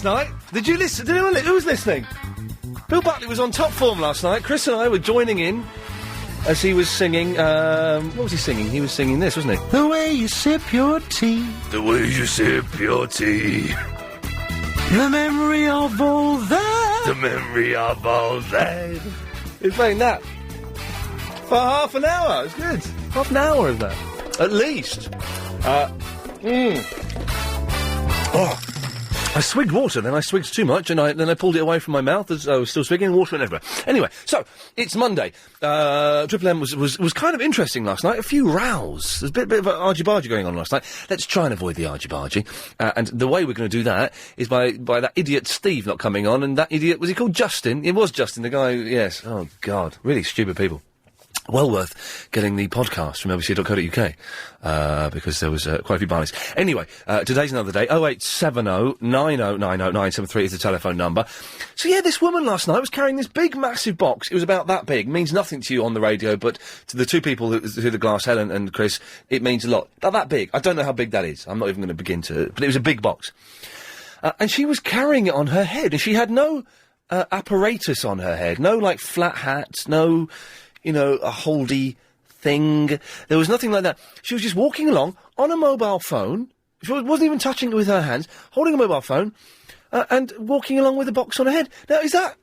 last night? Did you listen? Who was listening? Bill Buckley was on top form last night. Chris and I were joining in as he was singing, what was he singing? He was singing this, wasn't he? The way you sip your tea. The way you sip your tea. The memory of all that. The memory of all that. He was playing that for half an hour. It was good. Half an hour of that. At least. Oh. I swigged water, then I swigged too much, and then I pulled it away from my mouth as I was still swigging, and water went everywhere. Anyway, so, it's Monday. Triple M was kind of interesting last night. A few rows. There's a bit of argy-bargy going on last night. Let's try and avoid the argy-bargy. And the way we're going to do that is by that idiot Steve not coming on, and that idiot, was he called Justin? It was Justin, the guy, yes. Oh, God. Really stupid people. Well worth getting the podcast from lbc.co.uk, because there was quite a few barneys. Anyway, today's another day. 0870 9090 973 is the telephone number. So yeah, this woman last night was carrying this big, massive box. It was about that big. Means nothing to you on the radio, but to the two people who the glass, Helen and Chris, it means a lot. About that big. I don't know how big that is. I'm not even going to begin to... But it was a big box. And she was carrying it on her head, and she had no apparatus on her head. No, like, flat hats, no... You know, a holdy thing. There was nothing like that. She was just walking along on a mobile phone. She wasn't even touching it with her hands, holding a mobile phone, and walking along with a box on her head. Now, is that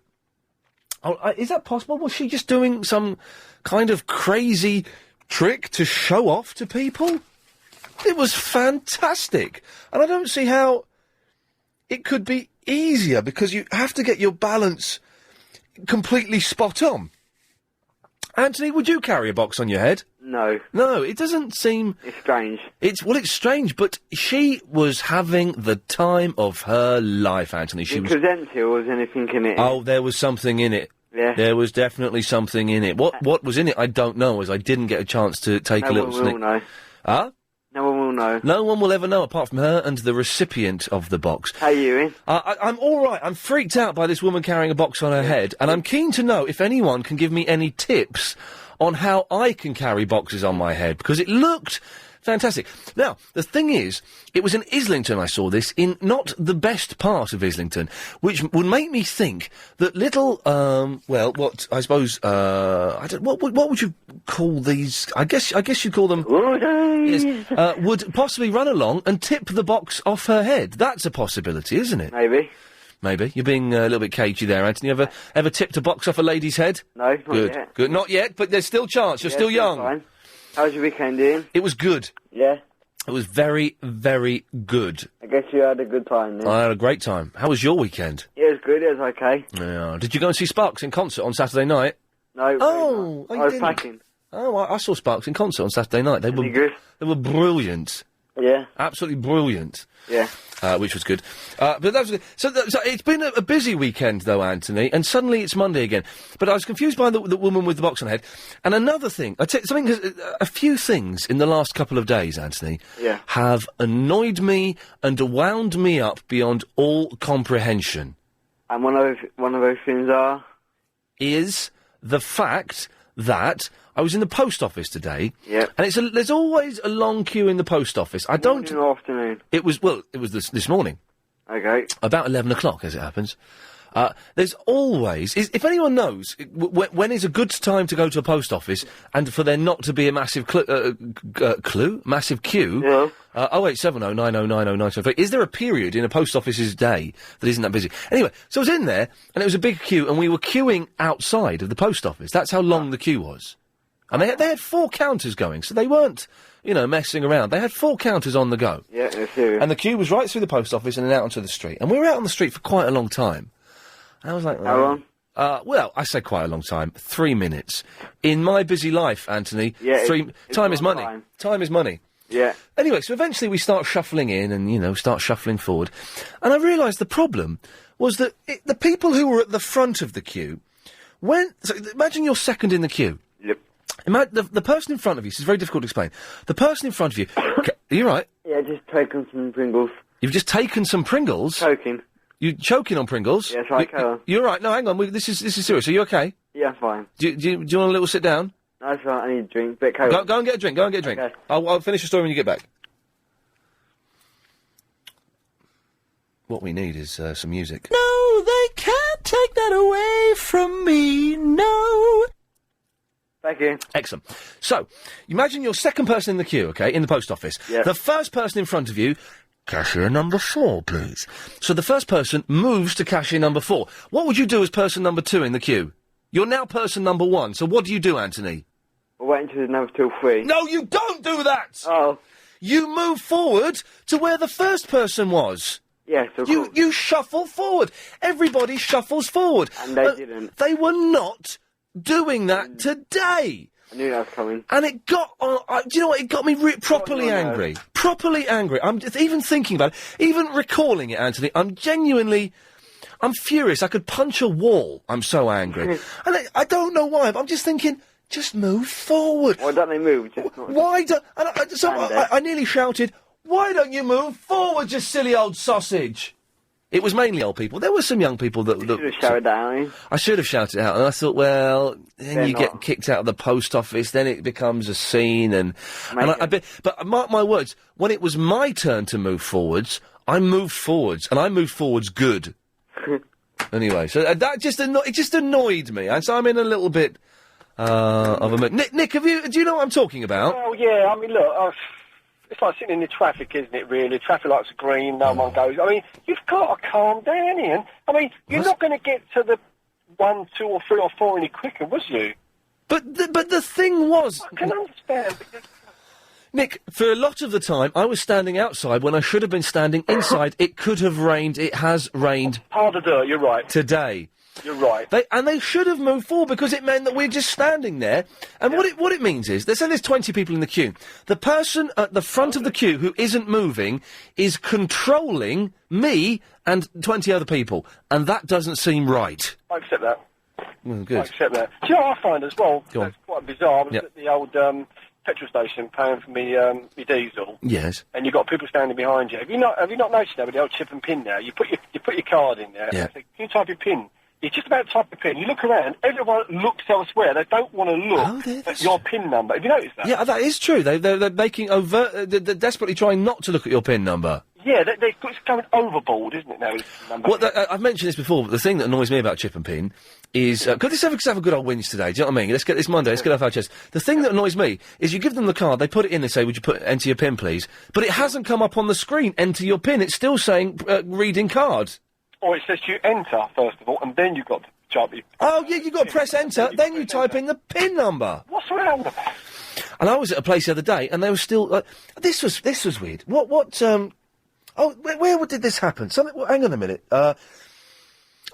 possible? Was she just doing some kind of crazy trick to show off to people? It was fantastic. And I don't see how it could be easier, because you have to get your balance completely spot on. Anthony, would you carry a box on your head? No. No, it doesn't seem... It's strange. It's strange, but she was having the time of her life, Anthony. She was... Presenter, or was anything in it? Oh, there was something in it. Yeah. There was definitely something in it. What was in it, I don't know, as I didn't get a chance to take a little sneak. No one will know. Huh? No one will know. No one will ever know, apart from her and the recipient of the box. How are you, Iain? I'm all right. I'm freaked out by this woman carrying a box on her head, and I'm keen to know if anyone can give me any tips on how I can carry boxes on my head, because it looked fantastic. Now, the thing is, it was in Islington I saw this, in not the best part of Islington, which would make me think that little, what would you call these? I guess you'd call them... Yes, would possibly run along and tip the box off her head. That's a possibility, isn't it? Maybe. You're being a little bit cagey there, Anthony. Ever tipped a box off a lady's head? No, not yet. Good. Not yet, but there's still chance. You're still young. Fine. How was your weekend, Iain? It was good. Yeah? It was very, very good. I guess you had a good time then. I had a great time. How was your weekend? Yeah, it was good. It was okay. Yeah. Did you go and see Sparks in concert on Saturday night? No. Oh, I was packing. Oh, I saw Sparks in concert on Saturday night. They were good. They were brilliant. Yeah. Absolutely brilliant. Yeah. Which was good. But that was good. So it's been a busy weekend, though, Anthony, and suddenly it's Monday again. But I was confused by the woman with the box on her head. And another thing, a few things in the last couple of days, Anthony, have annoyed me and wound me up beyond all comprehension. And one of those things is the fact that I was in the post office today. Yeah. And there's always a long queue in the post office. Morning or afternoon? It was this morning. Okay. About 11 o'clock, as it happens. There's always... if anyone knows when is a good time to go to a post office and for there not to be a massive massive queue... Yeah. 0870 9090 973. Is there a period in a post office's day that isn't that busy? Anyway, so I was in there, and it was a big queue, and we were queuing outside of the post office. That's how long the queue was. And they had 4 counters going, so they weren't, messing around. They had 4 counters on the go. Yeah, that's serious. And the queue was right through the post office and then out onto the street. And we were out on the street for quite a long time. And I was like... How long? Well, I say quite a long time. 3 minutes. In my busy life, Anthony, time is money. Time is money. Yeah. Anyway, so eventually we start shuffling in and, start shuffling forward. And I realised the problem was that the people who were at the front of the queue, so imagine you're second in the queue. Yep. Imagine the person in front of you, this is very difficult to explain. The person in front of you, are you right? Yeah, just taken some Pringles. You've just taken some Pringles? Choking. You choking on Pringles? Yes, I can. You're right, no, hang on, this is serious, are you okay? Yeah, fine. Do you want a little sit down? No, it's fine, I need a drink, but go and get a drink, Okay. I'll finish the story when you get back. what we need is some music. No, they can't take that away from me, no. Thank you. Excellent. So, imagine you're second person in the queue, okay, in the post office. Yeah. The first person in front of you, cashier number 4, please. So the first person moves to cashier number 4. What would you do as person number 2 in the queue? You're now person number 1, so what do you do, Anthony? We'll wait until the number's till 3. No, you don't do that! Oh. You move forward to where the first person was. Yes, of course. You shuffle forward. Everybody shuffles forward. And they didn't. They were not doing that today. I knew that was coming. And it got, do you know what? It got me properly angry. Properly angry. I'm just even thinking about it, even recalling it, Anthony. I'm furious. I could punch a wall. I'm so angry. And I don't know why, but I'm just thinking, just move forward. Why don't they move? Why don't... I nearly shouted, why don't you move forward, you silly old sausage? It was mainly old people. There were some young people that... You should have shouted that out, eh? I should have shouted it out, and I thought, well, then you get kicked out of the post office, then it becomes a scene, but mark my words, when it was my turn to move forwards, I moved forwards, and I moved forwards good. Anyway, so that just annoyed me, and so I'm in a little bit of a mood. Nick, do you know what I'm talking about? Oh, yeah, I mean, look... It's like sitting in the traffic, isn't it, really? Traffic lights are green, no one goes. I mean, you've got to calm down, Ian. I mean, you're not going to get to the 1, 2 or 3 or 4 any quicker, was you? But the thing was... I can understand. Nick, for a lot of the time, I was standing outside when I should have been standing inside. It could have rained. It has rained. Harder dirt, you're right. Today. You're right. They should have moved forward because it meant that we're just standing there. And what it means is, let's say there's 20 people in the queue. The person at the front of the queue who isn't moving is controlling me and 20 other people. And that doesn't seem right. I accept that. Well, good. I accept that. Do you know what I find as well? Go on. That's quite bizarre. I was at the old petrol station paying for me diesel. Yes. And you've got people standing behind you. Have you not noticed that with the old chip and pin now? You put your card in there. Yeah. And say, can you type your pin? You just about type your pin. You look around, everyone looks elsewhere. They don't want to look at your pin number. Have you noticed that? Yeah, that is true. They're making they're desperately trying not to look at your PIN number. Yeah, it's going overboard, isn't it, now? This number? Well, I've mentioned this before, but the thing that annoys me about chip and pin is... let's have a good old whinge today, do you know what I mean? Let's get this Monday, let's get off our chest. The thing that annoys me is you give them the card, they put it in, they say, would you enter your PIN, please? But it hasn't come up on the screen, enter your PIN. It's still saying, reading card. Or it says you enter, first of all, and then you've got to type your... Oh, yeah, you've got to press enter, then you type in the PIN number. What's wrong with that? And I was at a place the other day, and they were still... this was weird. Where did this happen? Hang on a minute. I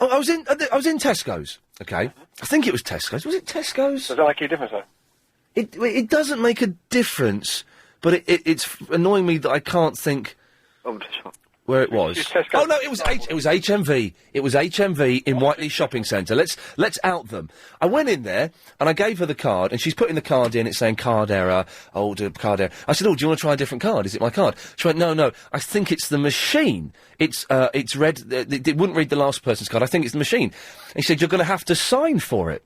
was in Tesco's. Okay, I think it was Tesco's. Was it Tesco's? Does that make a difference, though? It doesn't make a difference, but it's annoying me that I can't think where it was. Oh no, it was HMV. It was HMV in Whiteley Shopping Centre. Let's out them. I went in there and I gave her the card, and she's putting the card in. It's saying card error. Card error. I said, "Oh, do you want to try a different card? Is it my card?" She went, "No. I think it's the machine. It's read. It wouldn't read the last person's card. I think it's the machine." And she said, "You're going to have to sign for it."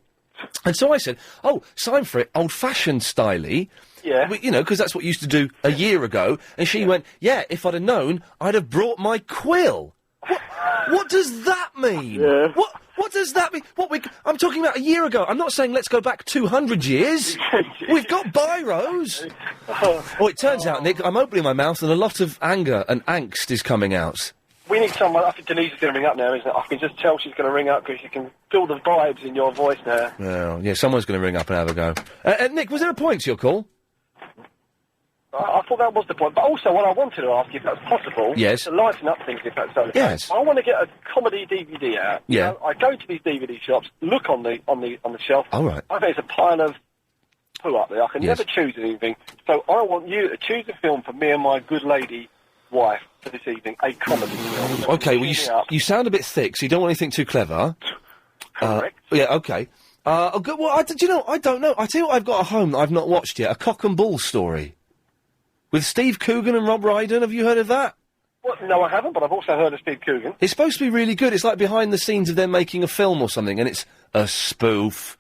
And so I said, "Oh, sign for it, old-fashioned styley." Yeah. Because that's what you used to do a year ago. And she went, "Yeah, if I'd have known, I'd have brought my quill." What does that mean? Yeah. What does that mean? I'm talking about a year ago. I'm not saying let's go back 200 years. We've got biros. Well, it turns out, Nick, I'm opening my mouth and a lot of anger and angst is coming out. We need someone. I think Denise's going to ring up now, isn't it? I can just tell she's going to ring up because you can feel the vibes in your voice now. Well, yeah, someone's going to ring up and have a go. Nick, was there a point to your call? I thought that was the point, but also what I wanted to ask, if that's possible, yes, to lighten up things, if that's okay. Yes. I want to get a comedy DVD out. Yeah. You know, I go to these DVD shops, look on the shelf. All right. I think there's a pile of poo up there. I can Yes. never choose anything. So I want you to choose a film for me and my good lady wife for this evening, a comedy film. Okay, well, you sound a bit thick, so you don't want anything too clever. Correct. Yeah, okay. Good, well, do you know, I don't know. I tell you what I've got at home that I've not watched yet, a cock and bull story. With Steve Coogan and Rob Brydon, have you heard of that? Well, no, I haven't, but I've also heard of Steve Coogan. It's supposed to be really good. It's like behind the scenes of them making a film or something, and it's a spoof.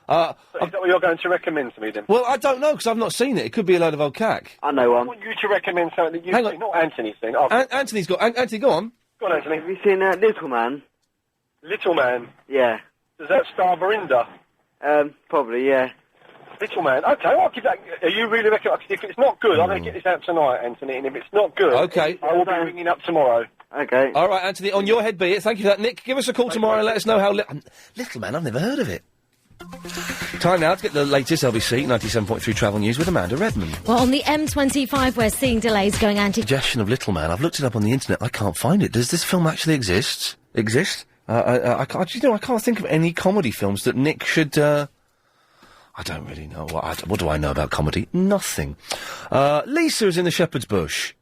So is that what you're going to recommend to me, then? Well, I don't know, because I've not seen it. It could be a load of old cack. I know I one. want you to recommend something that you've Hang on. seen, not Anthony's thing. Oh, Anthony's got... Anthony, go on. Go on, Anthony. Have you seen Little Man? Little Man. Yeah. Does that star Verinda? Probably, yeah. Little Man. Okay, I'll give that... Are you really reckon... If it's not good, I'm going to get this out tonight, Anthony, and if it's not good... Okay. I will be ringing up tomorrow. Okay. All right, Anthony, on your head be it. Thank you for that. Nick, give us a call tomorrow and let us know how... Little Man, I've never heard of it. Time now to get the latest LBC 97.3 travel news with Amanda Redmond. Well, on the M25, we're seeing delays going Suggestion of Little Man. I've looked it up on the internet. I can't find it. Does this film actually exist? I can't think of any comedy films that Nick should... I don't really know. What do I know about comedy? Nothing. Lisa is in the Shepherd's Bush.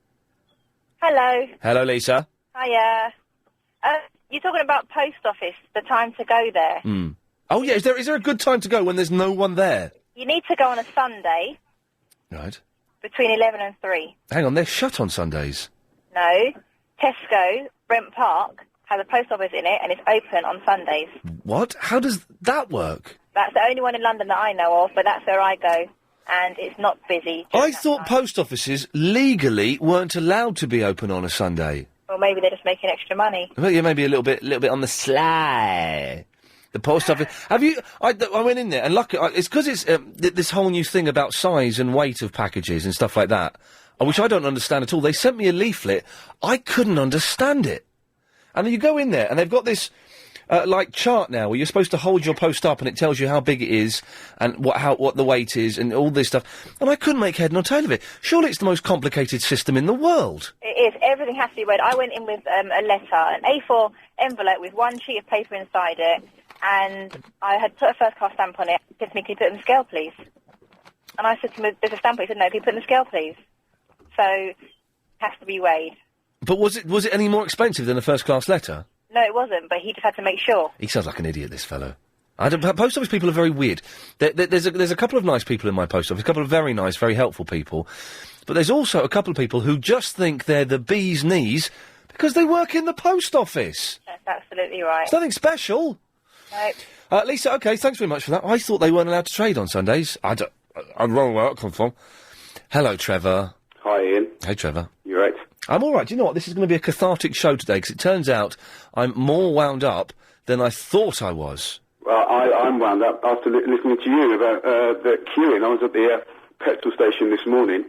Hello. Hello, Lisa. Hiya. You're talking about post office, the time to go there. Oh, yeah. Is there a good time to go when there's no one there? You need to go on a Sunday. Right. Between 11 and 3. Hang on, they're shut on Sundays. No. Tesco, Brent Park, has a post office in it, and it's open on Sundays. What? How does that work? That's the only one in London that I know of, but that's where I go. And it's not busy. I thought post offices legally weren't allowed to be open on a Sunday. Or maybe they're just making extra money. Well, yeah, maybe a little bit on the sly. The post office. Have you? I went in there and it's because it's this whole new thing about size and weight of packages and stuff like that, which I don't understand at all. They sent me a leaflet. I couldn't understand it. And then you go in there and they've got this chart now where you're supposed to hold your post up and it tells you how big it is and what the weight is and all this stuff. And I couldn't make head nor tail of it. Surely it's the most complicated system in the world. It is. Everything has to be weighed. I went in with a letter, an A4 envelope with one sheet of paper inside it, and I had put a first-class stamp on it. He said to me, "Can you put it in the scale, please?" And I said to him, "There's a stamp." He said, "No, can you put it in the scale, please?" So it has to be weighed. But was it any more expensive than a first-class letter? No, it wasn't, but he just had to make sure. He sounds like an idiot, this fellow. Post office people are very weird. There's a couple of nice people in my post office, a couple of very nice, very helpful people. But there's also a couple of people who just think they're the bee's knees because they work in the post office. That's absolutely right. It's nothing special. No. Lisa, okay, thanks very much for that. I thought they weren't allowed to trade on Sundays. I don't know where that comes from. Hello, Trevor. Hi, Ian. Hey, Trevor. You right? I'm all right. Do you know what? This is going to be a cathartic show today because it turns out I'm more wound up than I thought I was. Well, I'm wound up after listening to you about the queuing. I was at the petrol station this morning,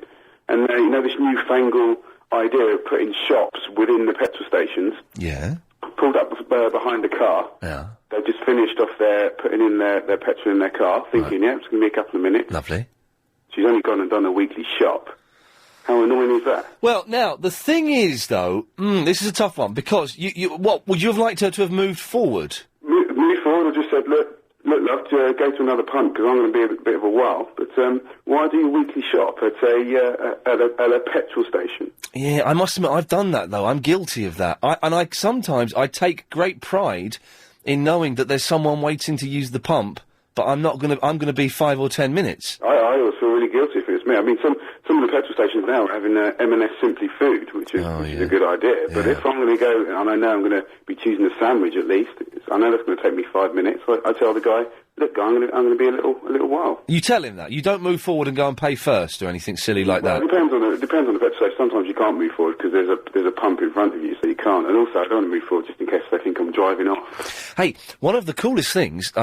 and this newfangled idea of putting shops within the petrol stations. Yeah. Pulled up behind the car. Yeah. They just finished off putting in their petrol in their car, thinking, yeah, it's going to be a couple of minutes. Lovely. She's only gone and done a weekly shop. How annoying is that? Well, now, the thing is, though, this is a tough one, because what, would you have liked her to have moved forward? Moved forward, I just said, look, love, go to another pump, because I'm going to be a bit of a while, but why do you weekly shop at a petrol station? Yeah, I must admit, I've done that, though. I'm guilty of that. Sometimes I take great pride in knowing that there's someone waiting to use the pump, but I'm going to be 5 or 10 minutes. I always feel really guilty if it's me. I mean, some of the petrol stations now are having M&S Simply Food, which is a good idea. But if I'm going to go, and I know I'm going to be choosing a sandwich at least, I know that's going to take me 5 minutes. So I tell the guy, look, guy, I'm going to be a little while. You tell him that. You don't move forward and go and pay first or anything silly like that. It depends on the petrol station. Sometimes you can't move forward because there's a pump in front of you, so you can't. And also, I don't want to move forward just in case they think I'm driving off. Hey, one of the coolest things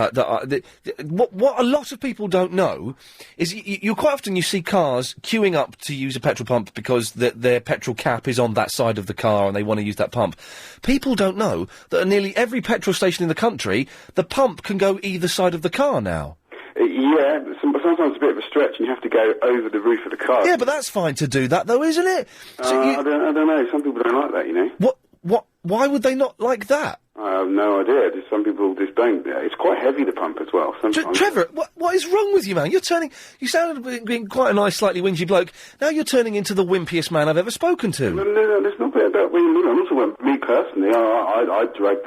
what a lot of people don't know is you quite often you see cars queuing up to use a petrol pump because their petrol cap is on that side of the car and they want to use that pump. People don't know that at nearly every petrol station in the country, the pump can go either side of the car now. Yeah, sometimes it's a bit of a stretch and you have to go over the roof of the car. Yeah, but that's fine to do that, though, isn't it? I don't know. Some people don't like that, you know. Why would they not like that? I have no idea. Just some people just don't. It's quite heavy, the pump, as well. Trevor, what is wrong with you, man? You sounded being quite a nice, slightly whingy bloke. Now you're turning into the wimpiest man I've ever spoken to. No, there's not about me. I'm not talking about me personally. I drag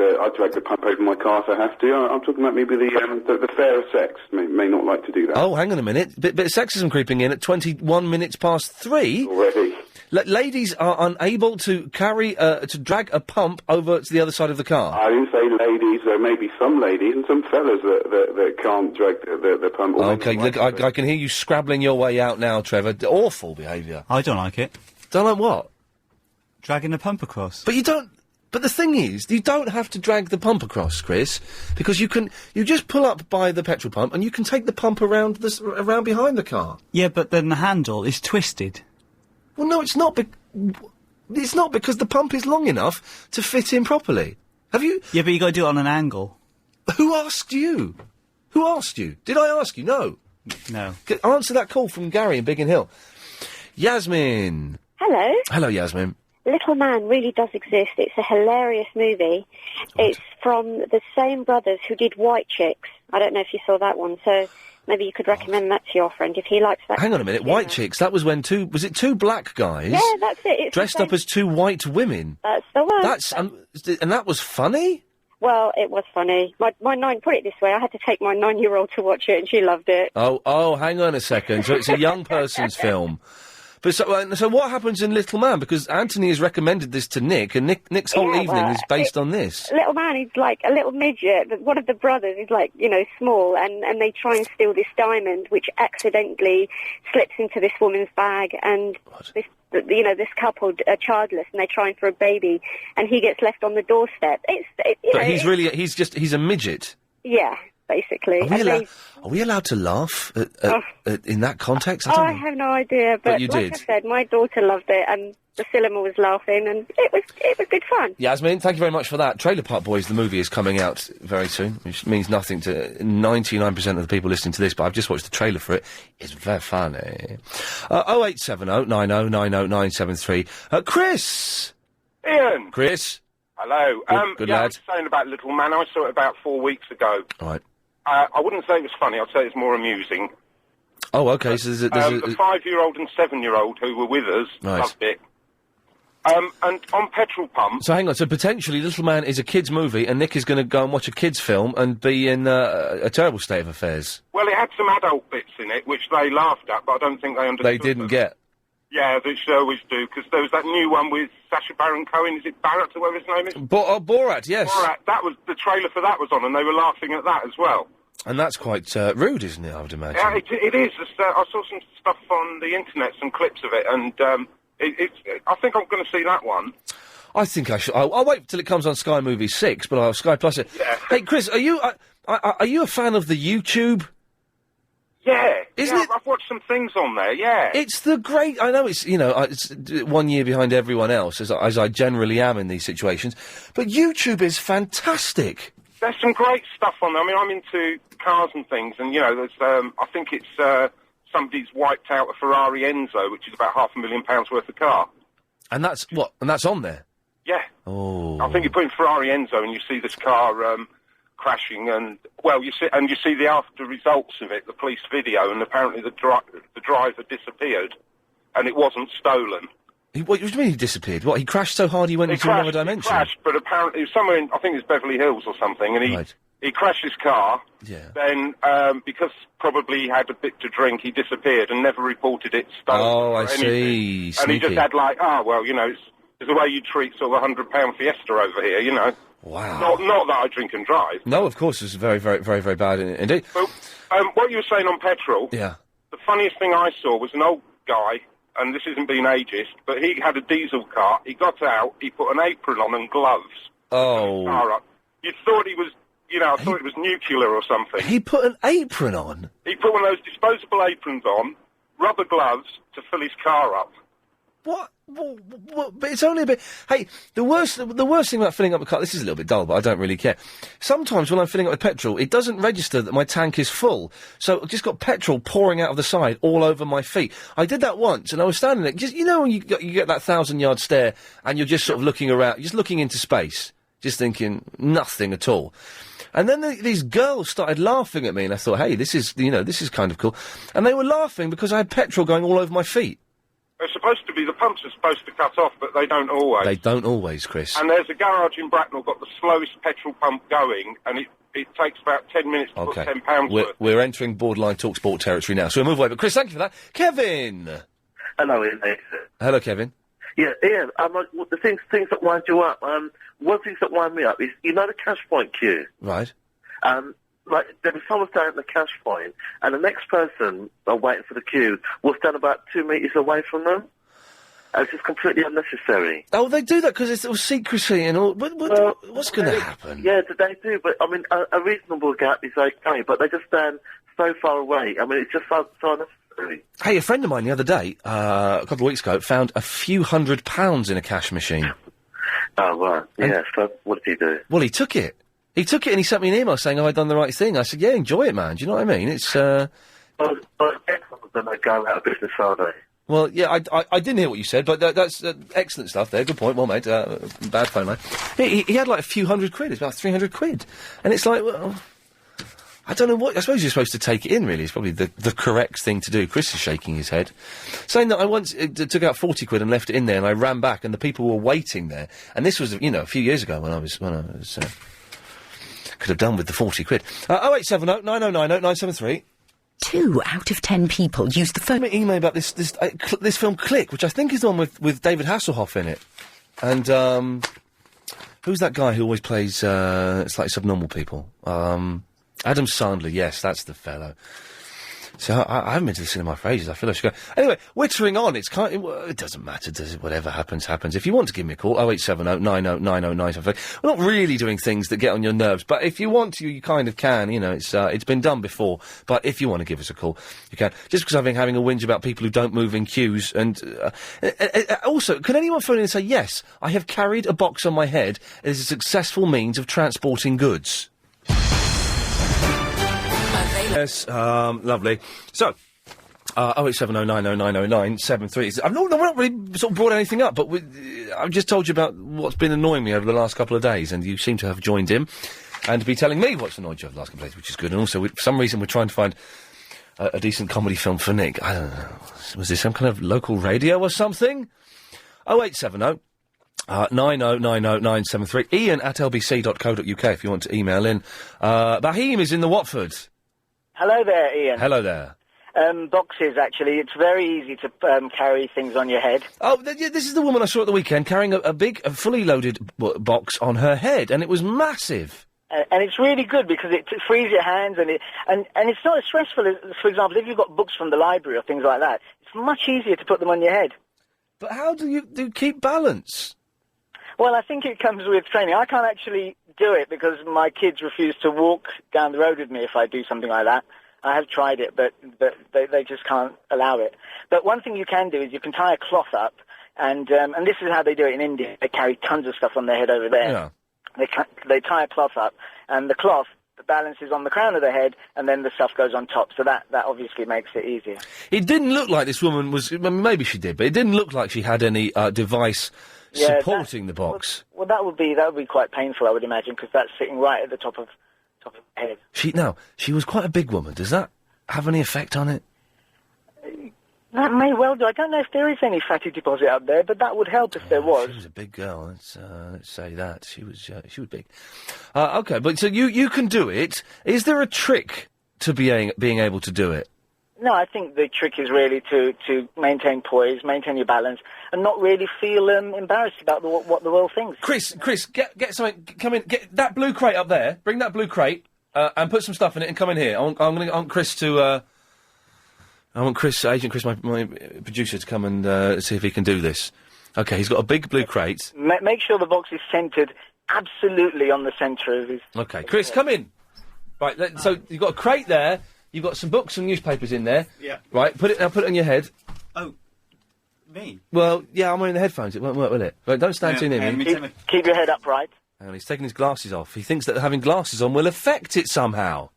the pump over my car if I have to. I'm talking about maybe the fairer sex may not like to do that. Oh, hang on a minute. Bit of sexism creeping in at 21 minutes past 3. Already. Ladies are unable to drag a pump over to the other side of the car. I didn't say ladies. There may be some ladies and some fellas that can't drag the pump. Okay, look, I can hear you scrabbling your way out now, Trevor. Awful behaviour. I don't like it. Don't like what? Dragging the pump across. But you don't... But the thing is, you don't have to drag the pump across, Chris, because you just pull up by the petrol pump and you can take the pump around behind the car. Yeah, but then the handle is twisted. Well, no, it's not. It's not because the pump is long enough to fit in properly. Have you? Yeah, but you got to do it on an angle. Who asked you? Who asked you? Did I ask you? No. No. Answer that call from Gary in Biggin Hill. Yasmin. Hello. Hello, Yasmin. Little Man really does exist. It's a hilarious movie. It's from the same brothers who did White Chicks. I don't know if you saw that one, so maybe you could recommend that to your friend if he likes that. Hang on a minute, White Chicks, that was when two black guys... Yeah, that's it. It's dressed up as two white women. That's the one. And that was funny? Well, it was funny. My put it this way, I had to take my 9-year-old to watch it and she loved it. Oh, hang on a second. So it's a young person's film. But so what happens in Little Man? Because Anthony has recommended this to Nick, and Nick's whole evening is based on this. Little Man, he's like a little midget. But one of the brothers is like, small, and they try and steal this diamond, which accidentally slips into this woman's bag, and this couple are childless, and they're trying for a baby, and he gets left on the doorstep. But he's a midget. Yeah. Basically. Are we allowed to laugh in that context? I have no idea, but you like did. I said, my daughter loved it, and the cinema was laughing, and it was good fun. Yasmin, thank you very much for that. Trailer Park Boys, the movie, is coming out very soon, which means nothing to 99% of the people listening to this, but I've just watched the trailer for it. It's very funny. 0870 90 90 973. Chris! Ian! Chris? Hello. Good I lad. was saying about Little Man, I saw it about 4 weeks ago. Right. I wouldn't say it was funny, I'd say it's more amusing. Oh, okay, so there's the 5-year-old and 7-year-old who were with us loved it. And on petrol pumps... So hang on, so potentially Little Man is a kid's movie and Nick is going to go and watch a kid's film and be in a terrible state of affairs. Well, it had some adult bits in it, which they laughed at, but I don't think they understood. They didn't get. Yeah, they should always do, because there was that new one with Sacha Baron Cohen, is it Barrett or whatever his name is? Borat, yes. Borat, the trailer for that was on, and they were laughing at that as well. And that's quite rude, isn't it, I would imagine? Yeah, it is. I saw some stuff on the internet, some clips of it, and I think I'm going to see that one. I think I should. I'll wait till it comes on Sky Movie 6, but I'll Sky Plus it. Yeah. Hey, Chris, are you a fan of the YouTube? Yeah. Isn't it? I've watched some things on there, yeah. It's the great... I know it's 1 year behind everyone else, as I generally am in these situations, but YouTube is fantastic. There's some great stuff on there. I mean, I'm into cars and things, and, there's, I think it's, somebody's wiped out a Ferrari Enzo, which is about £500,000 worth of car. And that's what? And that's on there? Yeah. Oh. I think you put in Ferrari Enzo and you see this car, crashing, and, you see the after results of it, the police video, and apparently the driver disappeared, and it wasn't stolen. What do you mean he disappeared? What, he crashed so hard he went into another dimension? He crashed, but apparently it was somewhere in, I think it's Beverly Hills or something, and he crashed his car. Yeah. Then, because probably he had a bit to drink, he disappeared and never reported it stolen. Oh, I see. Sneaky. And he just had it's the way you treat sort of £100 Fiesta over here, Wow. Not that I drink and drive. No, of course, it's very, very, very, very bad indeed. But, what you were saying on petrol, yeah. The funniest thing I saw was an old guy, and this isn't being ageist, but he had a diesel car. He got out, he put an apron on and gloves. Oh. Car up. You thought he was, I thought it was nuclear or something. He put an apron on? He put one of those disposable aprons on, rubber gloves, to fill his car up. What? But it's only a bit... Hey, the worst thing about filling up a car... This is a little bit dull, but I don't really care. Sometimes when I'm filling up with petrol, it doesn't register that my tank is full. So I've just got petrol pouring out of the side all over my feet. I did that once, and I was standing there... Just, when you get that 1,000-yard stare, and you're just sort of looking around, just looking into space, just thinking nothing at all. And then these girls started laughing at me, and I thought, hey, this is kind of cool. And they were laughing because I had petrol going all over my feet. They're supposed to be, the pumps are supposed to cut off, but they don't always. They don't always, Chris. And there's a garage in Bracknell got the slowest petrol pump going, and it takes about 10 minutes to put £10 worth. We're entering borderline talk sport territory now, so we'll move away. But Chris, thank you for that. Kevin! Hello, Ian. Hello, Kevin. Yeah, Ian, the things that wind you up, one of the things that wind me up is, the cash point queue. Right. There was someone standing at the cash point, and the next person waiting for the queue will stand about 2 metres away from them. It's just completely unnecessary. Oh, they do that because it's all secrecy and all. But what's going to happen? Yeah, they do, but I mean, a reasonable gap is okay, but they just stand so far away. I mean, it's just so unnecessary. Hey, a friend of mine the other day, a couple of weeks ago, found a few £100 in a cash machine. Oh, right. Yeah, so what did he do? Well, he took it. He took it and he sent me an email saying, "Have I done the right thing?" I said, "Yeah, enjoy it, man." Do you know what I mean? It's, But then they go out of business, are they? Well, yeah, I didn't hear what you said, but that's excellent stuff there. Good point. Well made. Bad phone line. He had like a few £100. It's about 300 quid. And it's like, well, I don't know what. I suppose you're supposed to take it in, really. It's probably the correct thing to do. Chris is shaking his head. Saying that I once took out 40 quid and left it in there, and I ran back, and the people were waiting there. And this was, a few years ago when I was could have done with the 40 quid. 0870 9090 973. 2 out of 10 people use the phone. Email about this film Click, which I think is the one with David Hasselhoff in it, and who's that guy who always plays slightly subnormal people? Adam Sandler. Yes, that's the fellow. So I haven't been to the cinema for ages. I feel I should go. Anyway, wittering on. It doesn't matter, does it? Whatever happens, happens. If you want to give me a call, 0870 90 90 973. We're not really doing things that get on your nerves, but if you want to, you kind of can. It's been done before. But if you want to give us a call, you can. Just because I've been having a whinge about people who don't move in queues, and also, can anyone phone in and say, yes, I have carried a box on my head as a successful means of transporting goods? Yes, lovely. So, 0870 90 90 973. We're not really sort of brought anything up, but I've just told you about what's been annoying me over the last couple of days, and you seem to have joined in and be telling me what's annoyed you over the last couple of days, which is good. And also, for some reason, we're trying to find a decent comedy film for Nick. I don't know. Was this some kind of local radio or something? 0870 9090973. Iain at lbc.co.uk if you want to email in. Bahim is in the Watford. Hello there, Iain. Hello there. Boxes, actually. It's very easy to carry things on your head. Oh, this is the woman I saw at the weekend carrying a big, fully loaded box on her head, and it was massive. And it's really good because it frees your hands, and it's not as stressful as, for example, if you've got books from the library or things like that. It's much easier to put them on your head. But how do you keep balance? Well, I think it comes with training. I can't actually do it because my kids refuse to walk down the road with me if I do something like that. I have tried it, but they just can't allow it. But one thing you can do is you can tie a cloth up, and this is how they do it in India. They carry tons of stuff on their head over there. Yeah. They tie a cloth up, and the cloth balances on the crown of the head, and then the stuff goes on top. So that obviously makes it easier. It didn't look like this woman was... I mean, maybe she did, but it didn't look like she had any device supporting the box. Well, that would be quite painful, I would imagine, because that's sitting right at the top of the head. She was quite a big woman. Does that have any effect on it? That may well do. I don't know if there is any fatty deposit up there, but that would help if there was. She was a big girl. Let's say that she was big. Okay, but so you can do it. Is there a trick to being able to do it? No, I think the trick is really to maintain poise, maintain your balance, and not really feel embarrassed about what the world thinks. Chris, get something. Come in. Get that blue crate up there. Bring that blue crate and put some stuff in it, and come in here. I want Chris to. I want Agent Chris, my producer, to come and see if he can do this. Okay, he's got a big blue crate. Make sure the box is centred absolutely on the centre of his... Okay, Chris, come in. Right, so you've got a crate there, you've got some books and newspapers in there. Yeah. Right, put it on your head. Oh, me? Well, yeah, I'm wearing the headphones, it won't work, will it? Right, don't stand too near me. Keep your head upright. And he's taking his glasses off. He thinks that having glasses on will affect it somehow.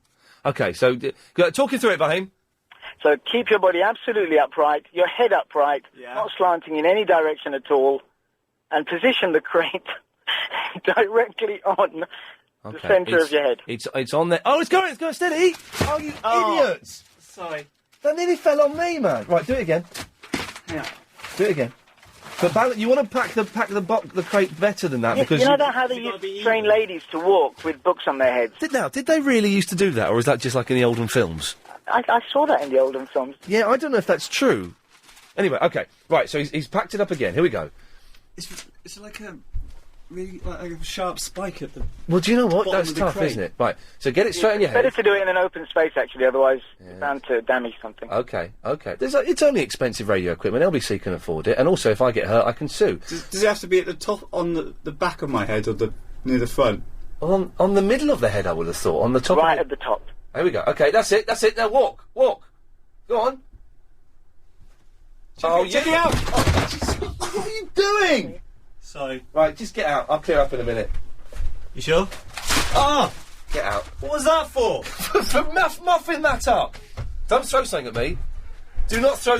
Okay, so, talk you through it, Bahim. So keep your body absolutely upright, your head upright, not slanting in any direction at all, and position the crate directly on the centre of your head. It's on there. Oh, it's going steady! Oh, you idiots! Sorry. That nearly fell on me, man. Right, do it again. Yeah. Do it again. But you want to pack the crate better than that, because... You know how they used to train ladies to walk with books on their heads? Did they really used to do that, or is that just like in the olden films? I saw that in the olden films. Yeah, I don't know if that's true. Anyway, okay. Right, so he's packed it up again. Here we go. It's like a... really like a sharp spike at the. Well, do you know what? bottom That's of the tough, crate. isn't it? Right. So get it straight in your Better head. to do it in an open space, actually, otherwise you're bound to damage something. Okay. It's only expensive radio equipment. LBC can afford it, and also if I get hurt, I can sue. Does it have to be at the top, on the back of my head, or near the front? On the middle of the head, I would have thought. On the top. Right at the top. There we go. Okay, that's it. Now walk. Go on. Check it out. What are you doing? Sorry. Right, just get out. I'll clear up in a minute. You sure? Ah! Get out. What was that for? For muffing that up. Don't throw something at me. Do not throw.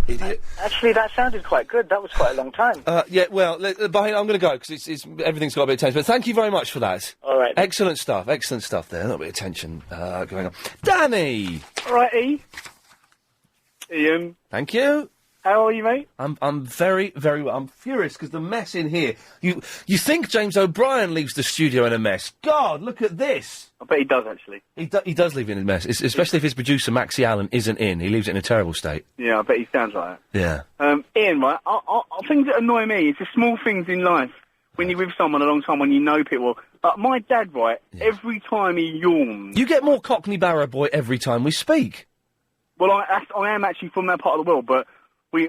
Idiot. Actually, that sounded quite good. That was quite a long time. Yeah, well, I'm going to go because it's everything's got a bit of tension. But thank you very much for that. All right. Excellent stuff there. A little bit of tension going on. Danny! All right, Ian. Thank you. How are you, mate? I'm very, very well. I'm furious because the mess in here. You think James O'Brien leaves the studio in a mess? God, look at this. I bet he does, actually. He does leave it in a mess, especially if his producer Maxie Allen isn't in. He leaves it in a terrible state. Yeah, I bet he sounds like Yeah. that. Ian, right, things that annoy me, it's the small things in life. When you're with someone a long time, when you know people. But my dad, right, every time he yawns... You get more Cockney Barrow Boy every time we speak. Well, I am actually from that part of the world, but we're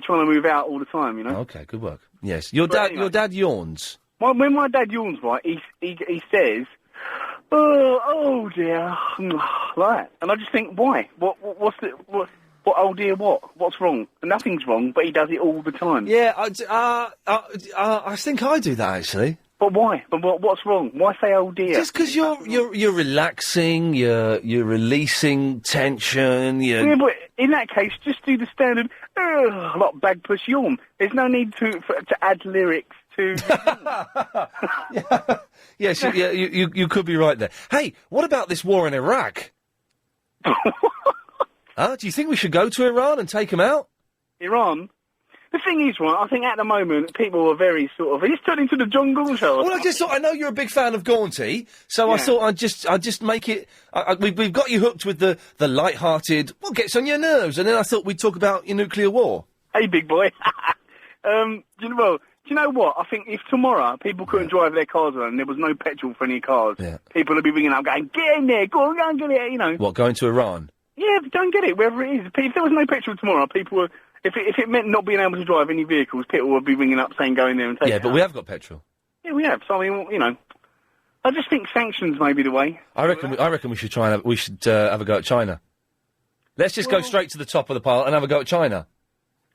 trying to move out all the time, you know? Okay, good work. Yes. Your dad yawns. When my dad yawns, right, he says, oh dear, like, and I just think, why? What, oh dear, what? What's wrong? And nothing's wrong, but he does it all the time. Yeah, I think I do that, actually. But why? But what's wrong? Why say oh dear? Just because you're relaxing, you're releasing tension, Yeah, but in that case, just do the standard, like bagpuss yawn. There's no need to add lyrics to... Yes, you could be right there. Hey, what about this war in Iraq? Do you think we should go to Iran and take them out? Iran? The thing is, right, I think at the moment people are very sort of... It's turned into the jungle show. Well, I just thought, I know you're a big fan of Gaunty, so I thought I'd just make it... we've got you hooked with the light-hearted, what gets on your nerves, and then I thought we'd talk about your nuclear war. Hey, big boy. Do you know what? I think if tomorrow people couldn't drive their cars around and there was no petrol for any cars, people would be ringing up going, get in there, go and get it, you know. What, going to Iran? Yeah, go and get it, wherever it is. If there was no petrol tomorrow, people would... If it meant not being able to drive any vehicles, people would be ringing up saying go in there and take it. Yeah, but we have got petrol. Yeah, we have. So, I mean, you know, I just think sanctions may be the way. I reckon we should try and have a go at China. Let's just go straight to the top of the pile and have a go at China.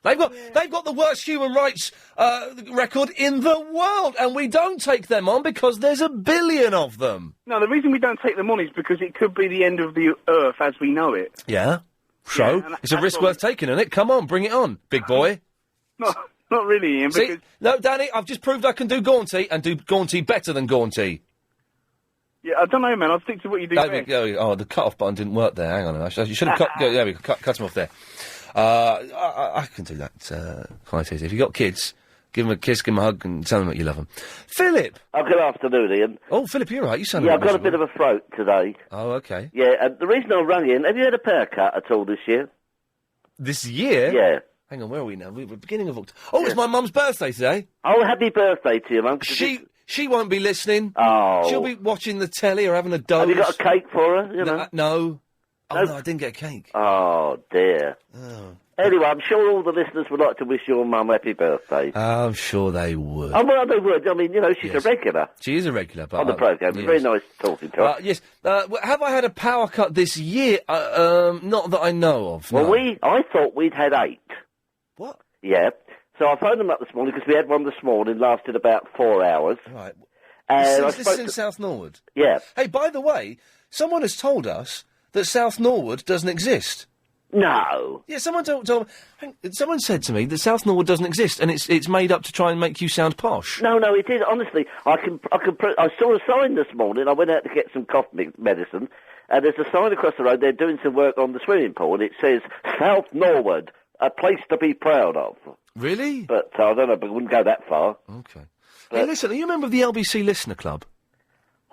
They've got the worst human rights record in the world, and we don't take them on because there's a billion of them. No, the reason we don't take them on is because it could be the end of the earth as we know it. Yeah. So, it's a risk worth taking, isn't it? Come on, bring it on, big boy. Not really, Ian, See? because... No, Danny, I've just proved I can do Gaunty, and do Gaunty better than Gaunty. Yeah, I don't know, man. I'll stick to what you do best. The cut-off button didn't work there. Hang on. You should have cut... There we go. Cut him off there. I can do that quite easy. If you've got kids, give them a kiss, give them a hug, and tell them that you love them. Philip! Oh, good afternoon, Ian. Oh, Philip, you're right. You sound I've got a bit of a throat today. Oh, okay. Yeah, and the reason I rang in, have you had a haircut at all this year? This year? Yeah. Hang on, where are we now? We're beginning of October. Oh, it's my mum's birthday today. Oh, happy birthday to you, Mum. She won't be listening. Oh. She'll be watching the telly or having a doze. Have you got a cake for her, you know? No. Oh, no, I didn't get a cake. Oh, dear. Oh. Anyway, I'm sure all the listeners would like to wish your mum happy birthday. I'm sure they would. Oh, well, they would. I mean, you know, she's a regular. She is a regular. But on the programme. It's very nice talking to her. Yes. Have I had a power cut this year? Not that I know of. Well, no. I thought we'd had 8. What? Yeah. So I phoned them up this morning because we had one this morning, lasted about 4 hours. Right. And This is in South Norwood? Yeah. Hey, by the way, someone has told us that South Norwood doesn't exist. No. Yeah, someone someone said to me that South Norwood doesn't exist, and it's made up to try and make you sound posh. No, it is. Honestly, I saw a sign this morning. I went out to get some cough medicine, and there's a sign across the road. They're doing some work on the swimming pool, and it says South Norwood, a place to be proud of. Really? But I don't know, but we wouldn't go that far. Okay. Hey, listen, are you a member of the LBC Listener Club?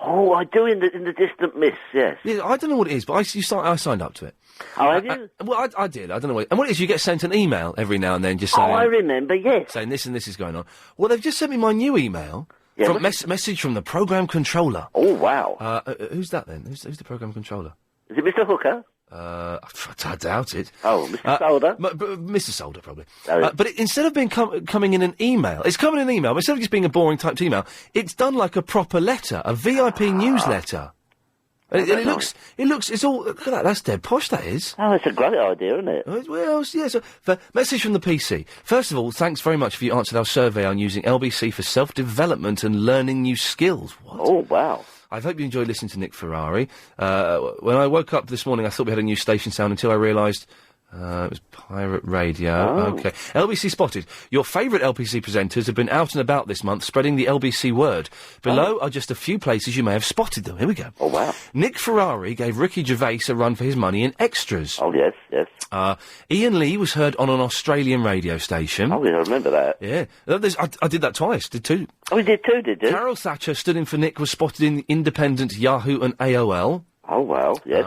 Oh, Oh, I do in the distant mist, yes. Yeah, I don't know what it is, but I signed up to it. Oh, have you? Well, I did. I don't know what. And what it is, you get sent an email every now and then, just Oh, saying. I remember, yes. Saying this and this is going on. Well, they've just sent me my new email. Yeah, From message from the program controller. Oh, wow. Who's that then? Who's the program controller? Is it Mr. Hooker? I doubt it. Oh, Mr. Solder? Mr. Solder, probably. Oh. But instead of being coming in an email, it's coming in an email, but instead of just being a boring typed email, it's done like a proper letter, a VIP newsletter. And it looks, it's all, look at that, that's dead posh, that is. Oh, it's a great idea, isn't it? Well, yeah, so, message from the PC. First of all, thanks very much for you answered our survey on using LBC for self-development and learning new skills. What? Oh, wow. I hope you enjoyed listening to Nick Ferrari. When I woke up this morning, I thought we had a new station sound until I realised it was Pirate Radio. Oh. Okay. LBC spotted. Your favourite LBC presenters have been out and about this month, spreading the LBC word. Below are just a few places you may have spotted them. Here we go. Oh, wow. Nick Ferrari gave Ricky Gervais a run for his money in Extras. Oh, yes, yes. Ian Lee was heard on an Australian radio station. Oh, yeah, I remember that. Yeah. I did that twice. Did two. Oh, you did too, did you? Carol Thatcher stood in for Nick, was spotted in Independent, Yahoo and AOL. Oh, wow, yes.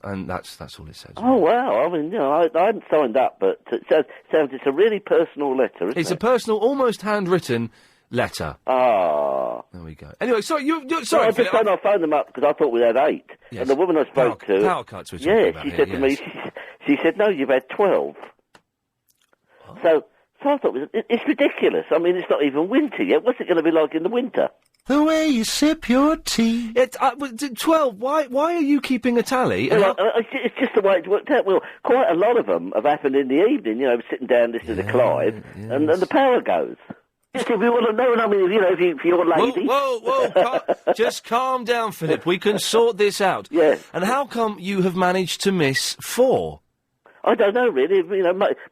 And that's all it says. Oh, wow. I mean, I hadn't signed up, but it sounds it's a really personal letter, isn't it? It's a personal, almost handwritten letter. Ah. There we go. Anyway, sorry, Sorry, I just said I phoned them up because I thought we had 8. Yes. And the woman I spoke to... Power cuts we're talking yeah, about she here, said to me, yes. she said, no, you've had 12. Oh. So I thought, it's ridiculous. I mean, it's not even winter yet. What's it going to be like in the winter? The way you sip your tea. 12, why are you keeping a tally? Well, it's just the way it's worked out. Well, quite a lot of them have happened in the evening, sitting down listening to Clive, and the power goes. Yes, if you want to know, I mean, if you're a lady... Whoa, just calm down, Philip. We can sort this out. Yes. And how come you have managed to miss 4? I don't know, really.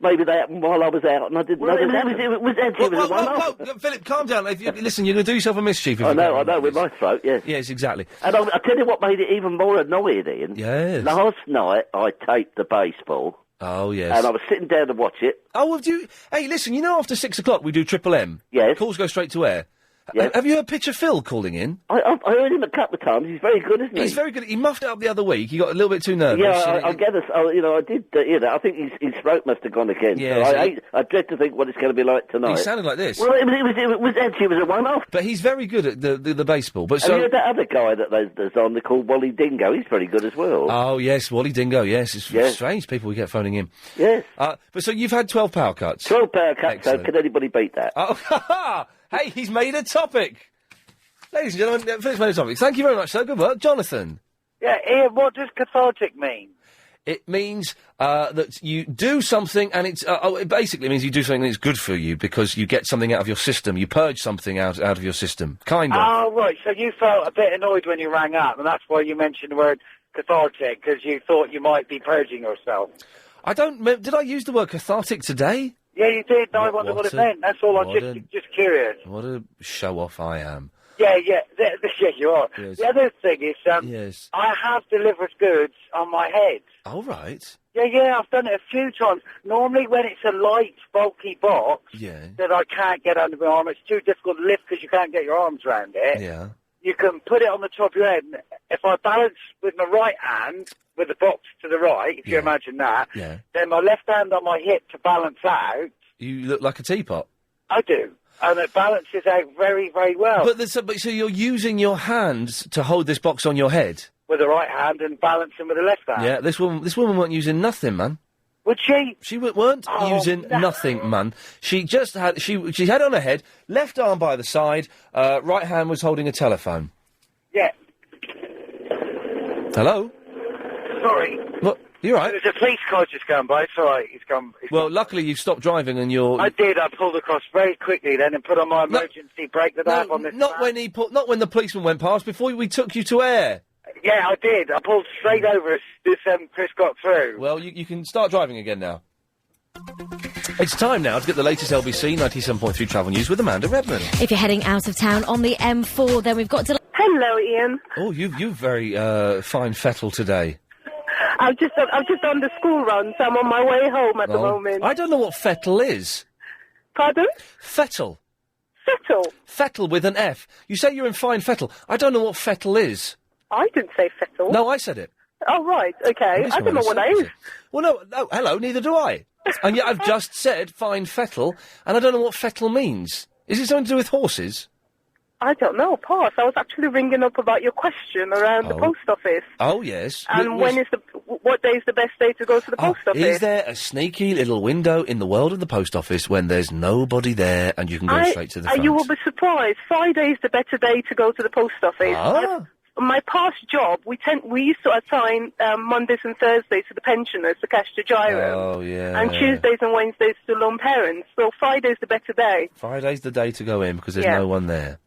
Maybe they happened while I was out, and I didn't know that happened. It was actually a one-off. Philip, calm down. Listen, you're going to do yourself a mischief. I know, with my throat, yes. Yes, exactly. And I'll tell you what made it even more annoying, Ian. Yes. Last night, I taped the baseball. Oh, yes. And I was sitting down to watch it. Oh, hey, listen, after 6 o'clock we do Triple M? Yes. Calls go straight to air. Yes. Have you heard Pitcher Phil calling in? I heard him a couple of times. He's very good, isn't he? He's very good. He muffed it up the other week. He got a little bit too nervous. Yeah, I get us. I did. I think his throat must have gone again. Yeah, so I dread to think what it's going to be like tonight. He sounded like this. Well, it was a one-off. But he's very good at the baseball. But Have you heard that other guy that's on? They're called Wally Dingo. He's very good as well. Oh yes, Wally Dingo. Yes, it's strange people we get phoning in. Yes. But so you've had 12 power cuts. 12 power cuts. Excellent. So can anybody beat that? Oh, hey, he's made a topic. Ladies and gentlemen, Philip's made a topic. Thank you very much, sir. Good work. Jonathan. Yeah, Ian, what does cathartic mean? It means that you do something, and it basically means you do something that's good for you because you get something out of your system. You purge something out of your system, kind of. Oh, right. So you felt a bit annoyed when you rang up, and that's why you mentioned the word cathartic, because you thought you might be purging yourself. Did I use the word cathartic today? Yeah, you did. I wonder what it meant. That's all. I'm just curious. What a show-off I am. Yeah, you are. Yes. The other thing is, yes. I have delivered goods on my head. All right. Yeah, I've done it a few times. Normally when it's a light, bulky box that I can't get under my arm, it's too difficult to lift because you can't get your arms around it. Yeah. You can put it on the top of your head. And if I balance with my right hand, with the box to the right, if you imagine that, then my left hand on my hip to balance out. You look like a teapot. I do. And it balances out very, very well. But so you're using your hands to hold this box on your head? With the right hand and balancing with the left hand. Yeah, this woman weren't using nothing, man. Would she? She weren't using nothing, man. She just had she had on her head, left arm by the side, right hand was holding a telephone. Yeah. Hello? Sorry. What? You all right? There's a police car just going by. It's all right. He's gone. Luckily you've stopped driving and you're... I did. I pulled across very quickly then and put on my emergency brake that I have on this not when the policeman went past, before we took you to air. Yeah, I did. I pulled straight over as Chris got through. Well, you can start driving again now. It's time now to get the latest LBC 97.3 travel news with Amanda Redmond. If you're heading out of town on the M4, then we've got to... Hello, Ian. Oh, you've very fine fettle today. I've just done the school run, so I'm on my way home at the moment. I don't know what fettle is. Pardon? Fettle. fettle. Fettle with an F. You say you're in fine fettle. I don't know what fettle is. I didn't say fettle. No, I said it. Oh, right, okay. I don't know what that is. Well, no, hello, neither do I. And yet I've just said fine fettle, and I don't know what fettle means. Is it something to do with horses? I don't know, pass. I was actually ringing up about your question around the post office. Oh, yes. And what day is the best day to go to the post office? Is there a sneaky little window in the world of the post office when there's nobody there and you can go straight to the front? You will be surprised. Friday's the better day to go to the post office. Ah. My past job, we used to assign Mondays and Thursdays to the pensioners, the cash to gyro. Oh, yeah. And Tuesdays and Wednesdays to lone parents. So Friday's the better day. Friday's the day to go in because there's no one there.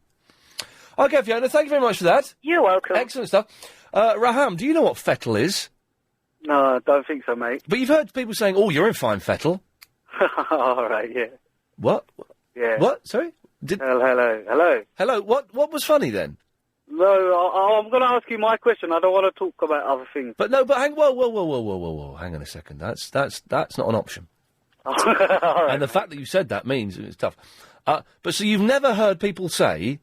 OK, Fiona, thank you very much for that. You're welcome. Excellent stuff. Raham, do you know what fettle is? No, I don't think so, mate. But you've heard people saying, oh, you're in fine fettle. All right, yeah. What? Yeah. What? Sorry? Hello. Hello, what was funny then? No, I'm going to ask you my question. I don't want to talk about other things. But whoa. Hang on a second. That's not an option. All right. And the fact that you said that means it's tough. But so you've never heard people say,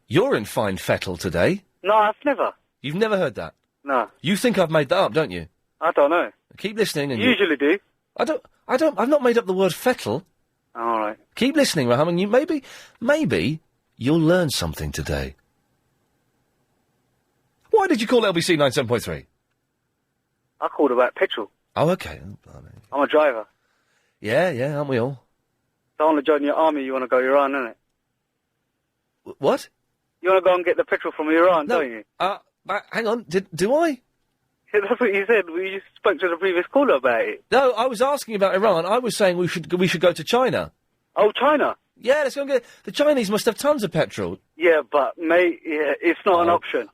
you're in fine fettle today? No, I've never. You've never heard that? No. You think I've made that up, don't you? I don't know. Keep listening. And Usually do. I've not made up the word fettle. All right. Keep listening, Raham, and you maybe you'll learn something today. Why did you call LBC 97.3? I called about petrol. Oh, okay. I'm a driver. Yeah, aren't we all? Don't want to join your army, you want to go Iran, innit? What? You want to go and get the petrol from Iran, don't you? Hang on, do I? That's what you said. We just spoke to the previous caller about it. No, I was asking about Iran. I was saying we should go to China. Oh, China? Yeah, let's go and get... The Chinese must have tons of petrol. Yeah, but, mate, it's not an option.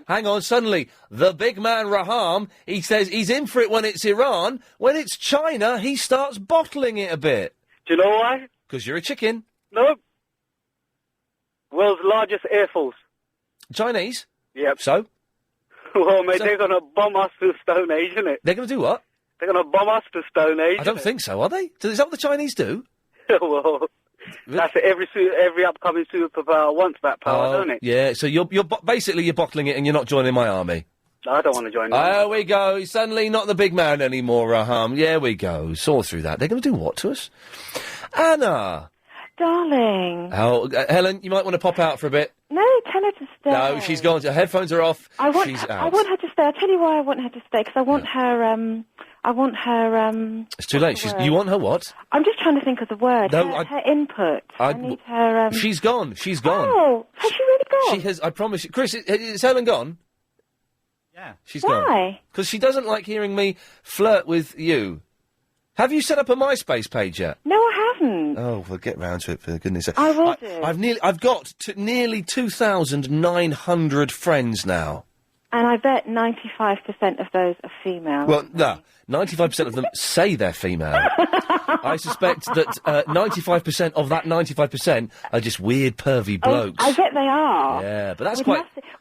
Hang on, suddenly, the big man Raham, he says he's in for it when it's Iran. When it's China, he starts bottling it a bit. Do you know why? Because you're a chicken. Nope. World's largest air force. Chinese? Yep. So? Well, mate, they're going to bomb us to Stone Age, isn't it? They're going to do what? They're going to bomb us to Stone Age. I don't think so, are they? Is that what the Chinese do? Well, that's it. Every upcoming superpower wants that power, don't it? Yeah, so you're bottling it and you're not joining my army. I don't want to join them. There we go. He's suddenly not the big man anymore, Raham. Yeah, we go. Saw through that. They're going to do what to us? Anna. Darling. Oh, Helen, you might want to pop out for a bit. No, tell her to stay. No, she's gone. Her headphones are off. She's out. I want her to stay. I'll tell you why I want her to stay, because I want her, It's too late. You want her what? I'm just trying to think of the word. No, her input. I need her, She's gone. She's gone. Oh, has she really gone? She has, I promise you. Chris, is Helen gone? Yeah. She's gone. Why? Because she doesn't like hearing me flirt with you. Have you set up a MySpace page yet? No, I haven't. Oh, we'll get round to it, for goodness sake. I will do. I've got nearly 2,900 friends now. And I bet 95% of those are female. Well, no. 95% of them say they're female. I suspect that 95% of that 95% are just weird, pervy blokes. I bet they are. Yeah, but that's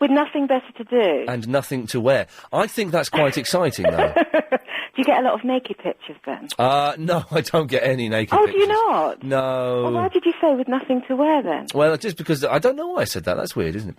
with nothing better to do. And nothing to wear. I think that's quite exciting, though. Do you get a lot of naked pictures then? No, I don't get any naked Oh, pictures. do you not? No. Well, why did you say with nothing to wear then? Well, just because I don't know why I said that. That's weird, isn't it?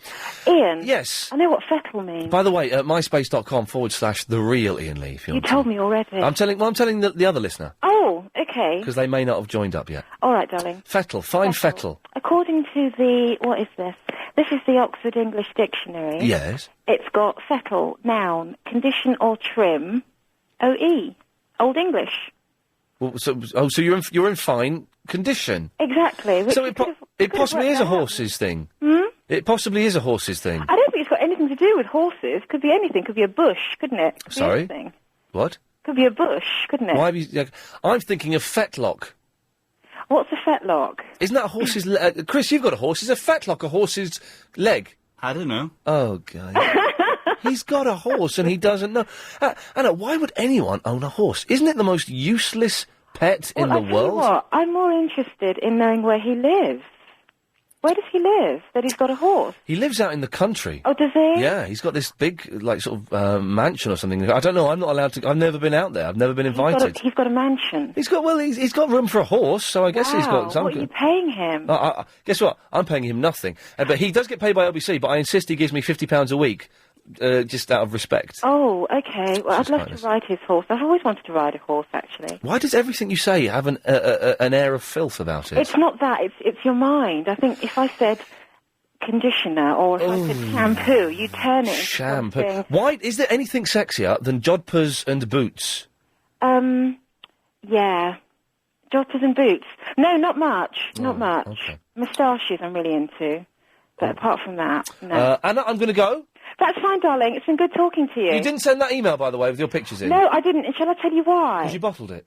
Ian? Yes? I know what fettle means. By the way, myspace.com/the real Ian Lee, if you You want told me already. I'm telling the other listener. Oh, okay. Because they may not have joined up yet. All right, darling. Fettle, fine fettle. According to what is this? This is the Oxford English Dictionary. Yes. It's got fettle, noun, condition or trim, OE, Old English. Well, so you're in fine condition. Exactly. So it possibly is a horse's thing. Hmm? It possibly is a horse's thing. I don't think it's got anything to do with horses. Could be anything. Could be a bush, couldn't it? Could be Sorry? anything. What? Could be a bush, couldn't it? Why have you? I'm thinking of fetlock. What's a fetlock? Isn't that a horse's leg? Chris, you've got a horse. Is a fetlock a horse's leg? I don't know. Oh, God. He's got a horse and he doesn't know. Anna, why would anyone own a horse? Isn't it the most useless pet in the I'll tell you world? what, I'm more interested in knowing where he lives. Where does he live? That he's got a horse? He lives out in the country. Oh, does he? Yeah, he's got this big, like, sort of, mansion or something. I don't know, I'm not allowed to... I've never been out there. I've never been invited. He's got a mansion. He's got room for a horse, so I guess he's got some... What are you paying him? Guess what? I'm paying him nothing. But he does get paid by LBC, but I insist he gives me £50 a week, just out of respect. Oh, okay. Well, I'd love to ride his horse. I've always wanted to ride a horse, actually. Why does everything you say have an air of filth about it? It's not that. It's your mind. I think if I said conditioner or if I said shampoo, you turn it into Shampoo. something. Why is there anything sexier than jodhpurs and boots? Yeah. Jodhpurs and boots. No, not much. Not much. Okay. Moustaches I'm really into. But apart from that, no. Anna, I'm going to go. That's fine, darling. It's been good talking to you. You didn't send that email, by the way, with your pictures in. No, I didn't. And shall I tell you why? Because you bottled it.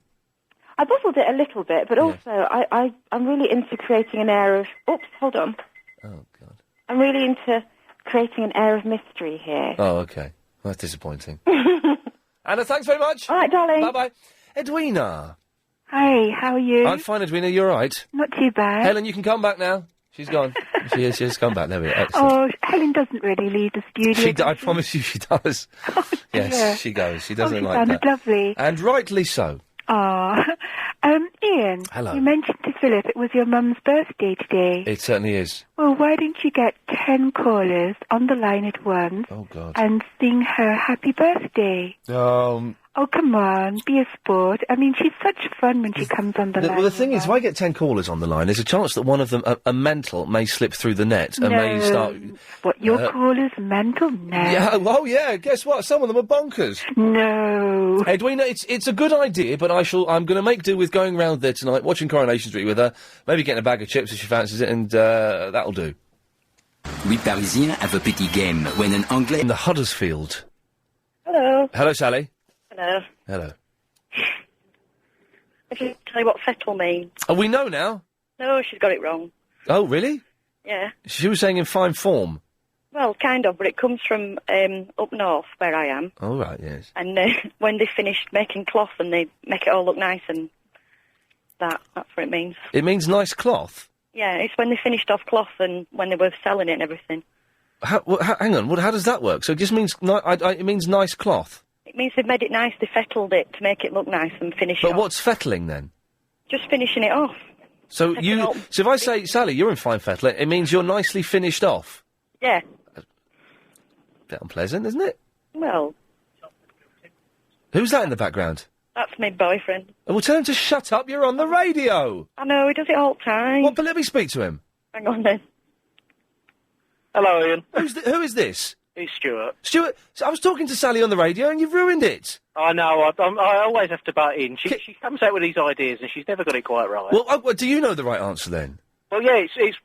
I bottled it a little bit, but also I'm really into creating an air of... Oops, hold on. Oh, God. I'm really into creating an air of mystery here. Oh, okay. That's disappointing. Anna, thanks very much. All right, darling. Bye-bye. Edwina. Hi, how are you? I'm fine, Edwina. You all right? Not too bad. Helen, you can come back now. She's gone. She's come back. There we are. Excellent. Oh, Helen doesn't really leave the studio. I promise you she does. Yes, dear. she goes. She doesn't she like sounded that. lovely. And rightly so. Ah, Ian. Hello. You mentioned to Philip it was your mum's birthday today. It certainly is. Well, why didn't you get 10 callers on the line at once Oh, God. and sing her happy birthday? Oh, come on, be a sport. I mean, she's such fun when she comes on the line. Well, the thing is, if I get 10 callers on the line, there's a chance that one of them, a mental, may slip through the net and may start... What, your caller's mental? No. Yeah, well, yeah, guess what? Some of them are bonkers. No. Edwina, it's a good idea, but I'm going to make do with going round there tonight, watching Coronation Street with her, maybe getting a bag of chips if she fancies it, and that'll do. Oui, Parisien have a petit game when an Anglais... In the Huddersfield. Hello. Hello, Sally. Hello. Hello. I can tell you what fettle means. Oh, we know now. No, she's got it wrong. Oh, really? Yeah. She was saying in fine form. Well, kind of, but it comes from up north, where I am. Oh, right, yes. And when they finished making cloth and they make it all look nice and that's what it means. It means nice cloth? Yeah, it's when they finished off cloth and when they were selling it and everything. Hang on, how does that work? So it just means, it means nice cloth? It means they've made it nice, they fettled it to make it look nice and finish it But off. what's fettling, then? Just finishing it off. So so if I say, Sally, you're in fine fettling, it means you're nicely finished off? Yeah. Bit unpleasant, isn't it? Well, Who's that in the background? that's my boyfriend. Oh, well, tell him to shut up, you're on the radio! I know, he does it all the time. Well, but let me speak to him. Hang on then. Hello, Ian. Who is this? It's Stuart. Stuart, so I was talking to Sally on the radio and you've ruined it. I know, I always have to butt in. She comes out with these ideas and she's never got it quite right. Well, do you know the right answer then? Well, yeah, it's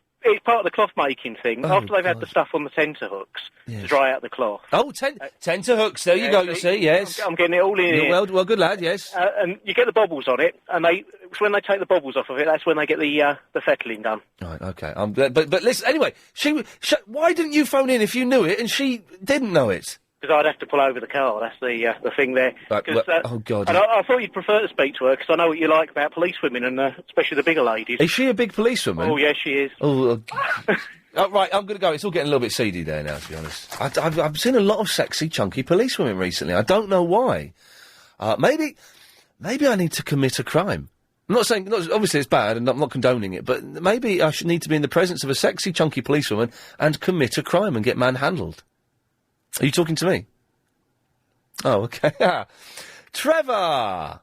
part of the cloth making thing. Oh, After they've had the stuff on the tenterhooks to dry out the cloth. Oh, tenterhooks, there you go, you see, yes. I'm getting it all in here. Well, good lad, yes. And you get the bobbles on it, and when they take the bobbles off of it, that's when they get the fettling done. Right, okay. But listen, anyway, why didn't you phone in if you knew it and she didn't know it? Because I'd have to pull over the car. That's the thing there. Right, oh, God. And I thought you'd prefer to speak to her because I know what you like about policewomen and especially the bigger ladies. Is she a big policewoman? Oh, yes, she is. Oh, right, I'm going to go. It's all getting a little bit seedy there now, to be honest. I've seen a lot of sexy, chunky policewomen recently. I don't know why. Maybe I need to commit a crime. I'm not saying, obviously it's bad and I'm not condoning it, but maybe I should need to be in the presence of a sexy, chunky policewoman and commit a crime and get manhandled. Are you talking to me? Oh, okay. Trevor!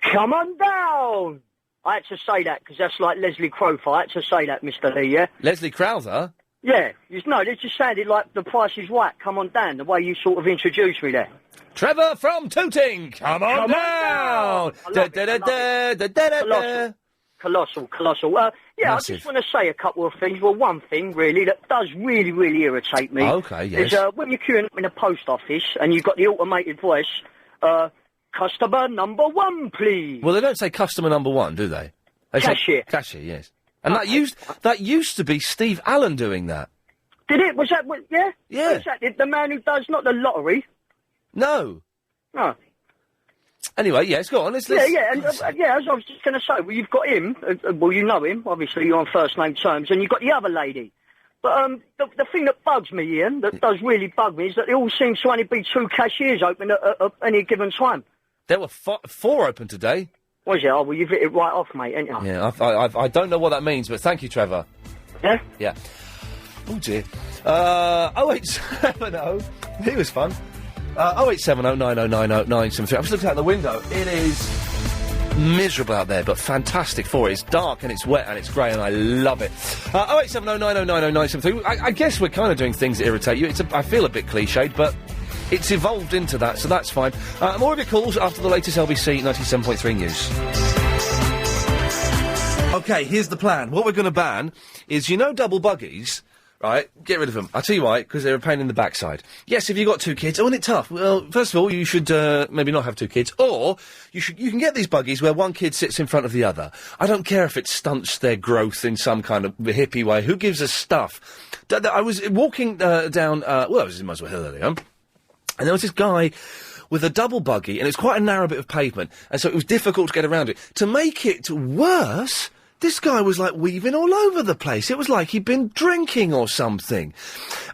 Come on down! I had to say that because that's like Leslie Crowther. I had to say that, Mr. Lee, yeah? Leslie Crowther? Yeah. It just sounded like The Price is Right. Come on down, the way you sort of introduced me there. Trevor from Tooting! Come on down! Colossal. Yeah, Massive. I just want to say a couple of things. Well, one thing, really, that does really, really irritate me. Okay, yes. Is when you're queuing up in a post office and you've got the automated voice, customer number 1, please. Well, they don't say customer number 1, do they? They Cashier. Say cashier, yes. And that used to be Steve Allen doing that. Did it? Was that, yeah? Yeah. Was that the man who does, not the lottery? No. No. Anyway, yes, go on. Let's Yeah, and as I was just going to say, well, you've got him. Well, you know him. Obviously, you're on first name terms, and you've got the other lady. But the thing that bugs me, Ian, that does really bug me, is that there all seems to only be 2 cashiers open at any given time. There were 4 open today. Was it? Oh, well, you've hit it right off, mate, ain't you? Yeah, I don't know what that means, but thank you, Trevor. Yeah? Yeah. Oh, dear. 0870... He was fun. 0870 90 90 973. I was looking out the window. It is miserable out there, but fantastic for it. It's dark and it's wet and it's grey and I love it. 0870 90 90 973. I guess we're kind of doing things that irritate you. I feel a bit cliched, but it's evolved into that, so that's fine. More of your calls after the latest LBC 97.3 news. Okay, here's the plan. What we're going to ban is, double buggies... Right, get rid of them. I'll tell you why, because they're a pain in the backside. Yes, if you've got 2 kids, isn't it tough? Well, first of all, you should maybe not have 2 kids, or you can get these buggies where one kid sits in front of the other. I don't care if it stunts their growth in some kind of hippie way. Who gives a stuff? I was walking down, I was in Muswell Hill earlier, and there was this guy with a double buggy, and it's quite a narrow bit of pavement, and so it was difficult to get around it. To make it worse... This guy was, weaving all over the place. It was like he'd been drinking or something.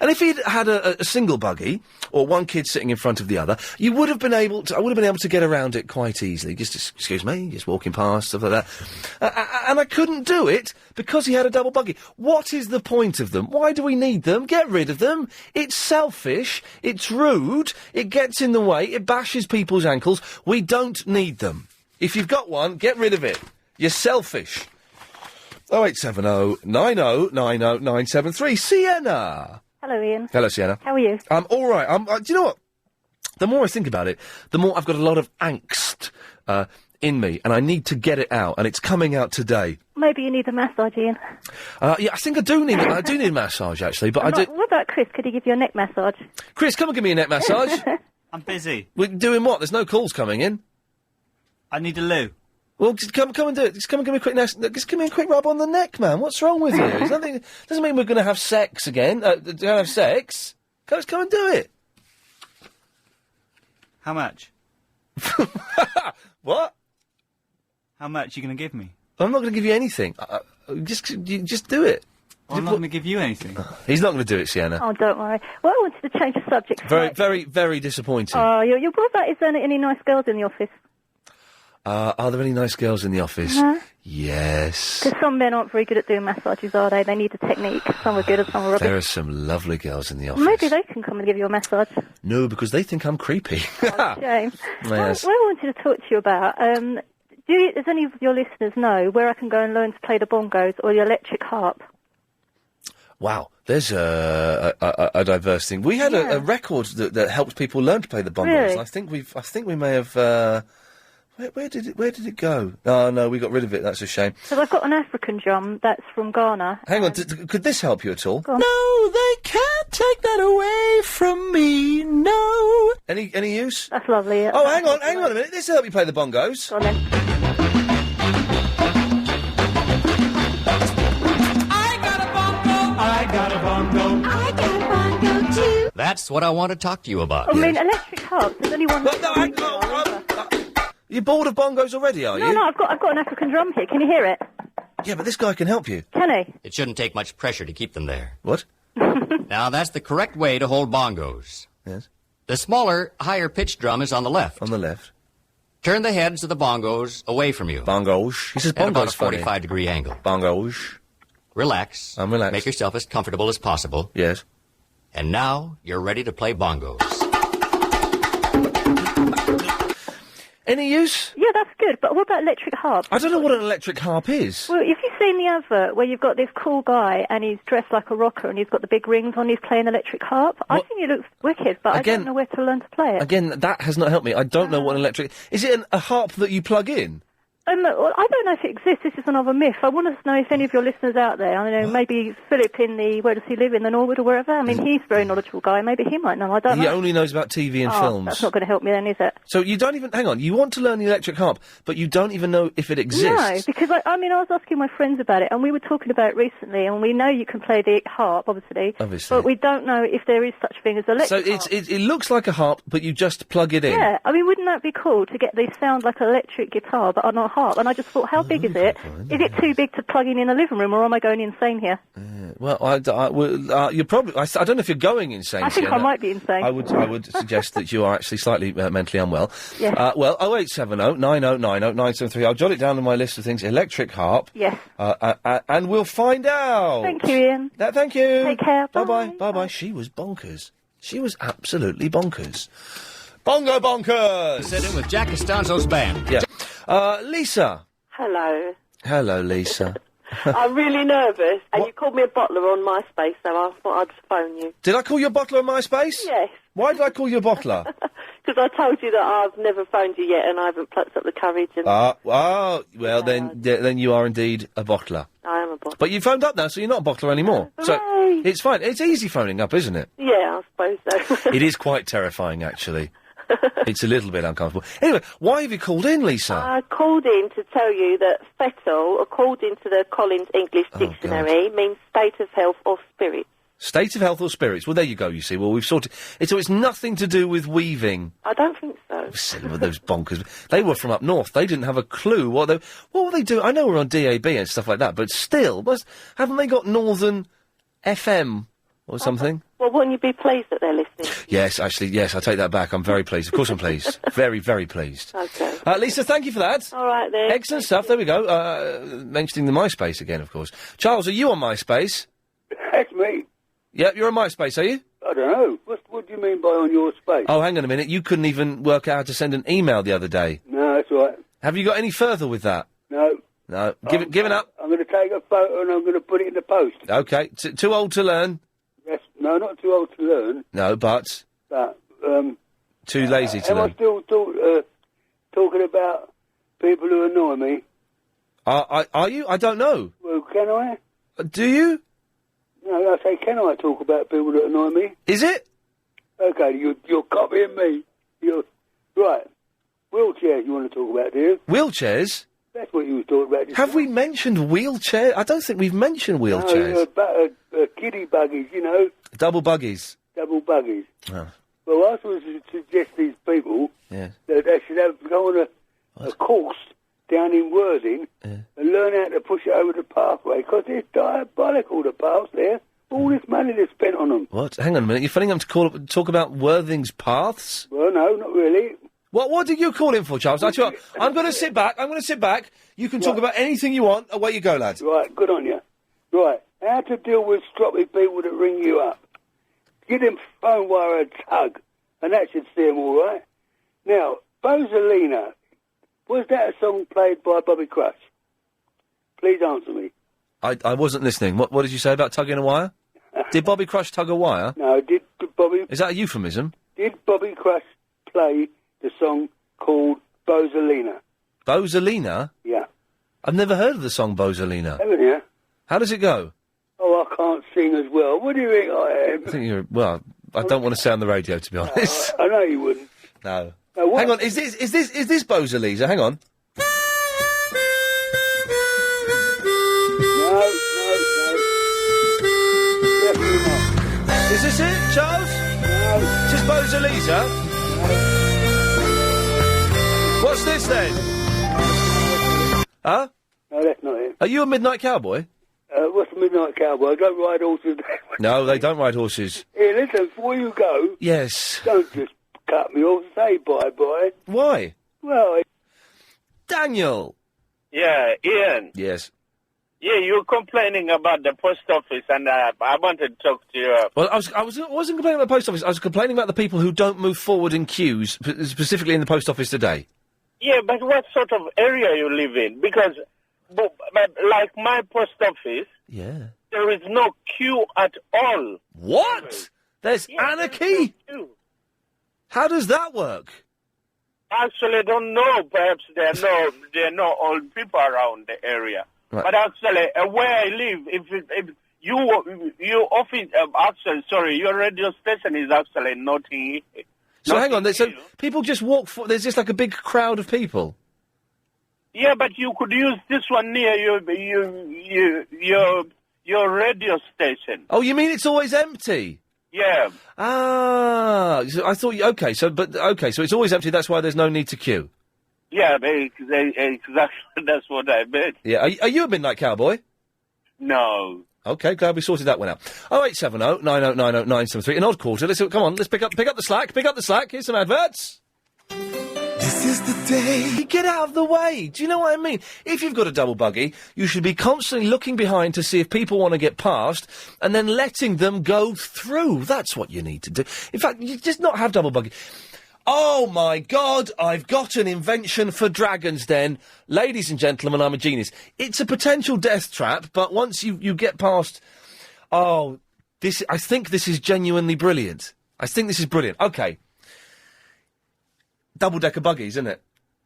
And if he'd had a single buggy, or one kid sitting in front of the other, I would have been able to get around it quite easily. Just excuse me, just walking past, stuff like that. And I couldn't do it because he had a double buggy. What is the point of them? Why do we need them? Get rid of them. It's selfish. It's rude. It gets in the way. It bashes people's ankles. We don't need them. If you've got one, get rid of it. You're selfish. 0870 90 90 973. Sienna! Hello, Ian. Hello, Sienna. How are you? I'm all right. Do you know what? The more I think about it, the more I've got a lot of angst in me, and I need to get it out, and it's coming out today. Maybe you need a massage, Ian. Yeah, I think I do need a massage, actually, but What about Chris? Could he give you a neck massage? Chris, come and give me a neck massage. I'm busy. We're doing what? There's no calls coming in. I need a loo. Well, just come and do it. Just come and give me a quick just give me a quick rub on the neck, man. What's wrong with you? There's nothing. Doesn't mean we're going to have sex again. Don't have sex. Come and do it. How much? What? How much are you going to give me? I'm not going to give you anything. Just do it. I'm not going to give you anything. He's not going to do it, Sienna. Oh, don't worry. Well, I wanted to change the subject. Very, very, very disappointing. Oh, what about, is there any nice girls in the office? Are there any nice girls in the office? No. Yes. Because some men aren't very good at doing massages, are they? They need a technique. Some are good and some are rubbish. There are some lovely girls in the office. Maybe they can come and give you a massage. No, because they think I'm creepy. Oh, shame. Yes. What I wanted to talk to you about, does any of your listeners know where I can go and learn to play the bongos or the electric harp? Wow, there's a diverse thing. We had a record that helped people learn to play the bongos. Really? I think we may have. Where did it go? Oh no, we got rid of it. That's a shame. So I've got an African drum that's from Ghana. Hang on, could this help you at all? No, they can't take that away from me. No. Any use? That's lovely. Oh, hang on a minute. This will help you play the bongos. Go on then. I got a bongo too. That's what I want to talk to you about. I mean, electric harps. There's only one. You're bored of bongos already, are you? No, I've got an African drum here. Can you hear it? Yeah, but this guy can help you. Can he? It shouldn't take much pressure to keep them there. What? Now, that's the correct way to hold bongos. Yes. The smaller, higher-pitched drum is on the left. On the left. Turn the heads of the bongos away from you. Bongos. He says at about bongos a 45-degree angle. Bongos. Relax. I'm relaxed. Make yourself as comfortable as possible. Yes. And now you're ready to play bongos. Any use? Yeah, that's good. But what about electric harp? I don't know what an electric harp is. Well, have you seen the advert where you've got this cool guy and he's dressed like a rocker and he's got the big rings on, he's playing electric harp? I think it looks wicked, but I don't know where to learn to play it. Again, that has not helped me. I don't know what an electric... Is it a harp that you plug in? Well, I don't know if it exists. This is another myth. I want to know if any of your listeners out there, I don't know, maybe Philip in the, where does he live, in the Norwood or wherever? I mean, he's a very knowledgeable guy. Maybe he might know. I don't know. He only knows about TV and films. That's not going to help me then, is it? So you don't even... Hang on, you want to learn the electric harp, but you don't even know if it exists? No, because, I was asking my friends about it, and we were talking about it recently, and we know you can play the harp, obviously. But we don't know if there is such thing as electric harp. So it looks like a harp, but you just plug it in? Yeah, I mean, wouldn't that be cool to get these sound like an electric guitar, but on a harp? And I just thought, how big is it? Is it too big to plug in a living room, or am I going insane here? Well, you're probably... I don't know if you're going insane. I think I might be insane. I would suggest that you are actually slightly mentally unwell. Yes. Well, 0870 9090 973. I'll jot it down on my list of things. Electric harp. Yes. And we'll find out. Thank you, Ian. Thank you. Take care. Bye-bye. Bye-bye. She was bonkers. She was absolutely bonkers. Bongo bonkers! Said it with Jack Costanzo's band. Yeah. Lisa. Hello. Hello, Lisa. I'm really nervous, and you called me a bottler on MySpace, so I thought I'd phone you. Did I call you a bottler on MySpace? Yes. Why did I call you a bottler? Because I told you that I've never phoned you yet, and I haven't plucked up the courage. And Well, then you are indeed a bottler. I am a bottler. But you phoned up now, so you're not a bottler anymore. So it's fine. It's easy phoning up, isn't it? Yeah, I suppose so. It is quite terrifying, actually. It's a little bit uncomfortable. Anyway, why have you called in, Lisa? I called in to tell you that fettle, according to the Collins English Dictionary, means state of health or spirits. State of health or spirits? Well, there you go, you see. Well, we've sorted... So it's nothing to do with weaving. I don't think so. Silly with those bonkers. They were from up north. They didn't have a clue what were they doing. I know we're on DAB and stuff like that, but still, haven't they got Northern FM or something? Well, wouldn't you be pleased that they're listening? Yes, actually, yes, I take that back. I'm very pleased. Of course I'm pleased. Very, very pleased. Okay. Lisa, thank you for that. All right, then. Excellent stuff. There we go. Mentioning the MySpace again, of course. Charles, are you on MySpace? That's me. Yeah, you're on MySpace, are you? I don't know. What do you mean by on your space? Oh, hang on a minute. You couldn't even work out how to send an email the other day. No, that's right. Have you got any further with that? No. No. Giving up? I'm going to take a photo and I'm going to put it in the post. Okay. Too old to learn? Yes. No, not too old to learn. No, but... too lazy to am learn. I still talking about people who annoy me? Are you? I don't know. Well, can I? Do you? No, I say, can I talk about people that annoy me? Is it? Okay, you're copying me. Right. Wheelchairs you want to talk about, do you? Wheelchairs? That's what you were talking about. Have we mentioned wheelchair? I don't think we've mentioned wheelchairs. No, kiddie buggies, you know. Double buggies. Double buggies. Oh. Well, I was to suggest these people Yeah. that they should go on a course down in Worthing and learn how to push it over the pathway, because it's diabolical, the paths there. All this money they've spent on them. What? Hang on a minute. You're phoning them to talk about Worthing's paths? Well, no, not really. What did you call in for, Charles? I'm going to sit back. You can talk about anything you want. Away you go, lad. Right, good on you. Right, how to deal with stroppy people that ring you up. Give them phone wire a tug, and that should see them all right. Now, Bosalina, was that a song played by Bobby Crush? Please answer me. I wasn't listening. What did you say about tugging a wire? Did Bobby Crush tug a wire? No, did Bobby... Is that a euphemism? Did Bobby Crush play the song called Bosalina? Bosalina? Yeah. I've never heard of the song Bosalina. Haven't you? How does it go? Oh, I can't sing as well. What do you think I am? I think you're... Well, I don't want to say on the radio, to be honest. I know you wouldn't. No. What? Hang on, is this Bosalisa? Hang on. No. Definitely not. Is this it, Charles? No. Is this Bosalisa? No. What's this then? Huh? No, that's not it. Are you a midnight cowboy? What's a midnight cowboy? I don't ride horses. No, they don't ride horses. Here, listen, before you go... Yes. Don't just cut me off. Say bye-bye. Why? Well... Daniel! Yeah, Ian. Yes. Yeah, you were complaining about the post office, and I wanted to talk to you. Well, I wasn't complaining about the post office. I was complaining about the people who don't move forward in queues, specifically in the post office today. Yeah, but what sort of area you live in? Because, but like my post office, yeah, there is no queue at all. What? There's anarchy? No queue. How does that work? actually don't know. Perhaps there are no old people around the area. Right. But actually, where I live, if you office, actually, sorry, your radio station is actually not in. So hang on, so people just walk. There's just like a big crowd of people. Yeah, but you could use this one near your radio station. Oh, you mean it's always empty? Yeah. Ah, so I thought. Okay, so it's always empty. That's why there's no need to queue. Yeah, exactly. That's what I meant. Yeah. Are you a midnight cowboy? No. Okay, glad we sorted that one out. 0870 9090 973. An odd quarter. Come on, let's pick up the slack. Pick up the slack. Here's some adverts. This is the day. Get out of the way. Do you know what I mean? If you've got a double buggy, you should be constantly looking behind to see if people want to get past and then letting them go through. That's what you need to do. In fact, you just not have double buggy. Oh, my God, I've got an invention for Dragon's Den. Ladies and gentlemen, I'm a genius. It's a potential death trap, but once you get past... Oh, I think this is genuinely brilliant. I think this is brilliant. OK. Double-decker buggies, isn't it?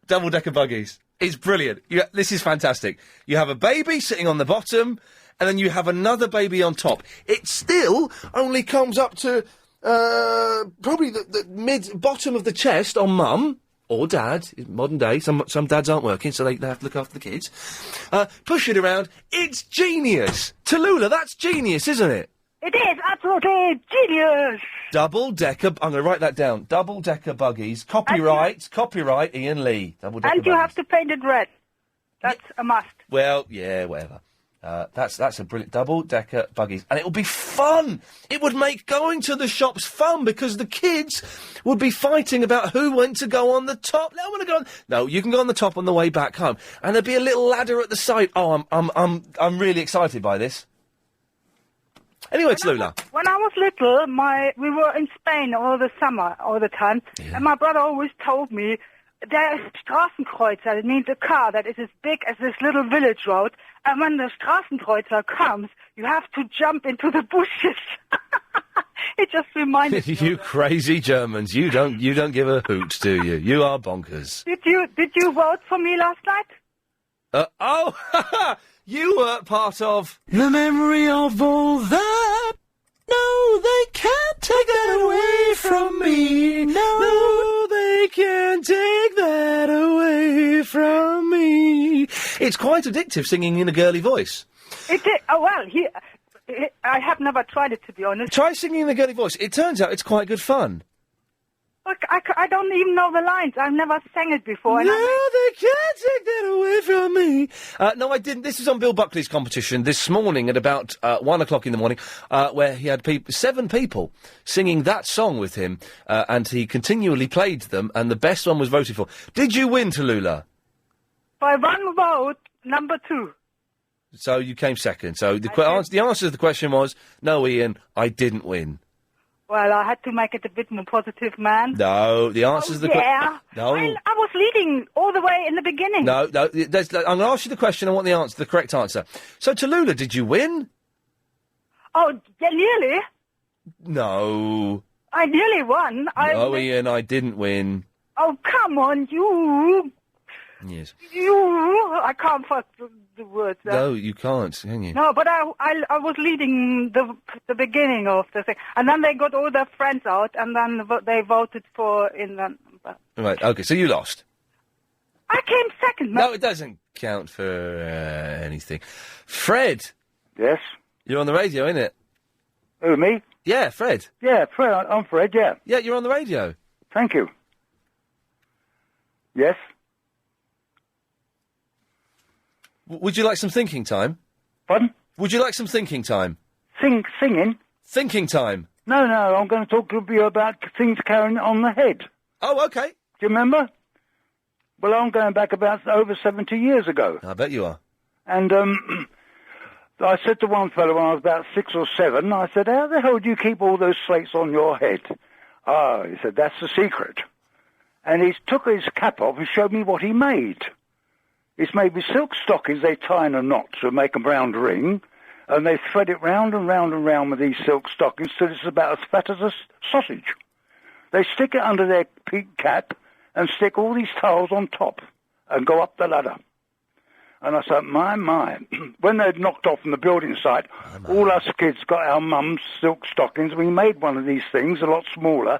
Double-decker buggies. It's brilliant. This is fantastic. You have a baby sitting on the bottom, and then you have another baby on top. It still only comes up to... probably the bottom of the chest on mum or dad. In modern day, some dads aren't working, so they have to look after the kids. Push it around. It's genius. Tallulah, that's genius, isn't it? It is absolutely genius. Double-decker... I'm going to write that down. Double-decker buggies. Copyright Iain Lee. Double-decker And you buggies. have to paint it red. That's a must. Well, yeah, whatever. That's a brilliant double-decker buggies. And it would be fun! It would make going to the shops fun, because the kids would be fighting about who went to go on the top. No, I want to go on... No, you can go on the top on the way back home. And there'd be a little ladder at the side. Oh, I'm really excited by this. Anyway, Tallulah. When I was little, we were in Spain all the summer, all the time, and my brother always told me there is Straßenkreuzer. It means a car that is as big as this little village road, and when the Straßenkreuzer comes, you have to jump into the bushes. It just reminded me. You crazy Germans! You don't give a hoot, do you? You are bonkers. Did you vote for me last night? Oh, you were part of the memory of all that. No, they can't take that away from me. No, they can't take that away from me. It's quite addictive singing in a girly voice. It did. Oh well, I have never tried it, to be honest. Try singing in a girly voice. It turns out it's quite good fun. Look, I don't even know the lines. I've never sang it before. No, they can't take that away from me. No, I didn't. This was on Bill Buckley's competition this morning at about 1 o'clock in the morning, where he had 7 people singing that song with him, and he continually played them, and the best one was voted for. Did you win, Tallulah? By one vote, number 2. So you came second. So the answer to the question was, no, Iain, I didn't win. Well, I had to make it a bit more positive, man. No, the answer to the question... Yeah. No. I was leading all the way in the beginning. No, I'm going to ask you the question. I want the correct answer. So, Tallulah, did you win? Oh, yeah, nearly. No. I nearly won. No, Iain, I didn't win. Oh, come on, you. Yes. I can't fuck the words out. No, you can't, can you? No, but I was leading the beginning of the thing. And then they got all their friends out, and then they voted for in the... Right, okay, so you lost. I came second, man. No, it doesn't count for anything. Fred. Yes? You're on the radio, innit? Who, me? Yeah, Fred. Yeah, Fred. I'm Fred, yeah. Yeah, you're on the radio. Thank you. Yes? Would you like some thinking time? Pardon? Would you like some thinking time? Singing? Thinking time. No, I'm going to talk to you about things carrying on the head. Oh, okay. Do you remember? Well, I'm going back about over 70 years ago. I bet you are. And, I said to one fellow when I was about 6 or 7, I said, how the hell do you keep all those slates on your head? Oh, he said, that's the secret. And he took his cap off and showed me what he made. It's made with silk stockings. They tie in a knot to make a round ring, and they thread it round and round and round with these silk stockings till it's about as fat as a sausage. They stick it under their peak cap, and stick all these towels on top and go up the ladder. And I said, my. When they'd knocked off from the building site, all us kids got our mum's silk stockings. We made one of these things, a lot smaller,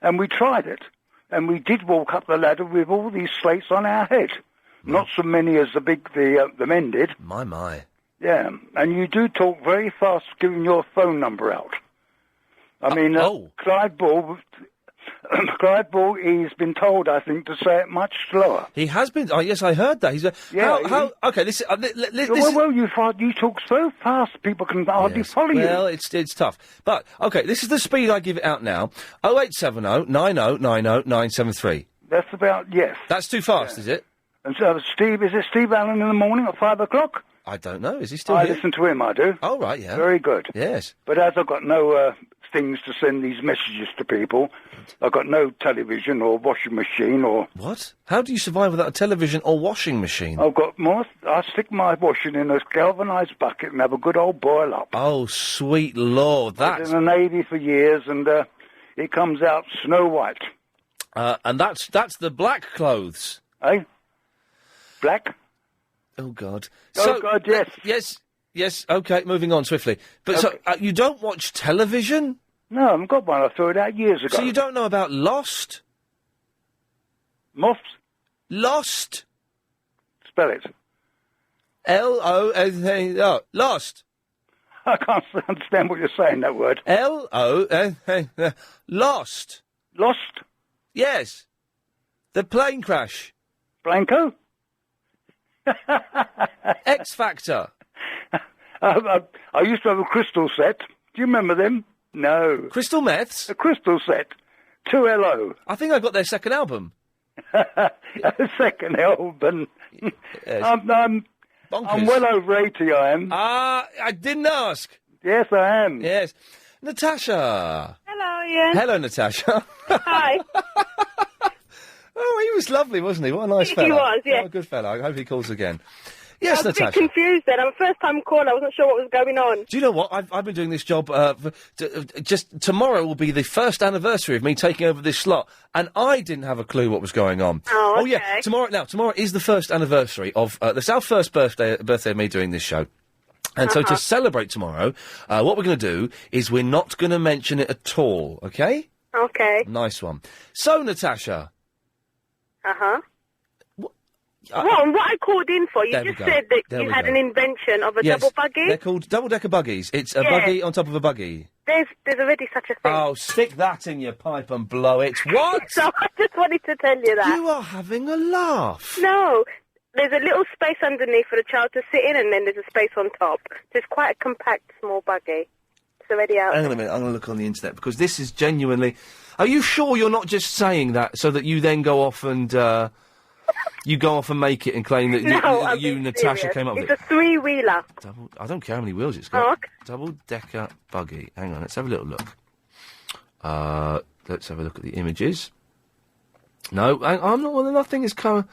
and we tried it. And we did walk up the ladder with all these slates on our head. Not so many as the men did. My. Yeah, and you do talk very fast giving your phone number out. I mean, Clyde Ball, he's been told, I think, to say it much slower. He has been. Oh, yes, I heard that. He's okay, this you talk so fast, people can hardly follow you. Well, it's tough. But, okay, this is the speed I give it out now. 0870 90 90 973. That's about, yes. That's too fast, is it? And so, Steve, is it Steve Allen in the morning at 5 o'clock? I don't know. Is he still I here? listen to him, I do. Oh, right, yeah. Very good. Yes. But as I've got no things to send these messages to people, I've got no television or washing machine or... What? How do you survive without a television or washing machine? I've got more... I stick my washing in a galvanised bucket and have a good old boil up. Oh, sweet Lord, I was in the Navy for years and it comes out snow white. And that's the black clothes. Eh? Black? Oh, God. Oh, God, yes. Yes, okay, moving on swiftly. But so, you don't watch television? No, I haven't got one. I threw it out years ago. So you don't know about Lost? Moths? Lost? Spell it. L-O-S-T... Oh, Lost. I can't understand what you're saying, that word. L-O-S-T... Lost. Lost? Yes. The plane crash. Blanco? X Factor. I used to have a crystal set. Do you remember them? No. Crystal Meths? A crystal set. 2LO. I think I got their second album. Second album. Yes. I'm well over 80, I am. I didn't ask. Yes, I am. Yes. Natasha. Hello, Ian. Hello, Natasha. Hi. Oh, he was lovely, wasn't he? What a nice fella. He was, yeah. Oh, good fella. I hope he calls again. Yes, I was Natasha. a bit confused then. I'm a first-time caller. I wasn't sure what was going on. Do you know what? I've been doing this job just tomorrow will be the first anniversary of me taking over this slot, and I didn't have a clue what was going on. Oh, okay. Yeah, tomorrow is the first anniversary of this our first birthday of me doing this show. And so to celebrate tomorrow, what we're going to do is we're not going to mention it at all, okay? Okay. Nice one. So, Natasha. Uh-huh. Well, what I called in for, you There we just go. said that There you we had go. an invention of a Yes, double buggy. they're called double-decker buggies. It's a Yeah. buggy on top of a buggy. There's already such a thing. Oh, stick that in your pipe and blow it. What? So I just wanted to tell you that. You are having a laugh. No, there's a little space underneath for the child to sit in, and then there's a space on top. So it's quite a compact, small buggy. It's already out. Hang on a minute, I'm going to look on the internet, because this is genuinely... Are you sure you're not just saying that so that you then go off and... you go off and make it and claim that you Natasha, serious. came up with It's it? a three-wheeler. I don't care how many wheels it's got. Oh, okay. Double-decker buggy. Hang on, let's have a little look. Let's have a look at the images. No, I'm not... Well, nothing is coming...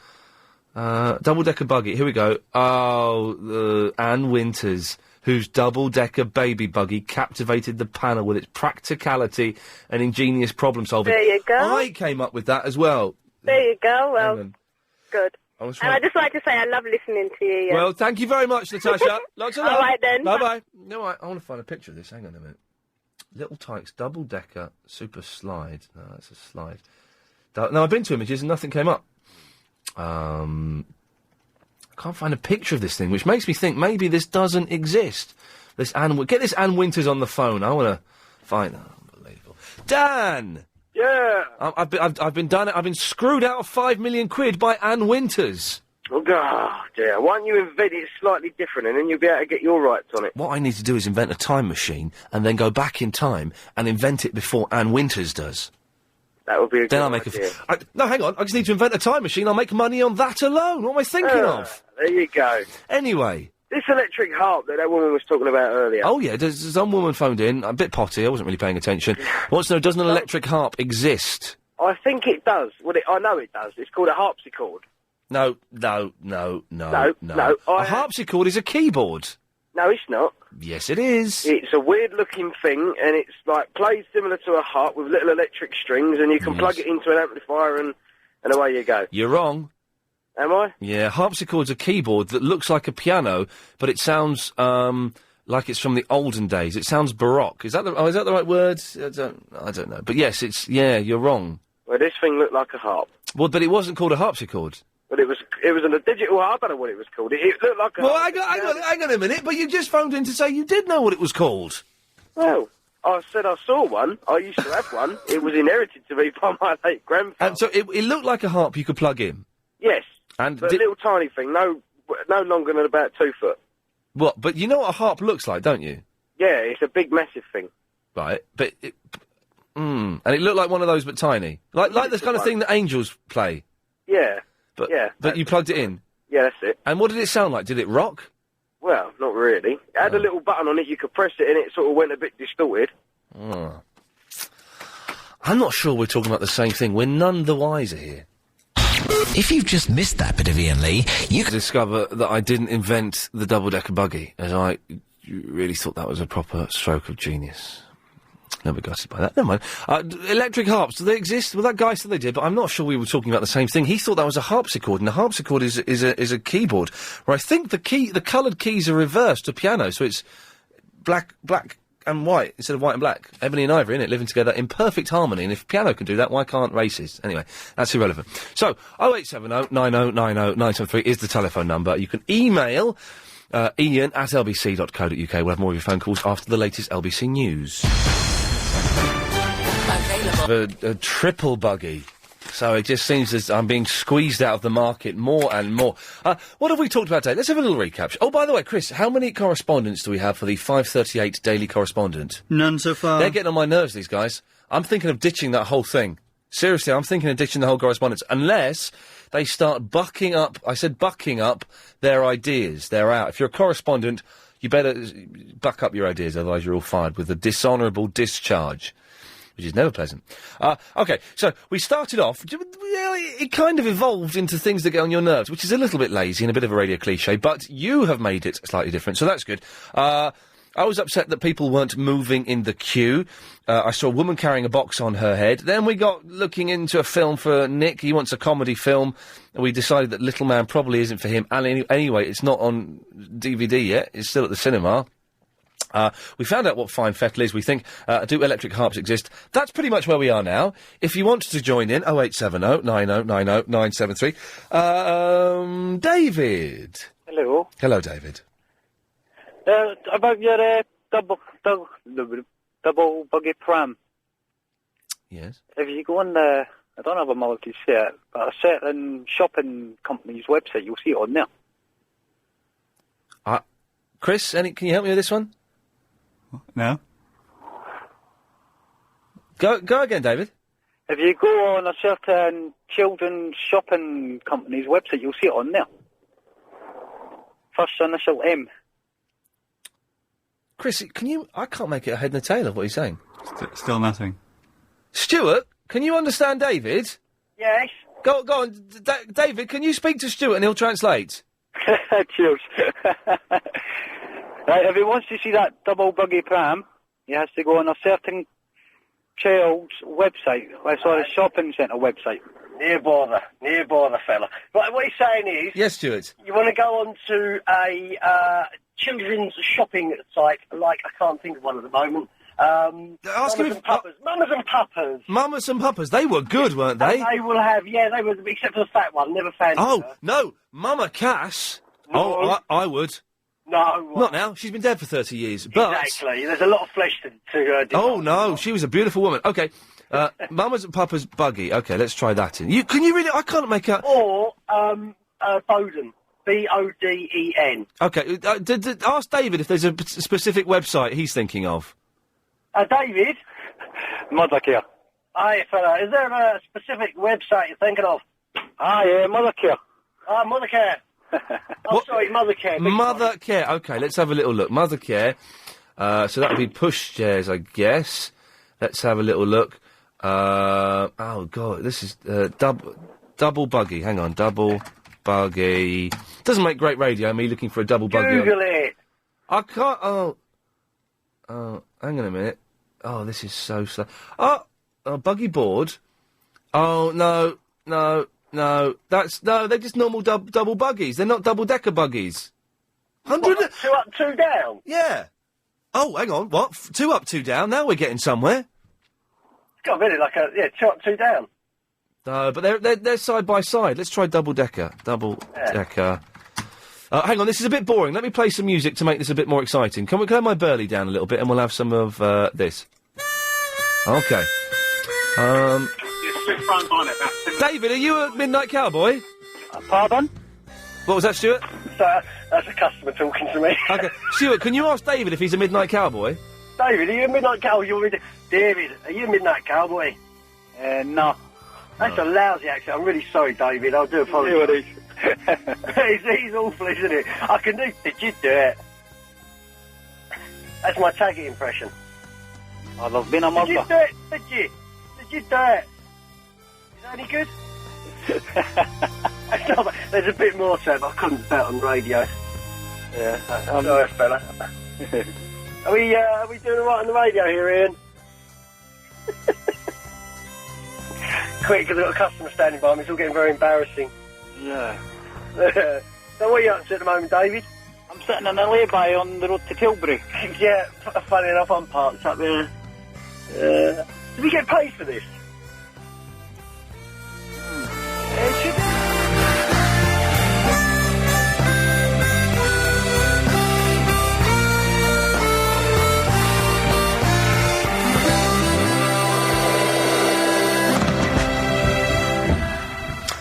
double-decker buggy. Here we go. Oh, Anne Winters, whose double-decker baby buggy captivated the panel with its practicality and ingenious problem-solving. There you go. I came up with that as well. There you go. Well, Hang on. good. I was And trying- I'd just like to say I love listening to you. Yeah. Well, thank you very much, Natasha. Lots of love. All right, then. Bye-bye. No, I want to find a picture of this. Hang on a minute. Little Tykes double-decker super slide. No, that's a slide. No, I've been to images and nothing came up. I can't find a picture of this thing, which makes me think maybe this doesn't exist. Get this Anne Winters on the phone. I want to find her. Unbelievable. Dan! Yeah. I've been done. I've been screwed out of £5 million by Anne Winters. Oh, God, dear. Why don't you invent it slightly different and then you'll be able to get your rights on it? What I need to do is invent a time machine and then go back in time and invent it before Anne Winters does. That would be a good Then I'll make idea. no, hang on. I just need to invent a time machine. I'll make money on that alone. What am I thinking of? There you go. Anyway. This electric harp that woman was talking about earlier. Oh, yeah. There's some woman phoned in. A bit potty. I wasn't really paying attention. Wants to know, does an electric harp exist? I think it does. Well, I know it does. It's called a harpsichord. No. No. A harpsichord is a keyboard. No, it's not. Yes, it is. It's a weird-looking thing, and it's, like, plays similar to a harp with little electric strings, and you can plug it into an amplifier and And away you go. You're wrong. Am I? Yeah, harpsichord's a keyboard that looks like a piano, but it sounds like it's from the olden days. It sounds baroque. Is that the right word? I don't know. But yes, you're wrong. Well, this thing looked like a harp. Well, but it wasn't called a harpsichord. But it was a digital harp. I don't know what it was called. It looked like a Well, harp. hang on a minute, but you just phoned in to say you did know what it was called. Well, I said I saw one. I used to have one. It was inherited to me by my late grandfather. And so it looked like a harp you could plug in. Yes. And but a little tiny thing, no longer than about 2 foot. What? But you know what a harp looks like, don't you? Yeah, it's a big, massive thing. Right, but and it looked like one of those, but tiny, like the kind of thing that angels play. Yeah. But yeah. But you plugged it in. Yeah, that's it. And what did it sound like? Did it rock? Well, not really. It had a little button on it. You could press it, and it sort of went a bit distorted. Oh. I'm not sure we're talking about the same thing. We're none the wiser here. If you've just missed that bit of Iain Lee, you can discover that I didn't invent the double-decker buggy, as I really thought that was a proper stroke of genius. Never gutted by that. Never mind. Electric harps, do they exist? Well, that guy said they did, but I'm not sure we were talking about the same thing. He thought that was a harpsichord, and a harpsichord is a keyboard, where I think the coloured keys are reversed to piano, so it's black and white instead of white and black. Ebony and ivory, innit? Living together in perfect harmony. And if piano can do that, why can't races? Anyway, that's irrelevant. So, 0870 9090 973 is the telephone number. You can email iain@lbc.co.uk. We'll have more of your phone calls after the latest LBC News. A triple buggy. So it just seems as I'm being squeezed out of the market more and more. What have we talked about today? Let's have a little recap. Oh, by the way, Chris, how many correspondents do we have for the 5:38 Daily Correspondent? None so far. They're getting on my nerves, these guys. I'm thinking of ditching that whole thing. Seriously, I'm thinking of ditching the whole correspondence. Unless they start bucking up their ideas. They're out. If you're a correspondent, you better buck up your ideas, otherwise you're all fired with a dishonourable discharge. Which is never pleasant. OK, so we started off, it kind of evolved into things that get on your nerves, which is a little bit lazy and a bit of a radio cliche, but you have made it slightly different, so that's good. I was upset that people weren't moving in the queue. I saw a woman carrying a box on her head. Then we got looking into a film for Nick. He wants a comedy film. We decided that Little Man probably isn't for him. And anyway, it's not on DVD yet. It's still at the cinema. We found out what fine fettle is. We think, do electric harps exist? That's pretty much where we are now. If you want to join in, 0870 9090 973. David. Hello. Hello, David. About your double buggy pram. Yes. If you go on the, I don't have a multi-set, but a certain shopping company's website, you'll see it on there. Chris, can you help me with this one? No. Go again, David. If you go on a certain children's shopping company's website, you'll see it on there. First initial M. Chris, I can't make it a head and a tail of what he's saying. Still nothing. Stuart, can you understand David? Yes. Go on, David, can you speak to Stuart and he'll translate? Cheers. Right, if he wants to see that double buggy pram, he has to go on a certain child's website. Sorry, shopping centre website. Near bother, fella. Right, what he's saying is... Yes, Stuart. You want to go on to a children's shopping site, like, I can't think of one at the moment. Ask him if... Mamas and Papas. Mamas and Papas, they were good, weren't they? And they will have, they were, except for the fat one, never fancied her. No, Mama Cass. No. Oh, I would. No. Not now, she's been dead for 30 years, but... Exactly, there's a lot of flesh to Oh, no, she was a beautiful woman. OK, Mama's and Papa's buggy. OK, let's try that in. Can you really... I can't make out... Or, Boden. Boden. OK, ask David if there's a specific website he's thinking of. David? Mothercare. Aye, fella. Is there a specific website you're thinking of? Yeah, Mothercare. Mothercare. Sorry, Mothercare. Mothercare. OK, let's have a little look. Mothercare. So that would be pushchairs, I guess. Let's have a little look. Oh, God, this is double buggy. Hang on, double buggy. Doesn't make great radio, me looking for a double buggy. Google it. I can't... Oh, hang on a minute. Oh, this is so slow. Oh, buggy board. Oh, no. No, they're just normal double buggies. They're not double-decker buggies. 100... What, 2 up, 2 down? Yeah. Oh, hang on, what? 2 up, 2 down, now we're getting somewhere. It's got really like 2 up, 2 down. No, but they're side by side. Let's try double-decker. Double-decker. Hang on, this is a bit boring. Let me play some music to make this a bit more exciting. Can we turn my Burley down a little bit and we'll have some of this? Okay. David, are you a Midnight Cowboy? Pardon? What was that, Stuart? That's a customer talking to me. Okay. Stuart, can you ask David if he's a Midnight Cowboy? David, are you a Midnight Cowboy? David, are you a Midnight Cowboy? No. That's a lousy accent. I'm really sorry, David. I do apologise. He's awful, isn't it? I can do... Did you do it? That's my Taggy impression. I love being a Did you do it? Did you? Did you do it? Is that any good? There's a bit more to it, but I couldn't bet on radio. Yeah. Sorry, fella. Are we doing all right on the radio here, Ian? Quick, because I've got a customer standing by me. It's all getting very embarrassing. Yeah. So what are you up to at the moment, David? I'm sitting in a lay-by on the road to Tilbury. Yeah, funny enough, I'm parked up there. Do we get paid for this?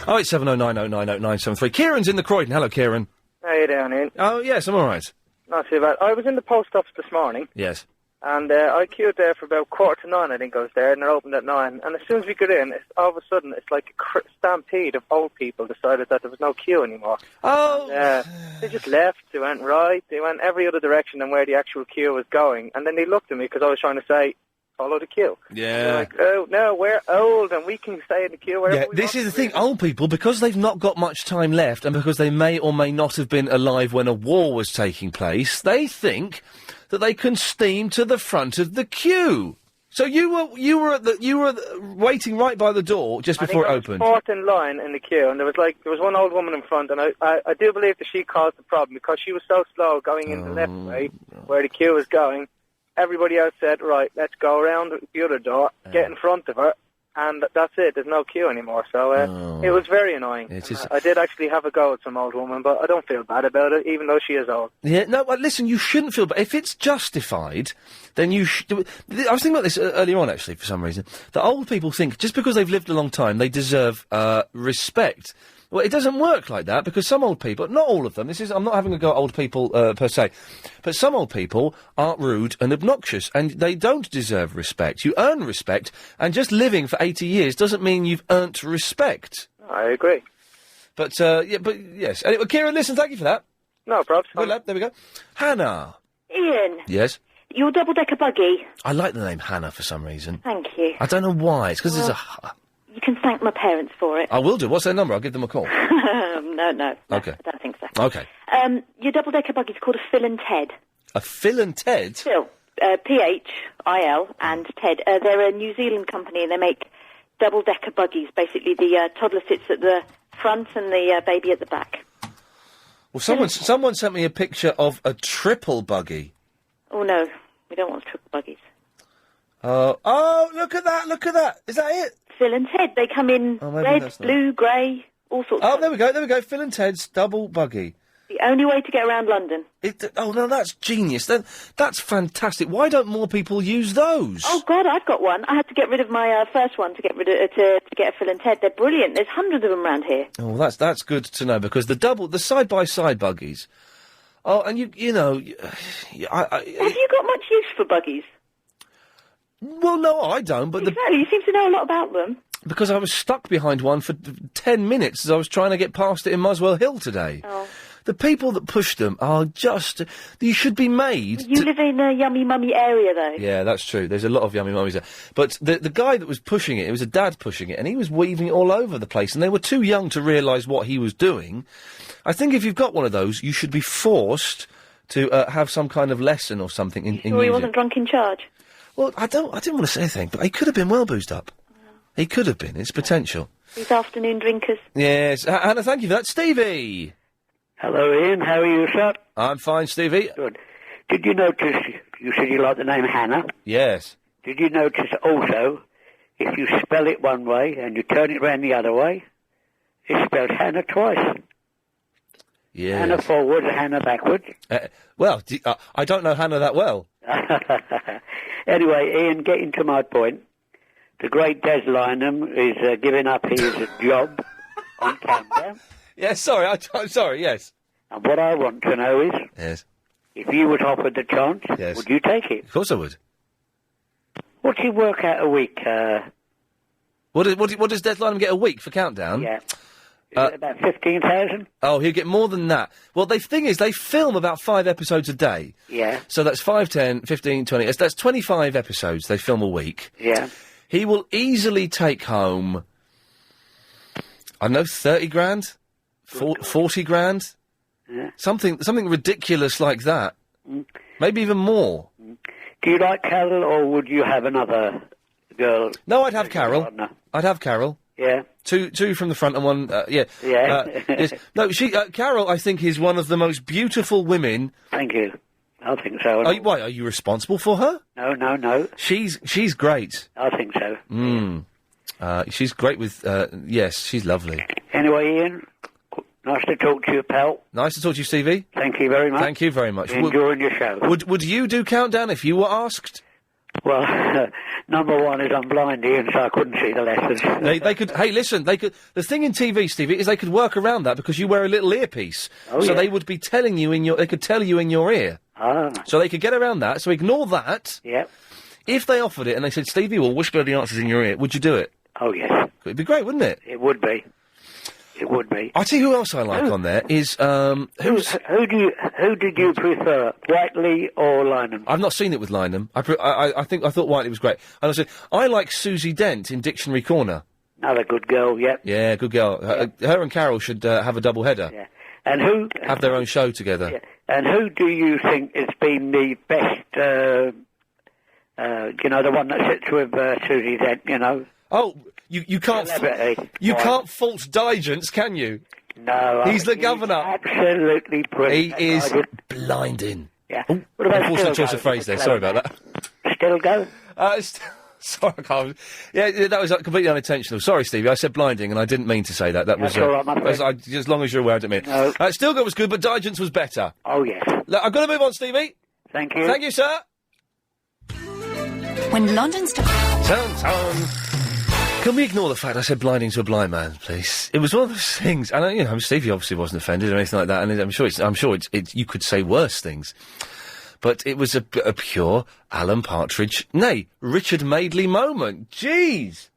Oh, it's 709090973. Kieran's in the Croydon. Hello, Kieran. How you doing, Ian? Oh, yes, I'm all right. Not too bad. I was in the post office this morning, Yes. and I queued there for about 9:15, I think I was there, and they're opened at 9. And as soon as we got in, all of a sudden, it's like a stampede of old people decided that there was no queue anymore. Oh! And, they just left, they went right, they went every other direction than where the actual queue was going, and then they looked at me because I was trying to say, follow the queue. Yeah. They're like, oh, no, we're old, and we can stay in the queue wherever Yeah, we this want. is the thing. Old people, because they've not got much time left, and because they may or may not have been alive when a war was taking place, they think that they can steam to the front of the queue. So you were waiting right by the door just before it opened. I was fourth in line in the queue, and there was one old woman in front, and I do believe that she caused the problem because she was so slow going in the left way where the queue was going. Everybody else said, right, let's go around the other door, get in front of her, and that's it. There's no queue anymore. So it was very annoying. I did actually have a go at some old woman, but I don't feel bad about it, even though she is old. Yeah, no, but listen, you shouldn't feel bad. If it's justified, then you should... I was thinking about this earlier on, actually, for some reason. That old people think, just because they've lived a long time, they deserve respect. Well, it doesn't work like that, because some old people, not all of them, I'm not having a go at old people per se, but some old people are rude and obnoxious, and they don't deserve respect. You earn respect, and just living for 80 years doesn't mean you've earned respect. I agree. But, yes. Anyway, Kieran, listen, thank you for that. No problems. Good lad, there we go. Hannah. Ian, Yes? your double-decker buggy. I like the name Hannah for some reason. Thank you. I don't know why. It's because there's a... You can thank my parents for it. I will do. What's their number? I'll give them a call. No. Okay. I don't think so. Okay. Your double-decker buggy's called a Phil and Ted. A Phil and Ted? Phil. P-H-I-L and Ted. They're a New Zealand company, and they make double-decker buggies. Basically, the toddler sits at the front and the baby at the back. Well, someone sent me a picture of a triple buggy. Oh, no. We don't want triple buggies. Oh, look at that. Is that it? Phil and Ted. They come in maybe red, that's not- blue, grey, all sorts of... Oh, there we go. Phil and Ted's double buggy. The only way to get around London. Oh, no, that's genius. That's fantastic. Why don't more people use those? Oh, God, I've got one. I had to get rid of my first one to get to get a Phil and Ted. They're brilliant. There's hundreds of them around here. Oh, that's good to know, because the side-by-side buggies... Oh, and you know... Have you got much use for buggies? Well, no, I don't, but Exactly. You seem to know a lot about them. because I was stuck behind one for 10 minutes as I was trying to get past it in Muswell Hill today. Oh. The people that push them are just... You should be made... You live in a yummy mummy area, though. Yeah, that's true. There's a lot of yummy mummies there. But the guy that was pushing it was a dad pushing it, and he was weaving it all over the place, and they were too young to realise what he was doing. I think if you've got one of those, you should be forced to have some kind of lesson or something in Sure, he wasn't drunk in charge? Well, I didn't want to say anything, but he could have been well boozed up. He could have been. It's potential. These afternoon drinkers. Yes. Hannah, thank you for that. Stevie! Hello, Ian. How are you, sir? I'm fine, Stevie. Good. Did you notice, you said you like the name Hannah? Yes. Did you notice also, if you spell it one way and you turn it round the other way, it's spelled Hannah twice? Yes. Hannah forward, Hannah backwards. Well, I don't know Hannah that well. Anyway, Ian, getting to my point, the great Des Lynam is giving up his job on Countdown. Yes, sorry, I'm sorry, yes. And what I want to know is, yes, if you was offered the chance, yes, would you take it? Of course I would. What's he work out a week? What does Des Lynam get a week for Countdown? Yeah. Is it about 15,000? Oh, he'll get more than that. Well, the thing is, they film about 5 episodes a day. Yeah. So that's 5, 10, 15, 20... That's 25 episodes they film a week. Yeah. He will easily take home, I don't know, 30 grand? 40 grand? Yeah. Something ridiculous like that. Maybe even more. Do you like Carol, or would you have another girl? No, I'd have Carol. I'd have Carol. Yeah. Two from the front and one, yeah. Yeah. Yes. No, Carol, I think, is one of the most beautiful women. Thank you. I think so. Why, are you responsible for her? No. She's great. I think so. She's great with, yes, she's lovely. Anyway, Ian, nice to talk to you, pal. Nice to talk to you, Stevie. Thank you very much. Thank you very much. Enjoying your show. Would you do Countdown if you were asked? Well, number one is I'm blind, Ian, so I couldn't see the lessons. They could. Hey, listen. They could. The thing in TV, Stevie, is they could work around that because you wear a little earpiece, so they would be telling you in your. They could tell you in your ear. Ah. So they could get around that. So ignore that. Yep. If they offered it and they said, Stevie, we'll whisper the answers in your ear, would you do it? Oh yes. It'd be great, wouldn't it? It would be. It would be. I'll tell you who else I like on there is who did you prefer, Whiteley or Lynam? I've not seen it with Lynam. I thought Whiteley was great. And I said I like Susie Dent in Dictionary Corner. Another good girl, yep. Yeah, good girl. Her and Carol should have a double header. Yeah. And who have their own show together? Yeah. And who do you think has been the best? The one that sits with Susie Dent. You know. Oh, you can't. You can't fault Digence, can you? No. He's the governor. Absolutely brilliant. He is blinding. Yeah. Oh, what about unfortunate choice of phrase there. Sorry about that. Still go? Sorry, I can't. Yeah, that was completely unintentional. Sorry, Stevie. I said blinding, and I didn't mean to say that. That was. All right, my friend. As long as you're aware, I didn't mean. No. Still was good, but Digence was better. Oh yes. Look, I've got to move on, Stevie. Thank you. Thank you, sir. When London's Turn. Can we ignore the fact I said blinding to a blind man, please? It was one of those things, and Stevie obviously wasn't offended or anything like that, and I'm sure you could say worse things. But it was a pure Alan Partridge, nay, Richard Madeley moment. Jeez!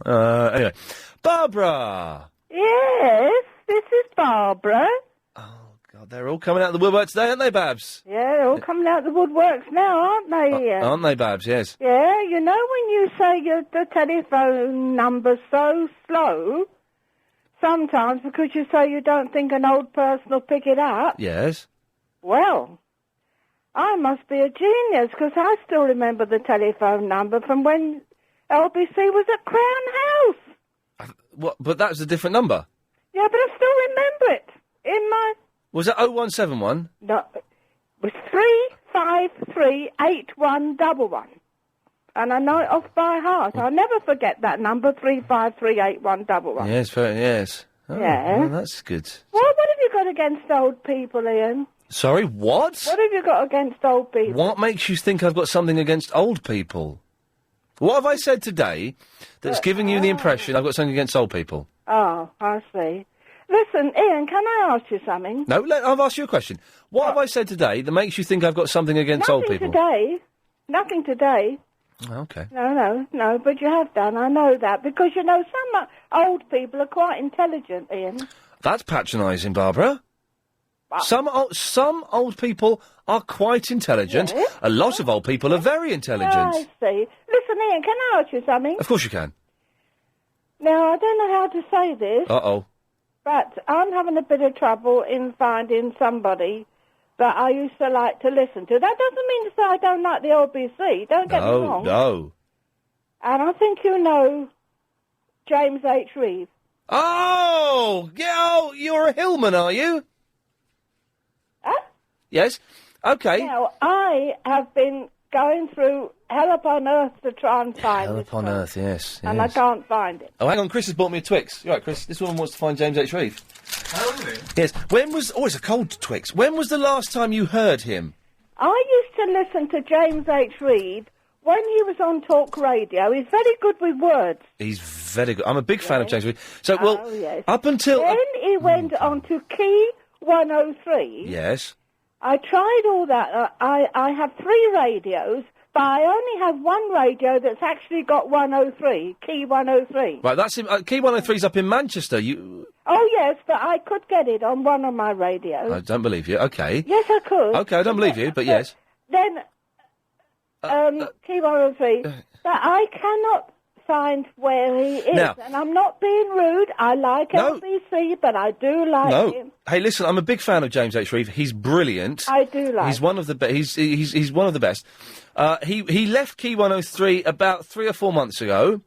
Anyway. Barbara! Yes, this is Barbara. God, they're all coming out of the woodwork today, aren't they, Babs? Yeah, they're all coming out of the woodworks now, aren't they, Ian? Aren't they, Babs, yes. Yeah, you know when you say the telephone number's so slow, sometimes because you say you don't think an old person will pick it up. Yes. Well, I must be a genius, because I still remember the telephone number from when LBC was at Crown House. What? But that was a different number. Yeah, but I still remember it. In my... Was that 0171? No, it was 3538111. And I know it off by heart. I'll never forget that number, 3538111. Yes, yes. Oh, Yeah. well, that's good. What have you got against old people, Ian? Sorry, what? What have you got against old people? What makes you think I've got something against old people? What have I said today that's giving you the impression I've got something against old people? Oh, I see. Listen, Ian, can I ask you something? No, I've asked you a question. What have I said today that makes you think I've got something against old people? Nothing today. Okay. No, but you have done. I know that. Because, some old people are quite intelligent, Ian. That's patronising, Barbara. Some old people are quite intelligent. Yes. A lot of old people are very intelligent. I see. Listen, Ian, can I ask you something? Of course you can. Now, I don't know how to say this. Uh-oh. But I'm having a bit of trouble in finding somebody that I used to like to listen to. That doesn't mean to say I don't like the LBC. Don't get me wrong. No. And I think you know James H. Reeve. Oh, yeah, oh, you're a Hillman, are you? Huh? Yes. Okay. Now, I have been going through hell upon earth to try and find Hell this upon one, earth, yes. and I yes. can't find it. Oh, hang on, Chris has bought me a Twix. You're right, Chris. This woman wants to find James H. Reeve. Oh, really? Yes. When was... Oh, it's a cold Twix. When was the last time you heard him? I used to listen to James H. Reeve when he was on talk radio. He's very good with words. He's very good. I'm a big fan of James Reeve. So, well, yes. up until... Then he went on to Key 103. Yes. I tried all that. I have 3 radios, but I only have one radio that's actually got 103, Key 103. Right, that's... Key 103's up in Manchester. You... Oh, yes, but I could get it on one of my radios. I don't believe you. Okay. Yes, I could. Okay, I don't believe you, but yes. Then, Key 103, but I cannot find where he is. Now- and I'm not being rude. I like No. LBC, but I do like No. him. Hey, listen, I'm a big fan of James H. Reeve. He's brilliant. I do like He's one of the he's one of the best. He left Key 103 about 3 or 4 months ago,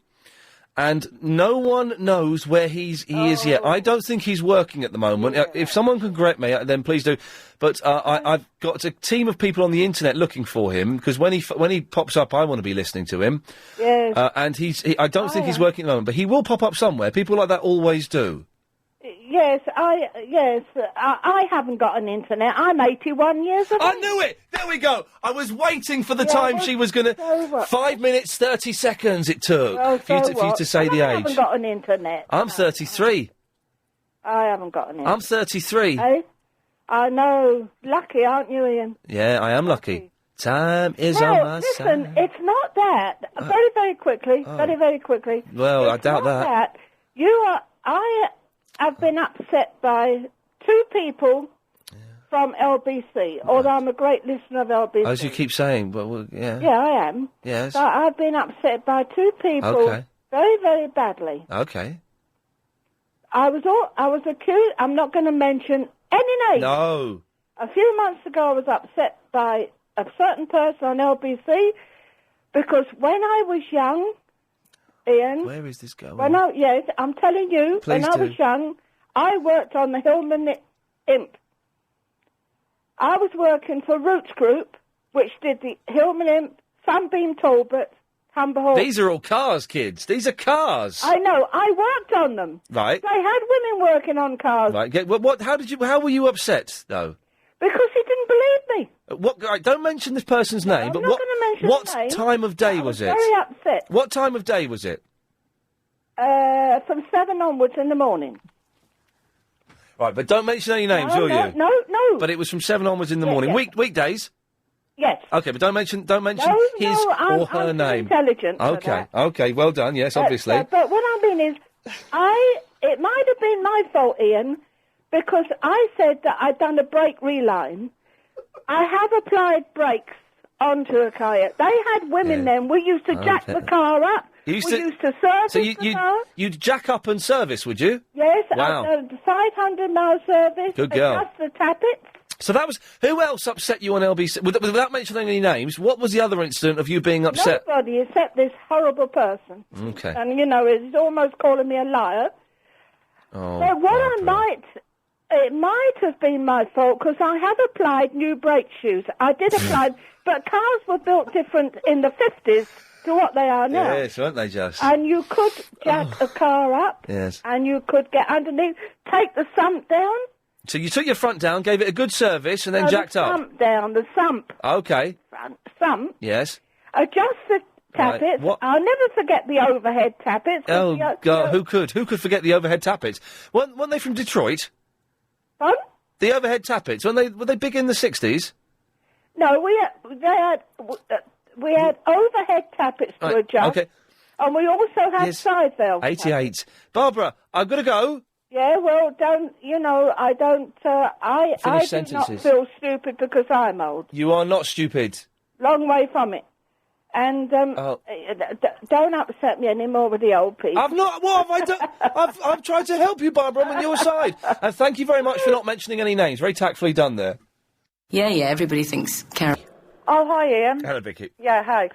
and no one knows where he is yet. I don't think he's working at the moment. If someone can correct me, then please do. But I've got a team of people on the internet looking for him, because when he pops up, I want to be listening to him. Yes. And I don't think he's working at the moment, but he will pop up somewhere. People like that always do. Yes, I haven't got an internet. I'm 81 years old. I knew it! There we go! I was waiting for the time she was going to... 5 minutes, 30 seconds it took for you to say the I age. haven't got an internet. I'm 33. I haven't got an internet. I'm 33. Eh? I know. Lucky, aren't you, Ian? Yeah, I am lucky. Time is No, on my listen, side. it's not that. Very, very quickly. Very, very quickly. Well, I It's doubt not that. I have been upset by 2 people from LBC, although I'm a great listener of LBC. As you keep saying, but yeah. Yeah, I am. Yes. But I've been upset by 2 people Okay. very, very badly. Okay. I was accused. I'm not going to mention any names. No. A few months ago, I was upset by a certain person on LBC because when I was young, Ian. Where is this going? Yes, I'm telling you. Please when I do. was young, I worked on the Hillman Imp. I was working for Roots Group, which did the Hillman Imp, Sunbeam Talbot, Humber Hall. These are all cars, kids. These are cars. I know. I worked on them. Right. They had women working on cars. Right. What? How were you upset though? Because he didn't believe me. What? Right, don't mention this person's name. I'm but not what? gonna mention What the name, time of day I was was it? very upset. What time of day was it? From 7 onwards in the morning. Right, but don't mention any names, no, will no, you? No. But it was from 7 onwards in the Yeah, morning. yeah. Weekdays. Yes. Okay, but don't mention No, his I'm or her too name. intelligent for Okay. that. Okay. Well done. Yes, obviously. But what I mean is, it might have been my fault, Ian, because I said that I'd done a brake reline. I have applied brakes onto a car. They had women then. We used to jack the car up. You we used to- used to service So the car. you'd jack up and service, would you? Yes, Wow. a 500-mile service. Good girl. Adjust the tappets. So that was who else upset you on LBC? Without mentioning any names, what was the other incident of you being upset? Nobody except this horrible person. Okay. And, he's almost calling me a liar. Oh, So it might have been my fault because I have applied new brake shoes. I did apply, but cars were built different in the 50s to what they are now. Yes, weren't they just? And you could jack a car up, Yes. and you could get underneath, take the sump down. So you took your front down, gave it a good service, and then jacked the up. sump down, the sump, Okay. front sump. Yes. Adjust the tappets. Right, what- I'll never forget the overhead tappets. 'cause Oh the- God, who could? Who could forget the overhead tappets? Weren't they from Detroit? Pardon? The overhead tappets. Were they big in the 60s? No, we had overhead tappets to Right, adjust. okay. And we also had Yes. side valve. 88. Barbara, I've got to go. Yeah, well, I don't, I Finish do sentences. not feel stupid because I'm old. You are not stupid. Long way from it. And, don't upset me anymore with the old people. I've not. What have I done? I've tried to help you, Barbara. I'm on your side. And thank you very much for not mentioning any names. Very tactfully done there. Yeah, everybody thinks Karen. Oh, hi, Ian. Hello, Vicky. Yeah, hi.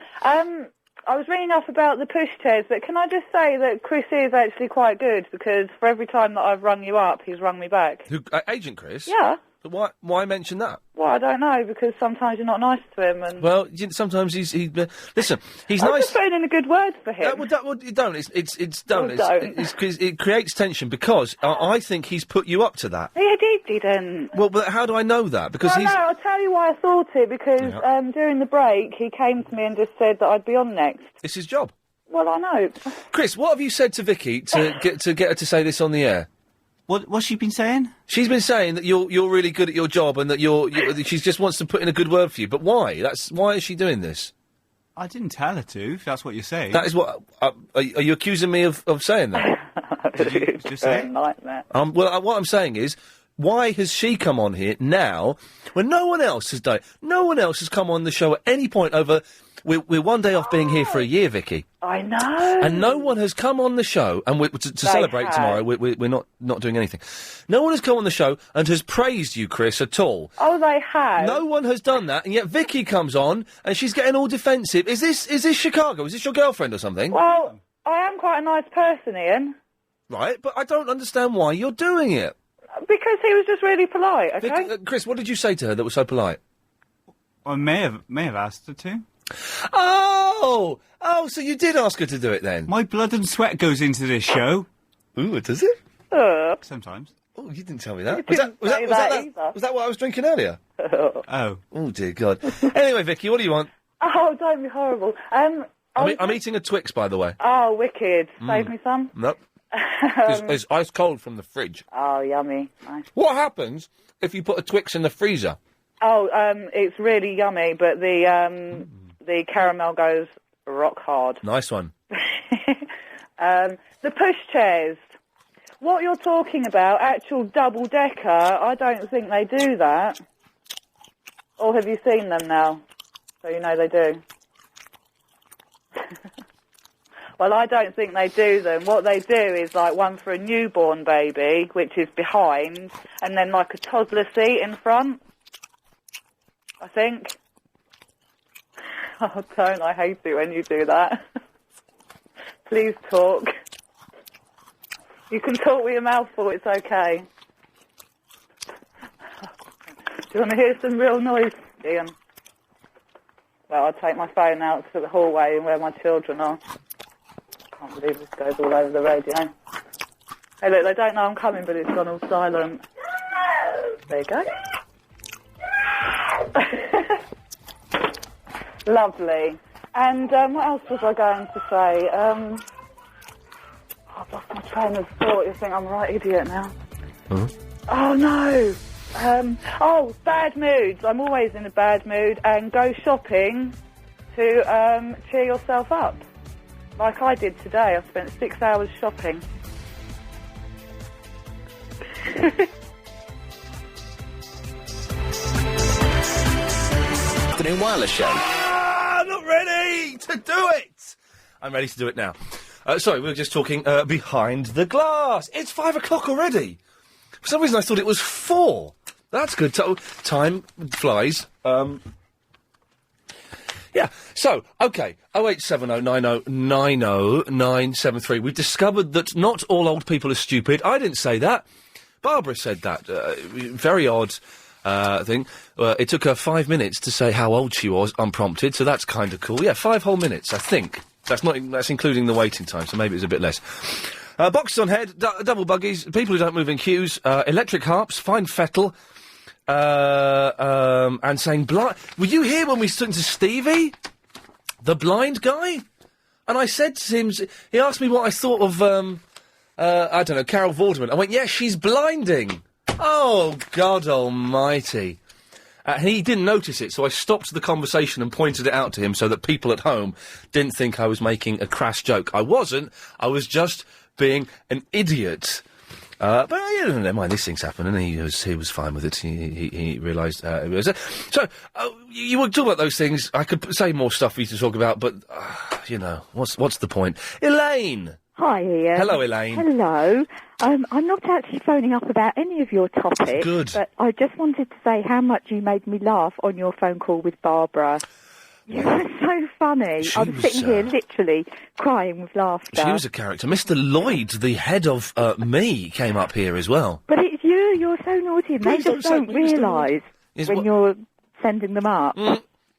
I was ringing up about the pushchairs, but can I just say that Chris is actually quite good, because for every time that I've rung you up, he's rung me back. Who, Agent Chris? Yeah. But why mention that? Well, I don't know, because sometimes you're not nice to him, and... Well, sometimes listen, he's I'm nice... just putting in a good word for him. You don't. It's don't. Well, don't. It creates tension, because I think he's put you up to that. He didn't. Well, but how do I know that? Because Well, he's... no, I'll tell you why I thought it, because during the break, he came to me and just said that I'd be on next. It's his job. Well, I know. Chris, what have you said to Vicky to get her to say this on the air? What's she been saying? She's been saying that you're really good at your job and that that she just wants to put in a good word for you. But why? Why is she doing this? I didn't tell her to, if that's what you're saying. That is what... are you accusing me of saying that? Did you just say it? Nightmare. Well, what I'm saying is, why has she come on here now when no one else has done it? No one else has come on the show at any point over... We're one day off being here for a year, Vicky. I know. And no one has come on the show, and to celebrate have. tomorrow, we're not doing anything. No one has come on the show and has praised you, Chris, at all. Oh, they have. No one has done that, and yet Vicky comes on, and she's getting all defensive. Is this Chicago? Is this your girlfriend or something? Well, I am quite a nice person, Ian. Right, but I don't understand why you're doing it. Because he was just really polite, okay? Vicky, Chris, what did you say to her that was so polite? I may have asked her to. Oh, so you did ask her to do it then? My blood and sweat goes into this show. Ooh, does it? Sometimes. Oh, you didn't tell me that. You didn't say that either. Was that what I was drinking earlier? Oh. Oh, dear God. Anyway, Vicky, what do you want? Oh, don't be horrible. I'm eating a Twix, by the way. Oh, wicked. Save me some? Nope. It's ice cold from the fridge. Oh, yummy. Nice. What happens if you put a Twix in the freezer? Oh, it's really yummy, but the caramel goes rock hard. Nice one. The pushchairs. What you're talking about, actual double-decker, I don't think they do that. Or have you seen them now? So you know they do. Well, I don't think they do them. What they do is like one for a newborn baby, which is behind, and then like a toddler seat in front, I think. Oh, don't. I hate it when you do that. Please talk. You can talk with your mouth full, it's okay. Do you want to hear some real noise, Ian? Well, I'll take my phone out to the hallway and where my children are. Can't believe this goes all over the radio. Hey, look, they don't know I'm coming, but it's gone all silent. There you go. Lovely. And what else was I going to say? I've lost my train of thought. You think I'm a right idiot now. Oh, no. Bad moods. I'm always in a bad mood. And go shopping to cheer yourself up. Like I did today. I spent 6 hours shopping. Afternoon Wireless Show. Not ready to do it. I'm ready to do it now. Sorry, we were just talking behind the glass. It's 5 o'clock already. For some reason, I thought it was 4. That's good. Time flies. Yeah. So, okay. 08709090973. We've discovered that not all old people are stupid. I didn't say that. Barbara said that. Very odd. Thing. It took her 5 minutes to say how old she was, unprompted, so that's kind of cool. Yeah, 5 whole minutes, I think. That's including the waiting time, so maybe it's a bit less. Boxes on head, double buggies, people who don't move in queues, electric harps, fine fettle, and saying blind... Were you here when we stood to Stevie? The blind guy? And I said to him... He asked me what I thought of, I don't know, Carol Vorderman. I went, yeah, she's blinding. Oh, God almighty. He didn't notice it, so I stopped the conversation and pointed it out to him so that people at home didn't think I was making a crass joke. I wasn't. I was just being an idiot. But, never mind, these things happen, and he was fine with it. He realised it was... So, you were talking about those things. I could say more stuff for you to talk about, but, what's the point? Elaine! Hi, Ian. Hello, Elaine. Hello. I'm not actually phoning up about any of your topics. Good. But I just wanted to say how much you made me laugh on your phone call with Barbara. You were so funny. She I was was, sitting here literally crying with laughter. She was a character. Mr. Lloyd, the head of Me, came up here as well. But it's you. You're so naughty. And they Please just don't don't say- Mr. Lloyd. realise Is when what- you're sending them up.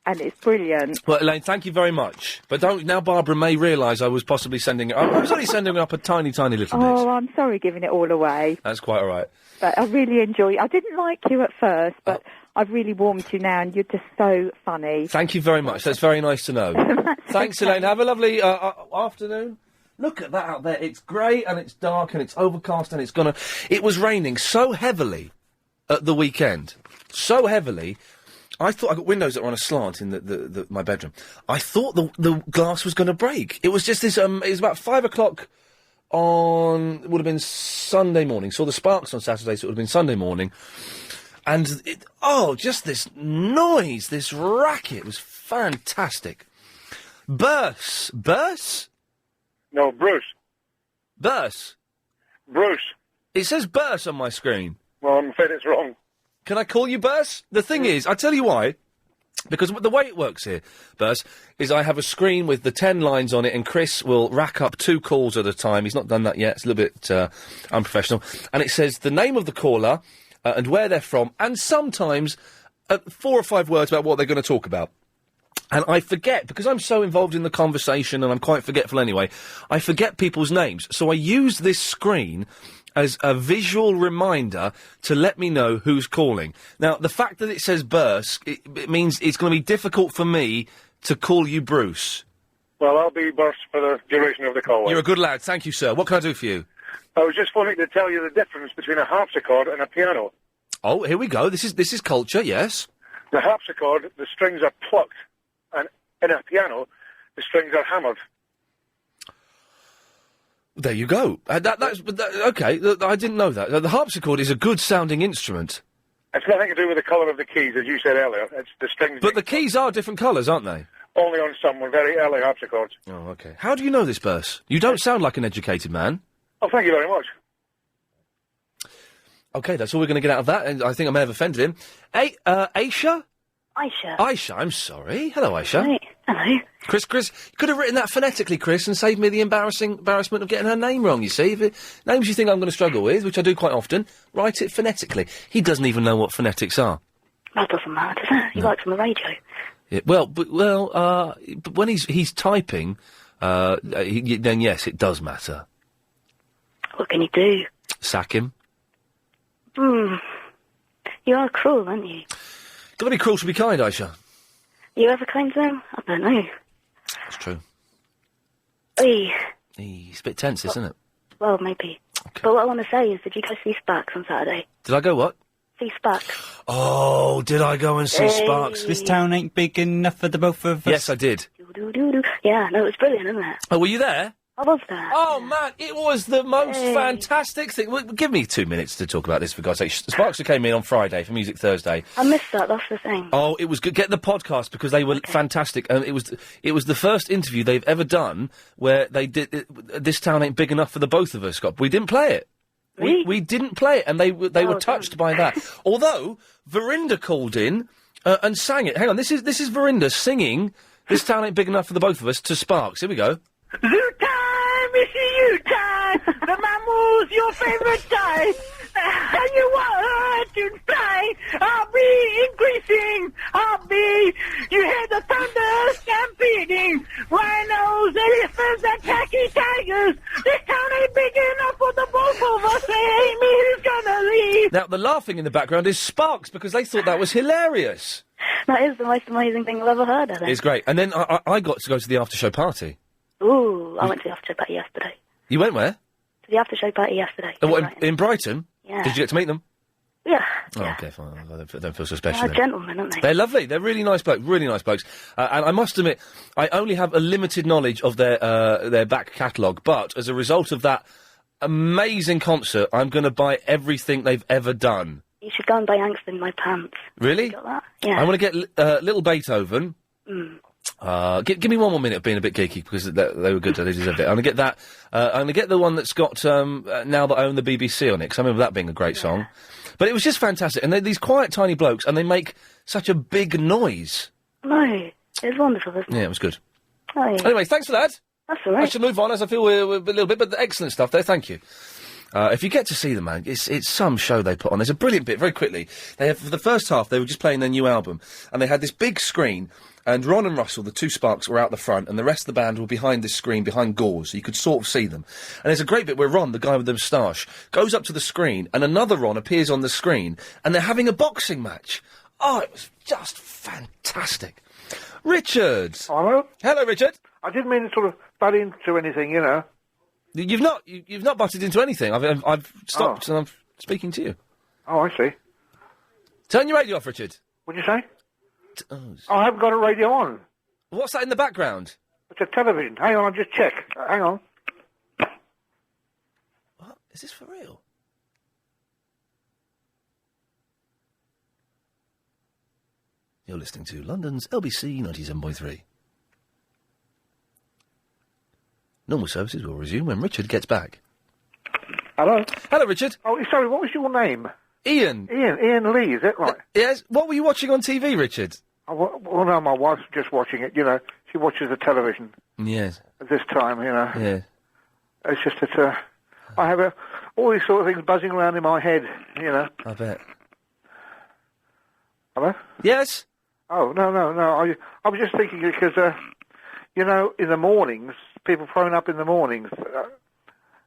And it's brilliant. Well, Elaine, thank you very much. But don't now. Barbara may realise I was possibly sending. I was only sending up a tiny, tiny little bit. Oh, I'm sorry giving it all away. That's quite all right. But I really enjoy it. I didn't like you at first, but I've really warmed to you now, and you're just so funny. Thank you very much. That's very nice to know. Thanks, Elaine. Have a lovely afternoon. Look at that out there. It's grey and it's dark and it's overcast and it's gonna. It was raining so heavily at the weekend, so heavily. I thought I got windows that were on a slant in my bedroom. I thought the glass was going to break. It was just this. It was about 5 o'clock on. It would have been Sunday morning. Saw the sparks on Saturday, so it would have been Sunday morning. And just this noise, this racket was fantastic. Burse. No, Bruce. Burse. Bruce. It says Burse on my screen. Well, I'm afraid it's wrong. Can I call you Burse? The thing is, I tell you why. Because the way it works here, Burse, is I have a screen with the 10 lines on it, and Chris will rack up 2 calls at a time. He's not done that yet. It's a little bit unprofessional. And it says the name of the caller and where they're from, and sometimes 4 or 5 words about what they're going to talk about. And I forget, because I'm so involved in the conversation, and I'm quite forgetful anyway, I forget people's names. So I use this screen as a visual reminder to let me know who's calling. Now, the fact that it says Burse, it means it's going to be difficult for me to call you Bruce. Well, I'll be Bruce for the duration of the call. You're a good lad. Thank you, sir. What can I do for you? I was just phoning to tell you the difference between a harpsichord and a piano. Oh, here we go. This is culture, yes. The harpsichord, the strings are plucked, and in a piano, the strings are hammered. There you go. Okay, I didn't know that. The harpsichord is a good-sounding instrument. It's nothing to do with the colour of the keys, as you said earlier. It's the strings. But the keys are different colours, aren't they? Only on some very early harpsichords. Oh, okay. How do you know this, Burse? You don't sound like an educated man. Oh, thank you very much. Okay, that's all we're going to get out of that, and I think I may have offended him. Hey, Aisha? Aisha, I'm sorry. Hello, Aisha. Right. Hello. Chris, you could have written that phonetically, Chris, and saved me the embarrassment of getting her name wrong, you see. If names you think I'm going to struggle with, which I do quite often, write it phonetically. He doesn't even know what phonetics are. That doesn't matter, does it? He likes on the radio. Yeah, but when he's typing, then yes, it does matter. What can you do? Sack him. You are cruel, aren't you? Gotta be cruel to be kind, Aisha. You ever kind to him? I don't know. That's true. Eee. It's a bit tense, isn't it? Well, maybe. Okay. But what I want to say is, did you go see Sparks on Saturday? Did I go what? See Sparks. Oh, did I go and see Sparks? This town ain't big enough for the both of us. Yes, I did. Do-do-do-do. Yeah, no, it was brilliant, isn't it? Oh, were you there? I was there. Oh, man, it was the most fantastic thing. Well, give me 2 minutes to talk about this, for God's sake. Sparks came in on Friday for Music Thursday. I missed that, that's the thing. Oh, it was good. Get the podcast, because they were fantastic. And it was the first interview they've ever done where they did This Town Ain't Big Enough for the Both of Us, Scott. We didn't play it. Really? We didn't play it, and they were touched by that. Although, Verinda called in and sang it. Hang on, this is Verinda singing This Town Ain't Big Enough for the Both of Us to Sparks. Here we go. Zoo time, it's you time. The mammal's your favourite time. And you want to fly. I'll be increasing. You hear the thunder stampeding. Rhinos, elephants, and tacky tigers. This town ain't big enough for the both of us. It ain't me who's gonna leave. Now, the laughing in the background is Sparks, because they thought that was hilarious. That is the most amazing thing I've ever heard, I think. It's great. And then I got to go to the after-show party. Ooh, I went to the after-show party yesterday. You went where? To the after-show party yesterday. In Brighton? Yeah. Did you get to meet them? Yeah. Oh, okay, fine. I don't feel so special. They're then. gentlemen, aren't they? They're lovely. They're really nice blokes. Really nice blokes. And I must admit, I only have a limited knowledge of their back catalogue. But as a result of that amazing concert, I'm going to buy everything they've ever done. You should go and buy Angst in My Pants. Really? You got that? Yeah. I want to get Little Beethoven. Give me one more minute of being a bit geeky, because they were good. They deserved it. I'm going to get that. I'm going to get the one that's got Now That I Own the BBC on it, because I remember that being a great song. But it was just fantastic. And they're these quiet, tiny blokes, and they make such a big noise. No. It was wonderful, wasn't it? Yeah, it was good. Oh, yeah. Anyway, thanks for that. That's all right. I should move on as I feel we're a little bit, but excellent stuff there. Thank you. If you get to see them, man, it's some show they put on. There's a brilliant bit, very quickly. They have, for the first half, they were just playing their new album, and they had this big screen, and Ron and Russell, the two Sparks, were out the front, and the rest of the band were behind this screen, behind gauze, so you could sort of see them. And there's a great bit where Ron, the guy with the moustache, goes up to the screen, and another Ron appears on the screen, and they're having a boxing match. Oh, it was just fantastic. Richard! Hello? Hello, Richard! I didn't mean to sort of butt into anything, you know. You've not butted into anything. I've stopped and I'm speaking to you. Oh, I see. Turn your radio off, Richard. What'd you say? I haven't got a radio on. What's that in the background? It's a television. Hang on, I'll just check. Hang on. What? Is this for real? You're listening to London's LBC 97.3. Normal services will resume when Richard gets back. Hello? Hello, Richard. Oh, sorry, what was your name? Ian. Ian Lee, is that right? Yes. What were you watching on TV, Richard? Oh, well, no, my wife's just watching it, you know. She watches the television Yes. at this time, you know. Yeah. It's just that I have all these sort of things buzzing around in my head, you know. I bet. Hello? Yes? Oh, no. I was just thinking because, you know, in the mornings, people phone up in the mornings.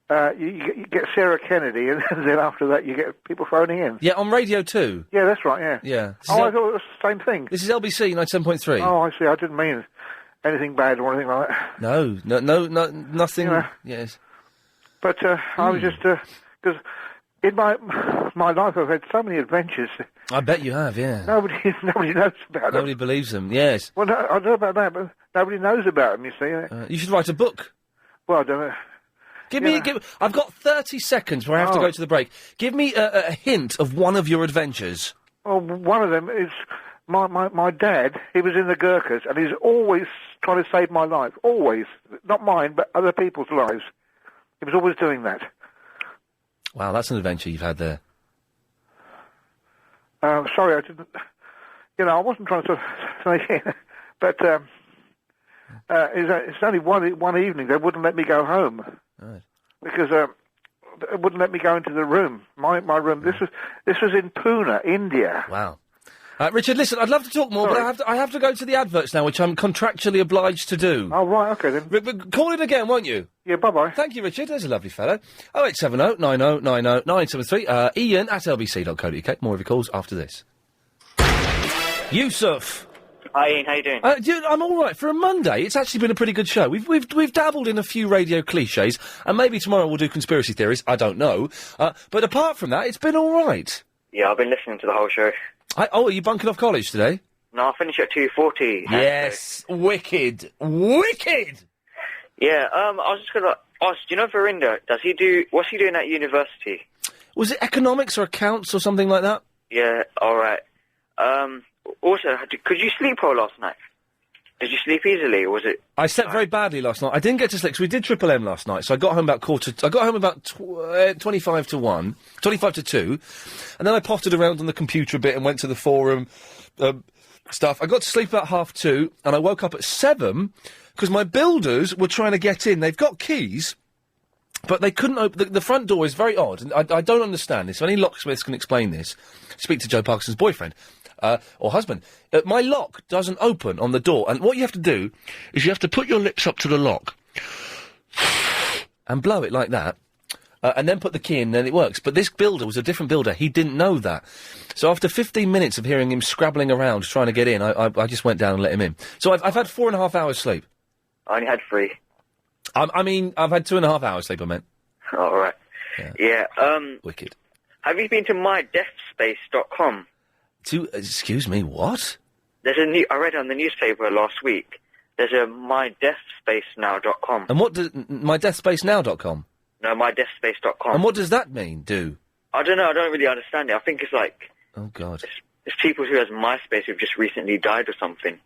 You get Sarah Kennedy, and then after that you get people phoning in. Yeah, on Radio 2. Yeah, that's right, yeah. Yeah. Oh, I thought it was the same thing. This is LBC 97.3. Oh, I see. I didn't mean anything bad or anything like that. No, nothing. You know. Yes. But I was just, because in my life I've had so many adventures. I bet you have, yeah. Nobody knows about them. Nobody believes them, yes. Well, no, I don't know about that, but nobody knows about them, you see. You should write a book. Well, I don't know. I've got 30 seconds where I have to go to the break. Give me a hint of one of your adventures. Well, one of them is my dad. He was in the Gurkhas, and he's always trying to save my life. Always. Not mine, but other people's lives. He was always doing that. Wow, that's an adventure you've had there. Sorry, I didn't... You know, I wasn't trying to say... but it's only one evening they wouldn't let me go home. Right. Because they wouldn't let me go into the room, my room. This was in Pune, India. Wow. Richard, listen, I'd love to talk more, but I have to go to the adverts now, which I'm contractually obliged to do. Oh, right, OK, then. But call in again, won't you? Yeah, bye-bye. Thank you, Richard. There's a lovely fellow. 0870 90 90 973. Iain at lbc.co.uk. More of your calls after this. Yusuf. Hi, Ian. How you doing? I'm all right. For a Monday, it's actually been a pretty good show. We've dabbled in a few radio cliches, and maybe tomorrow we'll do conspiracy theories. I don't know. But apart from that, it's been all right. Yeah, I've been listening to the whole show. Are you bunking off college today? No, I finished at 2:40. Yes. Wicked. Wicked! Yeah, I was just going to ask, do you know Verinder, what's he doing at university? Was it economics or accounts or something like that? Yeah, alright. Also, could you sleep well last night? Did you sleep easily, or was it... I slept very badly last night. I didn't get to sleep, 'cause we did Triple M last night, so I got home about 25 to 1, 25 to 2, and then I potted around on the computer a bit and went to the forum, stuff. I got to sleep about 2:30, and I woke up at 7, because my builders were trying to get in. They've got keys, but they couldn't open... The front door is very odd, and I don't understand this. If any locksmiths can explain this, speak to Joe Parkinson's boyfriend. Or husband. My lock doesn't open on the door, and what you have to do is you have to put your lips up to the lock and blow it like that, and then put the key in, and then it works. But this builder was a different builder. He didn't know that. So after 15 minutes of hearing him scrabbling around trying to get in, I just went down and let him in. So I've had 4.5 hours sleep. I only had 3. I mean, I've had 2.5 hours sleep, I meant. All right. Yeah. Wicked. Have you been to mydeathspace.com? Excuse me, what? I read on the newspaper last week. There's a mydeathspacenow.com. And what does mydeathspacenow.com? No, mydeathspace.com. And what does that mean, I don't know, I don't really understand it. I think it's like... Oh, God. It's people who has MySpace who've just recently died or something.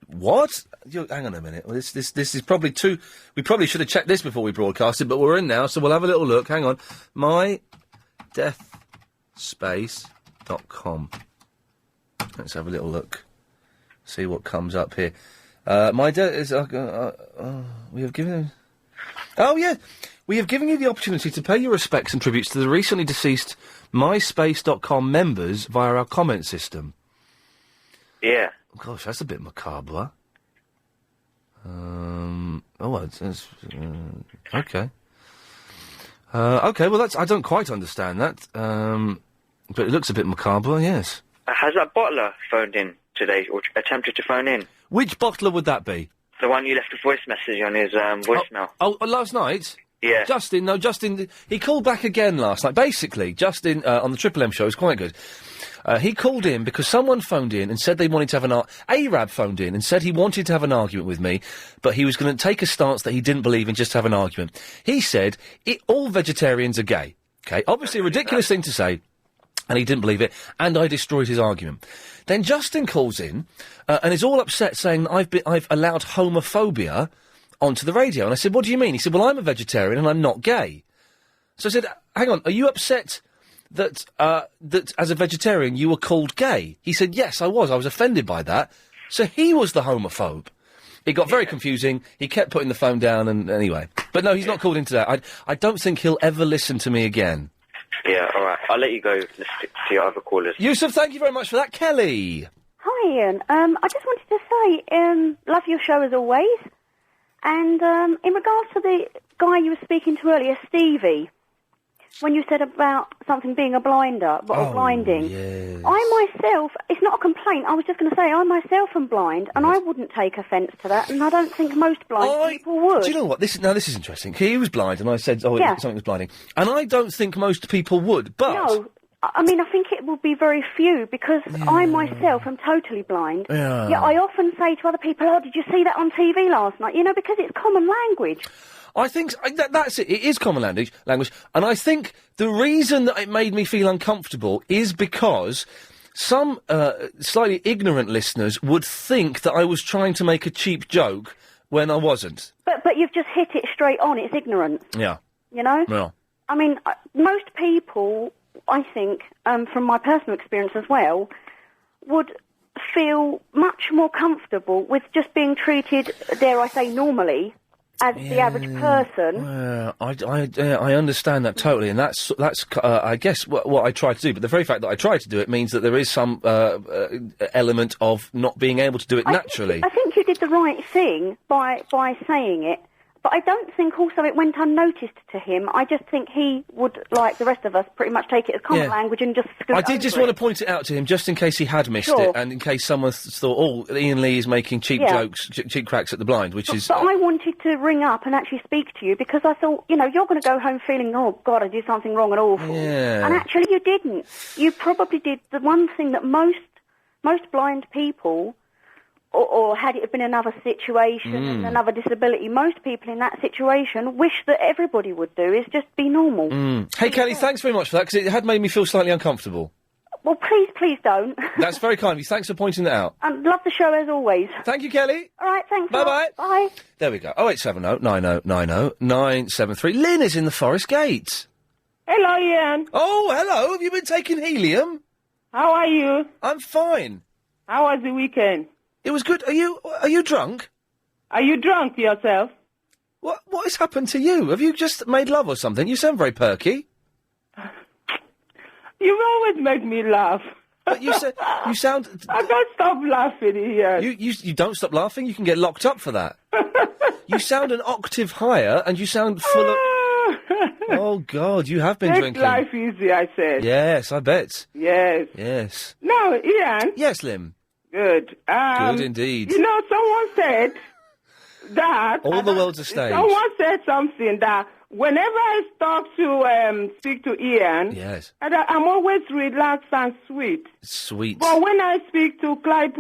What? Hang on a minute. Well, this is probably too... We probably should have checked this before we broadcasted, but we're in now, so we'll have a little look. Hang on. mydeathspace.com. Let's have a little look. See what comes up here. My dad is... we have given... Oh, yeah. We have given you the opportunity to pay your respects and tributes to the recently deceased MySpace.com members via our comment system. Yeah. Gosh, that's a bit macabre. Okay. Okay, well, I don't quite understand that. But it looks a bit macabre, yes. Has that bottler phoned in today, or attempted to phone in? Which bottler would that be? The one you left a voice message on his voicemail. Oh, last night? Yeah. Justin, he called back again last night. Basically, Justin, on the Triple M show, was quite good. He called in because someone phoned in and said they wanted to have Arab phoned in and said he wanted to have an argument with me, but he was going to take a stance that he didn't believe in, just have an argument. He said, all vegetarians are gay. Okay, obviously a ridiculous thing to say, and he didn't believe it, and I destroyed his argument. Then Justin calls in, and is all upset, saying I've allowed homophobia onto the radio. And I said, what do you mean? He said, well, I'm a vegetarian and I'm not gay. So I said, hang on, are you upset that as a vegetarian you were called gay? He said, yes, I was offended by that. So he was the homophobe. It got very confusing. He kept putting the phone down, and anyway. But no, he's not called in today. I don't think he'll ever listen to me again. Yeah, all right. I'll let you go. Let's stick to your other callers. Yusuf, thank you very much for that. Kelly. Hi, Ian. I just wanted to say, love your show as always. And in regards to the guy you were speaking to earlier, Stevie, when you said about something being a blinder, or blinding, yes. I myself, it's not a complaint, I was just going to say, I myself am blind, and I wouldn't take offence to that, and I don't think most blind people would. Do you know what? This is interesting. He was blind, and I said, something was blinding. And I don't think most people would, but... No, I mean, I think it would be very few, because I myself am totally blind. Yeah. Yet I often say to other people, oh, did you see that on TV last night? You know, because it's common language. I think that's it. It is common language, and I think the reason that it made me feel uncomfortable is because some slightly ignorant listeners would think that I was trying to make a cheap joke when I wasn't. But you've just hit it straight on. It's ignorance. Yeah. You know? Yeah. I mean, most people, I think, from my personal experience as well, would feel much more comfortable with just being treated, dare I say, normally, as the average person. I understand that totally, and that's I guess what I try to do. But the very fact that I try to do it means that there is some element of not being able to do it naturally. I think you did the right thing by saying it. But I don't think also it went unnoticed to him. I just think he would, like the rest of us, pretty much take it as common language and just scoot I did just want to point it out to him, just in case he had missed it, and in case someone thought, oh, Ian Lee is making cheap jokes, cheap cracks at the blind, which is... But I wanted to ring up and actually speak to you, because I thought, you know, you're going to go home feeling, oh, God, I did something wrong and awful. Yeah. And actually you didn't. You probably did the one thing that most blind people... Or had it been another situation and another disability, most people in that situation wish that everybody would do is just be normal. Hey, Kelly, thanks very much for that, because it had made me feel slightly uncomfortable. Well, please don't. That's very kind of you. Thanks for pointing that out. And love the show as always. Thank you, Kelly. All right, thanks. Bye-bye. Bye. There we go. 0870 90 90 973. Lynn is in the Forest Gate. Hello, Ian. Oh, hello. Have you been taking helium? How are you? I'm fine. How was the weekend? It was good. Are you drunk? Are you drunk yourself? What has happened to you? Have you just made love or something? You sound very perky. You always make me laugh. But you sound... I can't stop laughing here. You don't stop laughing? You can get locked up for that. You sound an octave higher, and you sound full of... Oh, God, you have been drinking. Take life easy, I said. Yes, I bet. Yes. Yes. Now, Ian. Yes, Lim. Good. Good indeed. You know, someone said that... All the world's a stage. Someone said something that whenever I start to speak to Ian... Yes. I'm always relaxed and sweet. Sweet. But when I speak to Clyde,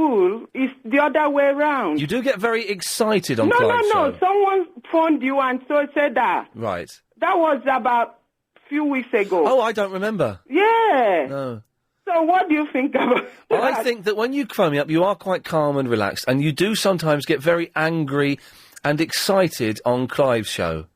it's the other way around. You do get very excited on Clyde's show. No. Someone phoned you and so said that. Right. That was about a few weeks ago. Oh, I don't remember. Yeah. No. So what do you think about that? I think that when you phone me up, you are quite calm and relaxed, and you do sometimes get very angry and excited on Clive's show.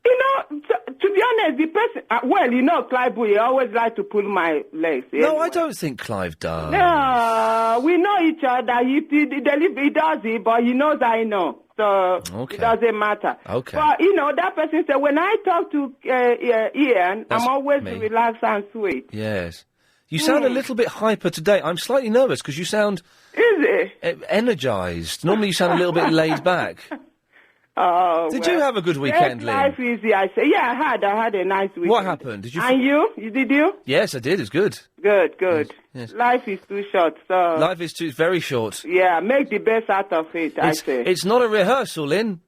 You know, to be be honest, the person. Well, you know, Clive, he always like to pull my legs. No, I don't think Clive does. No, we know each other. He does it, but he knows I know. So it doesn't matter. Okay. But, you know, that person said, when I talk to Ian, That's I'm always me. relaxed and sweet. Yes. You sound a little bit hyper today. I'm slightly nervous because you sound... Is it? Energised. Normally you sound a little bit laid back. Oh, Did you have a good weekend, Lynn? Life easy, I say. Yeah, I had a nice weekend. What happened? Did you... And you? Did you? Yes, I did. It's good. Good. Yes. Life is too short, so... Life is very short. Yeah, make the best out of it, I say. It's not a rehearsal, Lynn.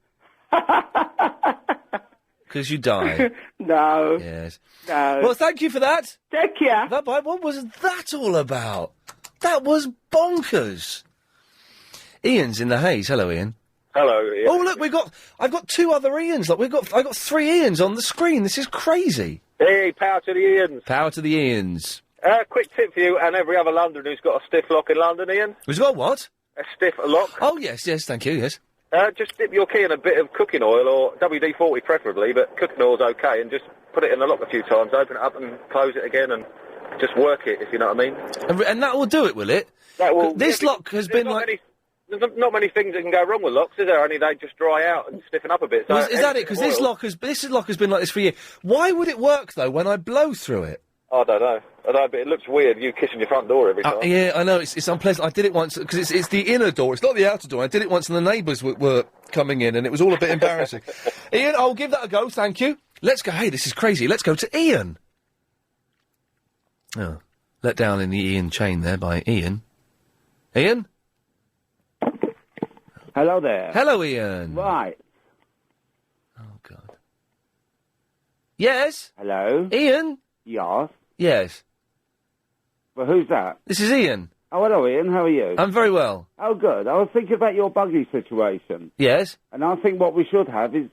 Because you die. No. Yes. No. Well, thank you for that. Take care. What was that all about? That was bonkers. Ian's in the haze. Hello, Ian. Hello, Ian. Oh, look, I've got two other Ians. Look, I got three Ians on the screen. This is crazy. Hey, power to the Ians. Power to the Ians. Quick tip for you and every other Londoner who's got a stiff lock in London, Ian. Who's got what? A stiff lock. Oh, yes, thank you, yes. Just dip your key in a bit of cooking oil, or WD-40 preferably, but cooking oil's okay, and just put it in the lock a few times, open it up and close it again, and just work it, if you know what I mean. And that will do it, will it? That will. This lock has been like... There's not many things that can go wrong with locks, is there? Only they just dry out and stiffen up a bit. So Well, is that it? Because this lock has been like this for years. Why would it work, though, when I blow through it? I don't know, but it looks weird, you kissing your front door every time. Yeah, I know, it's unpleasant. I did it once, because it's the inner door, it's not the outer door. I did it once and the neighbours were coming in, and it was all a bit embarrassing. Ian, I'll give that a go, thank you. Let's go, hey, this is crazy, let's go to Ian. Oh, let down in the Ian chain there by Ian. Ian? Hello there. Hello, Ian. Right. Oh, God. Yes? Hello? Ian? Yes? Yes. Well, who's that? This is Ian. Oh, hello, Ian. How are you? I'm very well. Oh, good. I was thinking about your buggy situation. Yes? And I think what we should have is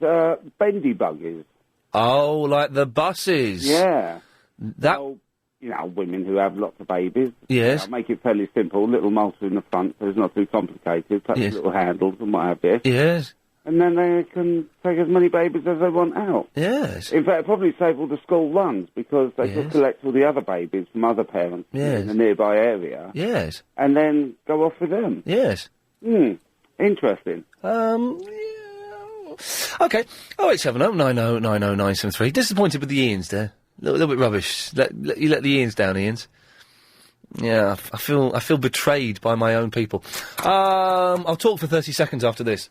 bendy buggies. Oh, like the buses. Yeah. That... Well, you know, women who have lots of babies. Yes. Make it fairly simple. Little motor in the front, so it's not too complicated. Touch Yes. little handles and what have you. Yes. And then they can take as many babies as they want out. Yes. In fact, probably save all the school runs, because they Yes. just collect all the other babies from other parents Yes. in the nearby area. Yes. And then go off with them. Yes. Interesting. Okay. 0870 90 90 973. Disappointed with the Ians there. A little bit rubbish. You let the Ians down, Ians. Yeah, I feel betrayed by my own people. I'll talk for 30 seconds after this.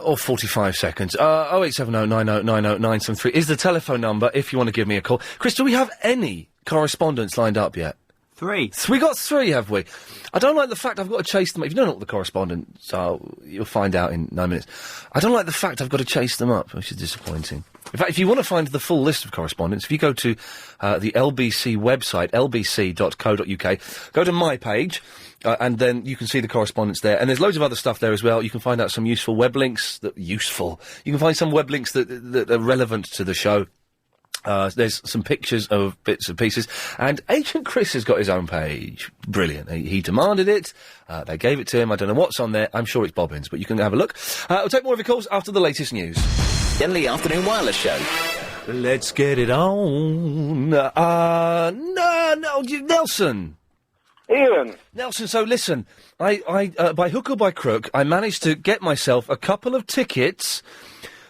Or 45 seconds. 0870 90 90 973 is the telephone number if you want to give me a call. Chris, do we have any correspondence lined up yet? 3. We got 3, have we? I don't like the fact I've got to chase them up. If you don't know what the correspondence are, you'll find out in 9 minutes. I don't like the fact I've got to chase them up, which is disappointing. In fact, if you want to find the full list of correspondence, if you go to the LBC website, lbc.co.uk, go to my page, and then you can see the correspondence there. And there's loads of other stuff there as well. You can find out some useful web links. You can find some web links that are relevant to the show. There's some pictures of bits and pieces, and Agent Chris has got his own page. Brilliant. He demanded it. They gave it to him. I don't know what's on there. I'm sure it's bobbins, but you can have a look. We'll take more of your calls after the latest news. In the Afternoon Wireless Show. Let's get it on. No, Nelson. Ian. Nelson, so listen, I by hook or by crook, I managed to get myself a couple of tickets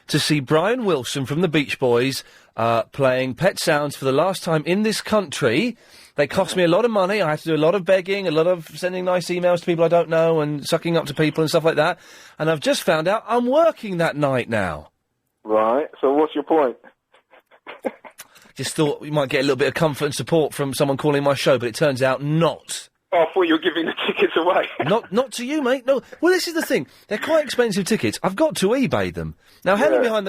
to see Brian Wilson from the Beach Boys playing Pet Sounds for the last time in this country. They cost me a lot of money. I had to do a lot of begging, a lot of sending nice emails to people I don't know and sucking up to people and stuff like that. And I've just found out I'm working that night now. Right, so what's your point? Just thought we might get a little bit of comfort and support from someone calling my show, but it turns out not. Oh, I thought you were giving the tickets away. Not to you, mate. No. Well, this is the thing. They're quite expensive tickets. I've got to eBay them. Now, Helen behind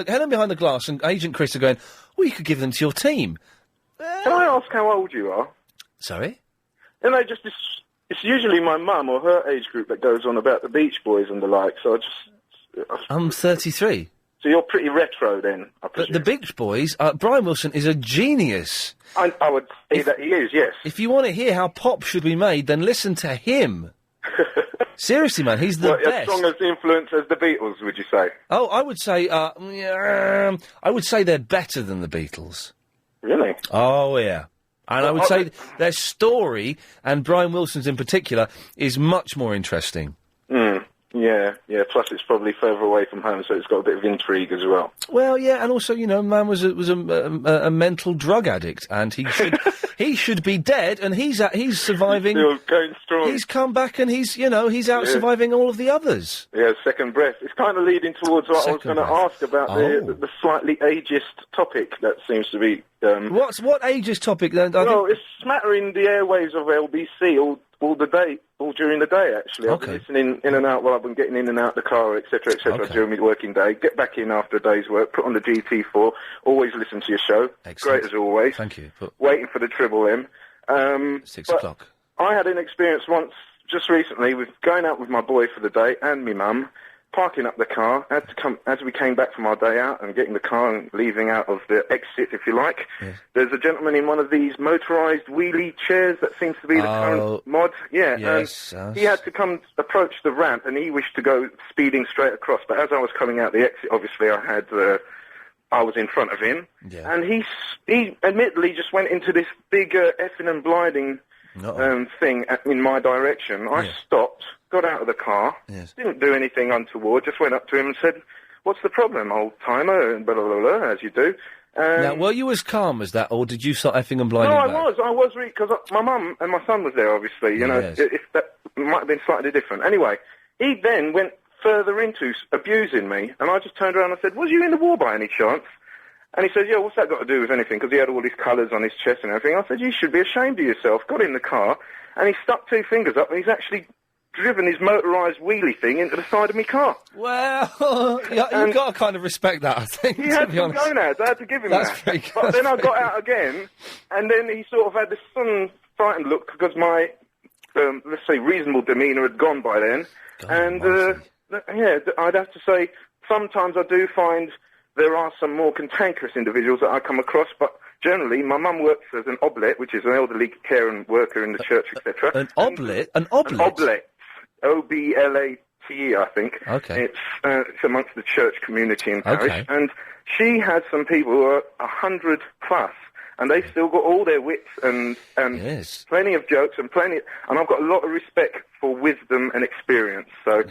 the glass and Agent Chris are going, well, you could give them to your team. Can I ask how old you are? Sorry? And it's usually my mum or her age group that goes on about the Beach Boys and the like, so I'm 33. So you're pretty retro then, I But presume. the Beach Boys, Brian Wilson is a genius. I would say that he is, yes. If you want to hear how pop should be made, then listen to him. Seriously, man, he's the What, as best. strong as influence as the Beatles, would you say? Oh, I would say they're better than the Beatles. Really? Oh, yeah. And I would say their story, and Brian Wilson's in particular, is much more interesting. Yeah. Plus, it's probably further away from home, so it's got a bit of intrigue as well. Well, yeah, and also, man was a mental drug addict, and he should he should be dead, and he's surviving. Still going strong. He's come back, and he's out surviving all of the others. Yeah, second breath. It's kind of leading towards what I was going to ask about the slightly ageist topic that seems to be. What ageist topic then? It's smattering the airwaves of LBC all during the day. Actually, I've been listening in and out while I've been getting in and out the car, etc., during my working day. Get back in after a day's work. Put on the GT4. Always listen to your show. Excellent. Great as always. Thank you. Waiting for the Triple M. 6 o'clock. I had an experience once just recently with going out with my boy for the day and my mum. Parking up the car, as we came back from our day out and getting the car and leaving out of the exit, if you like, there's a gentleman in one of these motorised wheelie chairs that seems to be the current mod. Yeah, yes, and he had to come approach the ramp, and he wished to go speeding straight across. But as I was coming out the exit, obviously I was in front of him, and he admittedly just went into this big effing and blinding thing in my direction. I stopped. Got out of the car, didn't do anything untoward, just went up to him and said, "What's the problem, old timer?" and blah, blah, blah, as you do. Now, were you as calm as that, or did you start effing and blinding No, back? I was, because my mum and my son was there, obviously, if that might have been slightly different. Anyway, he then went further into abusing me, and I just turned around and said, "Was you in the war by any chance?" And he said, "Yeah, what's that got to do with anything?" Because he had all these colours on his chest and everything. I said, "You should be ashamed of yourself." Got in the car, and he stuck 2 fingers up, and he's actually driven his motorised wheelie thing into the side of my car. Well, you've got to kind of respect that, I think. He had some gonads. I had to give him that. Pretty good. But then I got out again, and then he sort of had this sudden frightened look because my, let's say, reasonable demeanour had gone by then. I'd have to say, sometimes I do find there are some more cantankerous individuals that I come across, but generally, my mum works as an oblate, which is an elderly care and worker in the church, etc. An oblate? An oblate? An oblate. OBLATE, I think. Okay. It's amongst the church community in parish. And she has some people who are 100 plus, and they've still got all their wits and plenty of jokes and and I've got a lot of respect for wisdom and experience. So,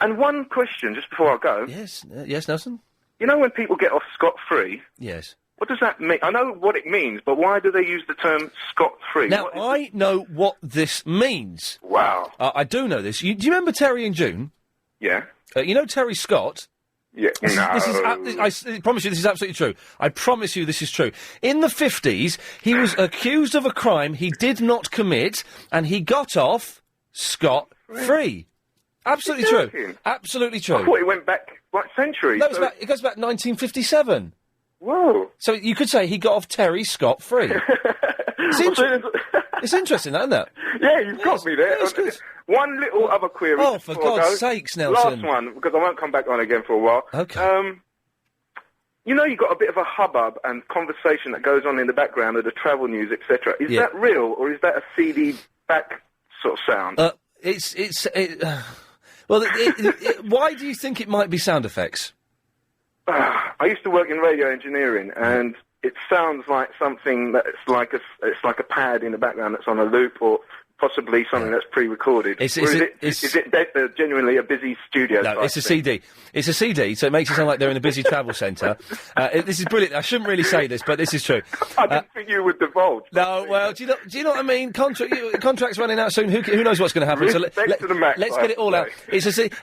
and one question, just before I go. Yes, Nelson? You know when people get off scot-free? Yes. What does that mean? I know what it means, but why do they use the term scot-free? Now, I know what this means. Wow. I do know this. Do you remember Terry and June? Yeah. You know Terry Scott? Yeah. I promise you this is absolutely true. I promise you this is true. In the 50s, he was accused of a crime he did not commit, and he got off scot-free. Absolutely true. Absolutely true. I thought it went back, centuries. No, it goes back 1957. Whoa. So you could say he got off Terry scot-free. It's interesting, isn't it? Yeah, you've got me there. One little other query. Oh, for God's sakes, Nelson. Last one, because I won't come back on again for a while. Okay. You've got a bit of a hubbub and conversation that goes on in the background of the travel news, etc. Is that real, or is that a CD back sort of sound? Why do you think it might be sound effects? I used to work in radio engineering, and it sounds like something that's like a pad in the background that's on a loop, or possibly something that's pre-recorded. Is it genuinely a busy studio? No, it's a CD. It's a CD, so it makes it sound like they're in a busy travel centre. This is brilliant. I shouldn't really say this, but this is true. I didn't think you would divulge. No, well, do you know what I mean? Contract's running out soon. Who knows what's going to happen? Respect to the max, let's get it all out.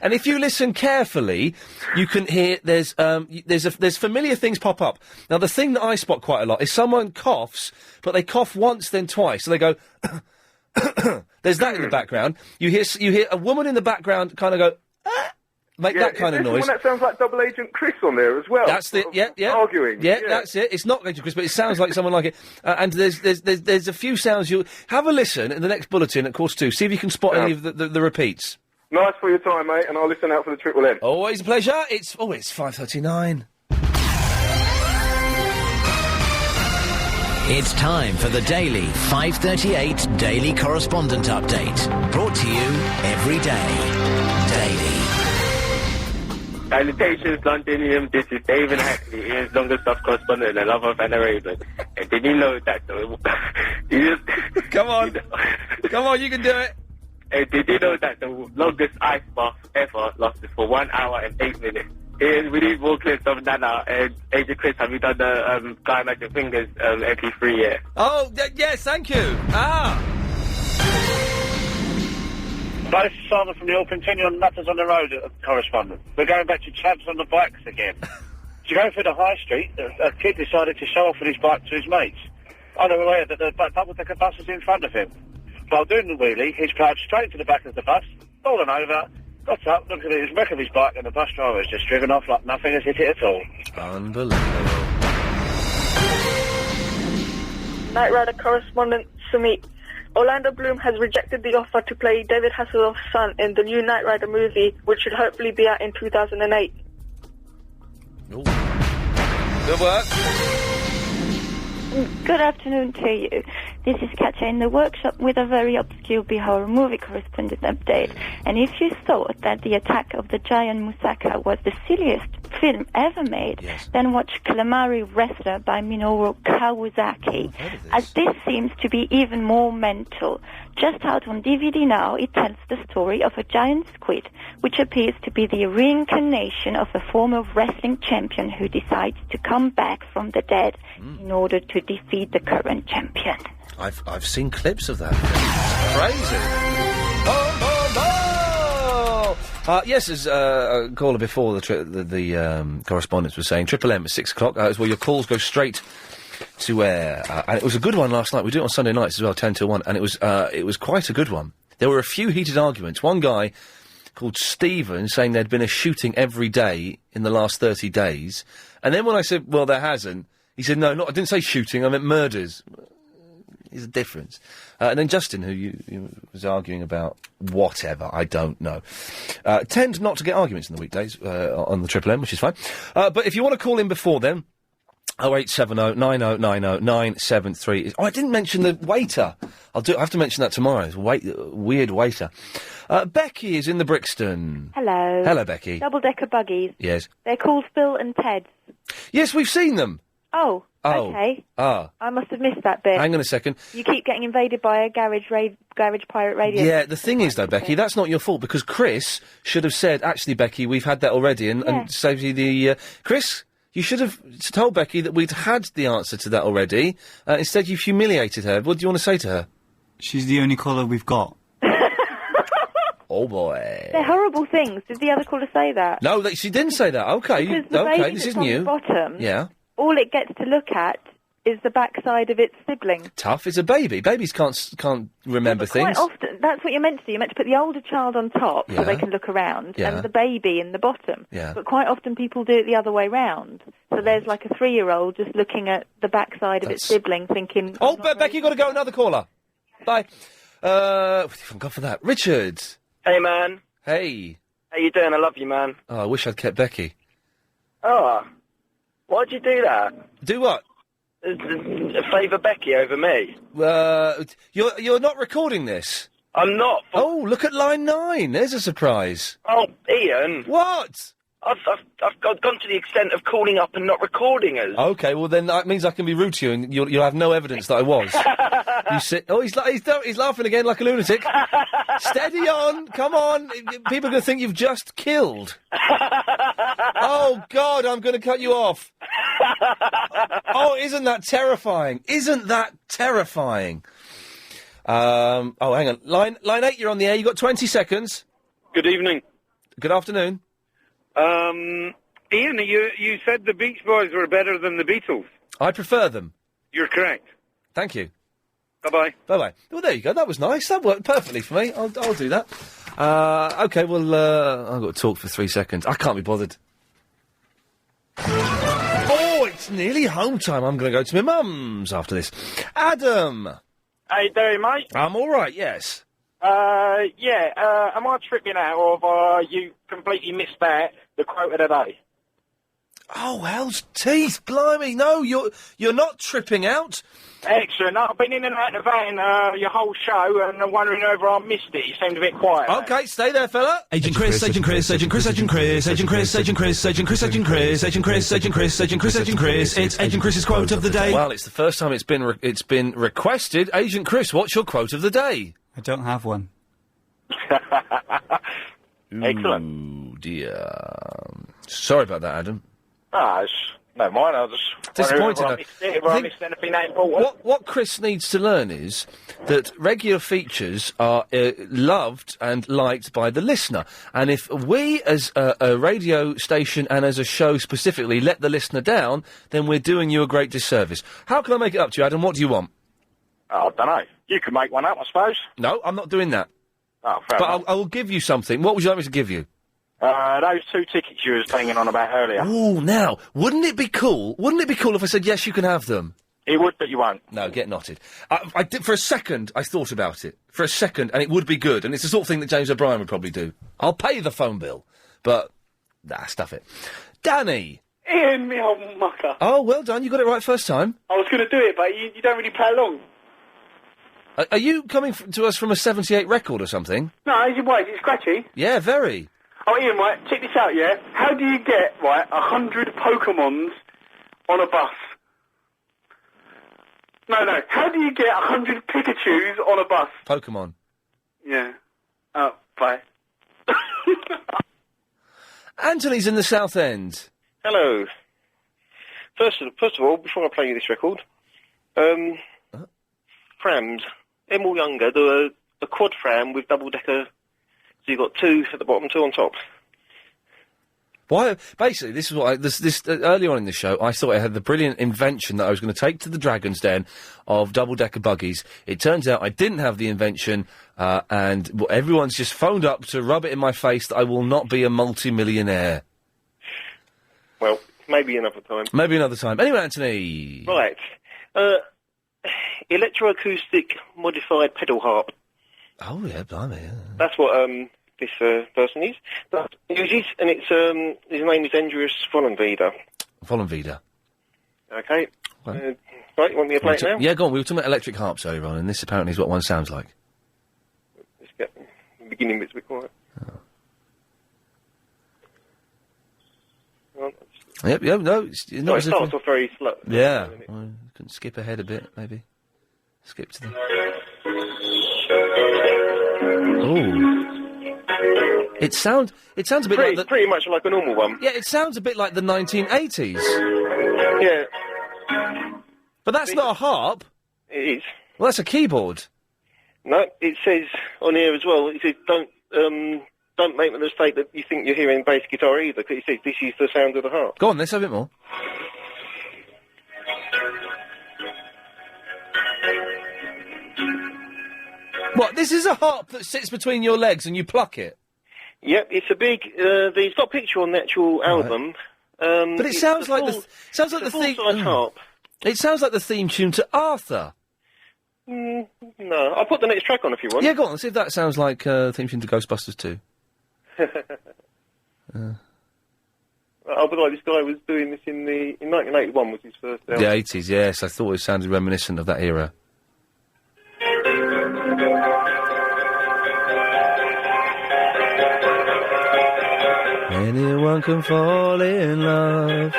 And if you listen carefully, you can hear there's familiar things pop up. Now, the thing that I spot quite a lot is someone coughs, but they cough once, then twice. So they go. There's that in the background. You hear a woman in the background kind of go, make that kind of noise. That sounds like Double Agent Chris on there as well. That's it. Yeah. Arguing. Yeah, that's it. It's not Agent Chris, but it sounds like someone like it. And there's a few sounds. You'll have a listen in the next bulletin at 2:15. See if you can spot any of the repeats. Nice for your time, mate, and I'll listen out for the Triple M. Always a pleasure. It's 5:39. It's time for the daily 5:38 Daily Correspondent Update. Brought to you every day. Daily. Salutations, Londonium. This is David Hackley, Ian's longest staff correspondent and a lover of Anna Raven. And did you know that... Come on. Come on, you can do it. And did you know that the longest ice bath ever lasted for 1 hour and 8 minutes? Ian, we need more clips of Nana and Agent Chris. Have you done the Guy Magic Fingers MP3 yet? Oh, yes, thank you. Both Simon from the All Continue on Matters on the Road correspondent. We're going back to chaps on the bikes again. To go through the high street, a kid decided to show off with his bike to his mates. Unaware that the double-decker bus was in front of him. While doing the wheelie, he's plowed straight to the back of the bus, fallen over, got up, looked at his wreck of his bike, and the bus driver has just driven off like nothing has hit it at all. Unbelievable. Knight Rider correspondent Sumit. Orlando Bloom has rejected the offer to play David Hasselhoff's son in the new Knight Rider movie, which should hopefully be out in 2008. Ooh. Good work. Good afternoon to you. This is Katja in the workshop with a very obscure horror movie correspondent update. And if you thought that The Attack of the Giant Moussaka was the silliest film ever made, then watch Calamari Wrestler by Minoru Kawasaki, as this seems to be even more mental. Just out on DVD now, it tells the story of a giant squid, which appears to be the reincarnation of a former wrestling champion who decides to come back from the dead in order to defeat the current champion. I've seen clips of that. Crazy. Yes, as a caller before the correspondence was saying, Triple M at 6 o'clock is where your calls go straight to air. And it was a good one last night. We do it on Sunday nights as well, 10 till 1, and it was quite a good one. There were a few heated arguments. One guy called Stephen saying there'd been a shooting every day in the last 30 days. And then when I said, well, there hasn't, he said, no, I didn't say shooting, I meant murders. There's a difference. And then Justin, who you was arguing about whatever, I don't know. Tend not to get arguments in the weekdays on the Triple M, which is fine. But if you want to call in before then, 0870 9090 973. Oh, I didn't mention the waiter. I have to mention that tomorrow. It's weird waiter. Becky is in the Brixton. Hello. Hello, Becky. Double-decker buggies. Yes. They're called Phil and Ted. Yes, we've seen them. Oh, okay. I must have missed that bit. Hang on a second. You keep getting invaded by a garage pirate radio. Yeah, the thing is, though, Becky, that's not your fault, because Chris should have said, actually, Becky, we've had that already, and saved you the... Chris, you should have told Becky that we'd had the answer to that already. Instead, you've humiliated her. What do you want to say to her? She's the only caller we've got. Oh, boy. They're horrible things. Did the other caller say that? No, she didn't say that. Okay, Because the okay, baby this that's is on new. the bottom, Yeah. all it gets to look at is the backside of its sibling. Tough. It's a baby. Babies can't remember things. Quite often, that's what you're meant to do. You're meant to put the older child on top Yeah. so they can look around, Yeah. and the baby in the bottom. Yeah. But quite often people do it the other way round. So there's like a 3-year-old just looking at the backside of its sibling thinking... Oh, Becky, you've got to go. Another caller. Bye. Thank God for that. Richard. Hey, man. Hey. How you doing? I love you, man. Oh, I wish I'd kept Becky. Oh. Why'd you do that? Do what? Favour Becky over me. You're not recording this? I'm not. Oh, look at line 9. There's a surprise. Oh, Ian. What? I've gone to the extent of calling up and not recording us. Okay, well then that means I can be rude to you, and you'll have no evidence that I was. You sit. Oh, he's laughing again like a lunatic. Steady on, come on. People are going to think you've just killed. Oh God, I'm going to cut you off. Oh, isn't that terrifying? Isn't that terrifying? Oh, hang on. Line 8, you're on the air. You got 20 seconds. Good evening. Good afternoon. Ian, you said the Beach Boys were better than the Beatles. I prefer them. You're correct. Thank you. Bye-bye. Bye-bye. Well, there you go. That was nice. That worked perfectly for me. I'll do that. Okay, well, I've got to talk for 3 seconds. I can't be bothered. Oh, it's nearly home time. I'm going to go to my mum's after this. Adam. How you doing, mate? I'm all right, yes. Am I tripping out, or have you completely missed out the quote of the day? Oh, hell's teeth, blimey! No, you're not tripping out. Excellent. I've been in and out of the van your whole show, and I'm wondering whether I missed it. You seemed a bit quiet. Okay, stay there, fella. Agent Chris, Agent Chris, Agent Chris, Agent Chris, Agent Chris, Agent Chris, Agent Chris, Agent Chris, Agent Chris, Agent Chris, Agent Chris, Agent Chris. It's Agent Chris's quote of the day. Well, it's the first time it's been requested. Agent Chris, what's your quote of the day? I don't have one. Excellent. Ooh, dear. Sorry about that, Adam. No mind, I was just Disappointed, wondering if I missed anything that important. What Chris needs to learn is that regular features are loved and liked by the listener. And if we, as a radio station and as a show specifically, let the listener down, then we're doing you a great disservice. How can I make it up to you, Adam? What do you want? Oh, I don't know. You can make one up, I suppose. No, I'm not doing that. Oh, fair enough. I will give you something. What would you like me to give you? Those 2 tickets you was banging on about earlier. Ooh, now, wouldn't it be cool? Wouldn't it be cool if I said, yes, you can have them? It would, but you won't. No, get knotted. I did, for a second, I thought about it. For a second, and it would be good, and it's the sort of thing that James O'Brien would probably do. I'll pay the phone bill, but, stuff it. Danny! Ian, me old mucker. Oh, well done, you got it right first time. I was going to do it, but you don't really play along. Are you coming to us from a 78 record or something? No, is it scratchy? Yeah, very. Oh, Ian, right, check this out, yeah? How do you get, 100 Pokemons on a bus? No, how do you get 100 Pikachus on a bus? Pokemon. Yeah. Oh, bye. Anthony's in the South End. Hello. First of all, before I play you this record, prams. Them all younger do a quad pram with double-decker, so you've got 2 at the bottom, 2 on top. Why? Basically, this is what early on in the show, I thought I had the brilliant invention that I was going to take to the Dragon's Den of double-decker buggies. It turns out I didn't have the invention, and everyone's just phoned up to rub it in my face that I will not be a multi-millionaire. Well, maybe another time. Maybe another time. Anyway, Anthony. Right. Electroacoustic modified pedal harp. Oh, yeah, blimey, yeah. That's what, this, person is. That uses, and it's, his name is Andreas Vollenveder. Vollenveder. Okay. Right. Right, you want me to play it now? Yeah, go on. We were talking about electric harps earlier on, and this apparently is what one sounds like. Let's get the beginning bit's a bit quiet. Yep, no, it's not it starts off very slow. Yeah. Well, can skip ahead a bit, maybe. Skip to the... Oh. It sounds a bit like the... Pretty much like a normal one. Yeah, it sounds a bit like the 1980s. Yeah. But that's not a harp. It is. Well, that's a keyboard. No, it says on here as well, it says don't make the mistake that you think you're hearing bass guitar either, because it says this is the sound of the harp. Go on, let's have a bit more. What, this is a harp that sits between your legs and you pluck it? Yep, it's a big, it's got a picture on the actual album. But it sounds like the theme... harp. It sounds like the theme tune to Arthur. No, I'll put the next track on if you want. Yeah, go on, see if that sounds like theme tune to Ghostbusters 2. I was like, this guy was doing this in 1981 was his first album. The 80s, yes, I thought it sounded reminiscent of that era. Anyone can fall in love.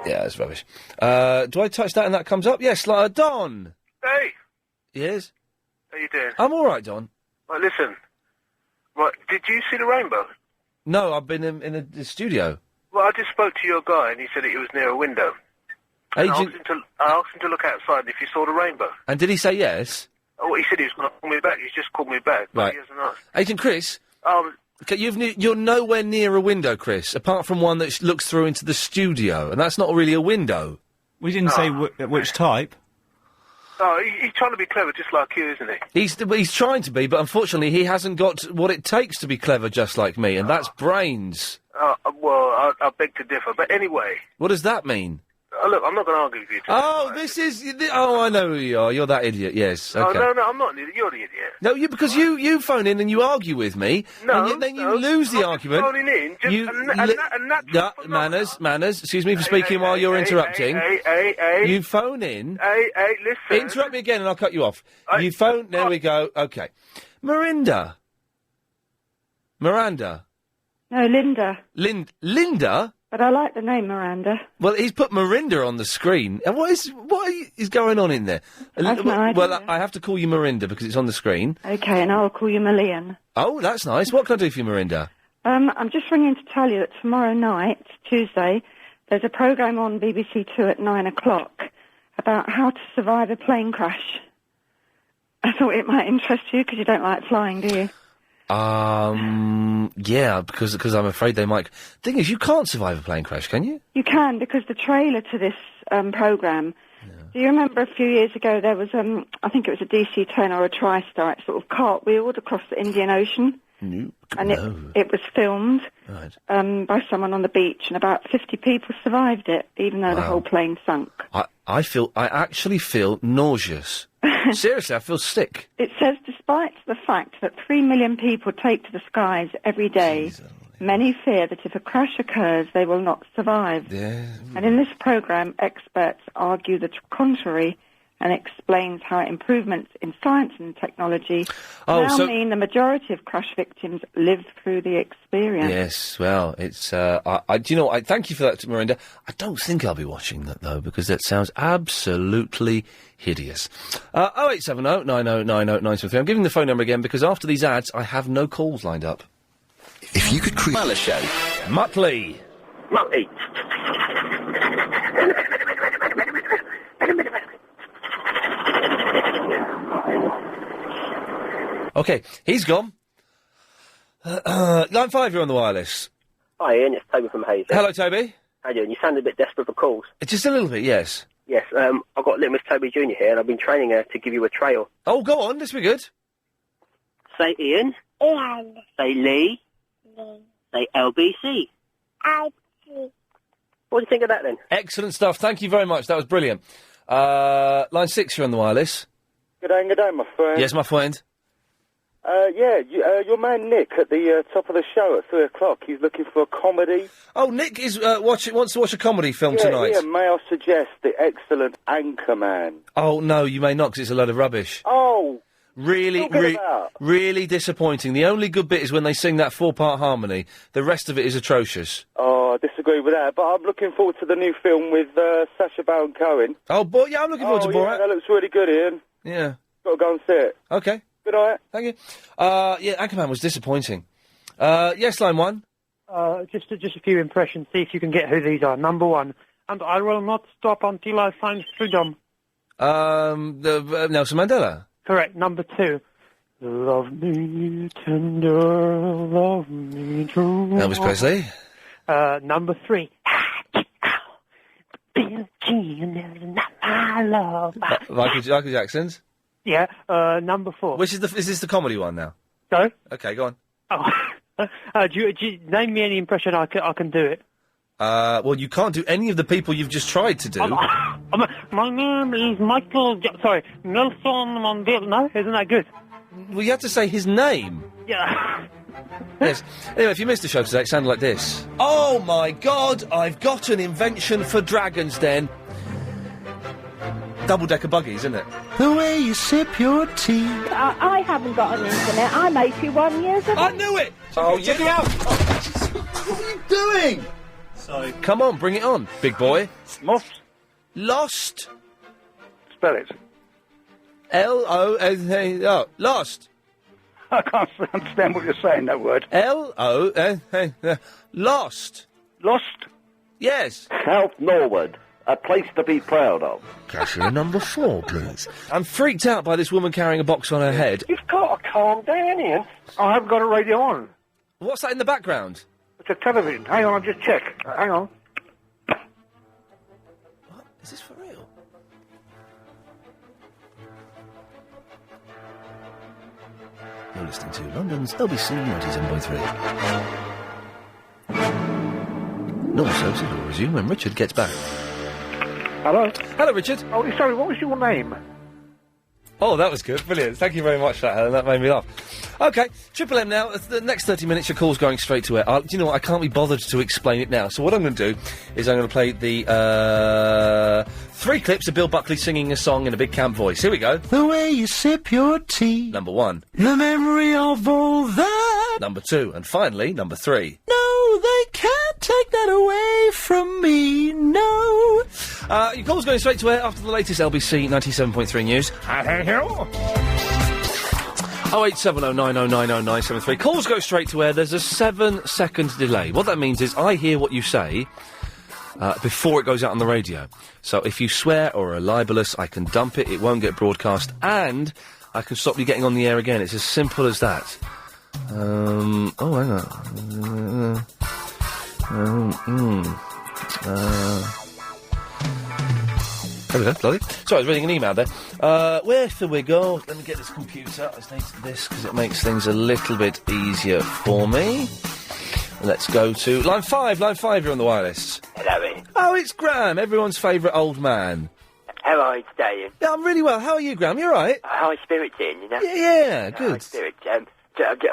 Yeah, that's rubbish. Do I touch that and that comes up? Yes, Don! Hey! Yes? How you doing? I'm alright, Don. Right, listen. Right, did you see the rainbow? No, I've been in the studio. Well, I just spoke to your guy and he said it was near a window. And I asked him to look outside if you saw the rainbow. And did he say yes? Oh, he said he was going to call me back. He's just called me back, but Right. he hasn't asked. Agent Chris? Okay, you're nowhere near a window, Chris, apart from one that looks through into the studio, and that's not really a window. We didn't say which type. Oh, he's trying to be clever just like you, isn't he? He's trying to be, but unfortunately he hasn't got what it takes to be clever just like me, and that's brains. Well, I beg to differ. But anyway, What does that mean? Look, I'm not going to argue with you. Oh, this is... Oh, I know who you are. You're that idiot, yes. Okay. Oh, no, I'm not an idiot. You're the idiot. No, because you phone in and you argue with me, and then you lose the argument. Phoning in, just manners. Excuse me for speaking while you're interrupting. You phone in. Listen. Interrupt me again, and I'll cut you off. You phone. There we go. Okay, Miranda. No, Linda. Linda. But I like the name Miranda. Well, he's put Mirinda on the screen. And what is going on in there? That's no idea. Well, I have to call you Mirinda because it's on the screen. Okay, and I'll call you Milian. Oh, that's nice. What can I do for you, Mirinda? I'm just ringing to tell you that tomorrow night, Tuesday, there's a programme on BBC Two at 9 o'clock about how to survive a plane crash. I thought it might interest you because you don't like flying, do you? Yeah, because I'm afraid they might... Thing is, you can't survive a plane crash, can you? You can, because the trailer to this programme... Yeah. Do you remember a few years ago there was, I think it was a DC-10 or a TriStar, it sort of cartwheeled across the Indian Ocean? No. And it was filmed by someone on the beach, and about 50 people survived it, even though the whole plane sunk. I actually feel nauseous. Seriously, I feel sick. It says, despite the fact that 3 million people take to the skies every day, many fear that if a crash occurs, they will not survive. Yeah. And in this programme, experts argue the contrary and explains how improvements in science and technology mean the majority of crash victims live through the experience. Yes, well, it's... do you know what? Thank you for that, Miranda. I don't think I'll be watching that, though, because that sounds absolutely hideous. 0870 90 90 973. I'm giving the phone number again because after these ads, I have no calls lined up. If you could create a show. Muttley. Muttley. Okay, he's gone. Line 5, you're on the wireless. Hi, Ian. It's Toby from Hayes. Hello, Toby. How you doing? You sound a bit desperate for calls. Just a little bit, yes. Yes, I've got little Miss Toby Jr. here, and I've been training her to give you a trail. Oh, go on. This will be good. Say Ian. Ian. Say Lee. Lee. Say LBC. LBC. What do you think of that, then? Excellent stuff. Thank you very much. That was brilliant. Line 6, you're on the wireless. Good day, my friend. Yes, my friend. Your man Nick at the top of the show at 3 o'clock. He's looking for a comedy. Oh, Nick is wants to watch a comedy film tonight. Yeah, may I suggest the excellent Anchorman? Oh, no, you may not, because it's a load of rubbish. Oh! Really disappointing. The only good bit is when they sing that 4-part harmony. The rest of it is atrocious. Oh, I disagree with that, but I'm looking forward to the new film with Sacha Baron Cohen. Oh, boy, yeah, I'm looking forward to Borat. That looks really good, Ian. Yeah. Got to go and see it. Okay. Good night. Thank you. Anchorman was disappointing. Yes, line 1. Just a few impressions. See if you can get who these are. Number 1, and I will not stop until I find freedom. Nelson Mandela. Correct. Number 2, love me tender, love me true. Elvis Presley. Number 3, Billie Jean is not my love. Michael Jackson's. Yeah. Number 4. Is this the comedy one now? Sorry? Okay, go on. Oh. Do you name me any impression? I can do it. Well, you can't do any of the people you've just tried to do. My name is Nelson Mandela. No, isn't that good? Well, you have to say his name. Yeah. Yes. Anyway, if you missed the show today, it sounded like this. Oh my God! I've got an invention for Dragon's Den. Double-decker buggies, isn't it? The way you sip your tea. I haven't got an internet. I'm 81 years old. I knew it! Oh, check it out! What are you doing? Sorry. Come on, bring it on, big boy. Lost? Spell it. L-O-S-A... Oh, lost. I can't understand what you're saying, that word. L-O-S-A... Lost. Lost? Yes. South Norwood. A place to be proud of. Cashier number 4, please. I'm freaked out by this woman carrying a box on her head. You've got to calm down, Ian. I haven't got a radio on. What's that in the background? It's a television. Hang on, I'll just check. Hang on. What? Is this for real? You're listening to London's LBC 97.3. Normal services will resume when Richard gets back. Hello? Hello, Richard. Oh, sorry, what was your name? Oh, that was good. Brilliant. Thank you very much for that, Helen. That made me laugh. OK, Triple M now. The next 30 minutes, your call's going straight to air. Do you know what? I can't be bothered to explain it now. So what I'm going to do is I'm going to play the 3 clips of Bill Buckley singing a song in a big camp voice. Here we go. The way you sip your tea. Number 1. The memory of all that. Number 2. And finally, number 3. No, they can't take that away from me, no. Your call's going straight to air after the latest LBC 97.3 news. 08709090973. Calls go straight to air. There's a 7-second delay. What that means is I hear what you say before it goes out on the radio. So if you swear or are libelous, I can dump it. It won't get broadcast, and I can stop you getting on the air again. It's as simple as that. Hang on. There we go, bloody. Sorry, I was reading an email there. Where shall we go? Let me get this computer. I just need this because it makes things a little bit easier for me. Let's go to line 5. Line 5, you're on the wireless. Hello, Ian. Oh, it's Graham, everyone's favourite old man. How are you today, Ian? Yeah, I'm really well. How are you, Graham? You all right? High spirits, Ian, you know? Yeah, good. High spirits. I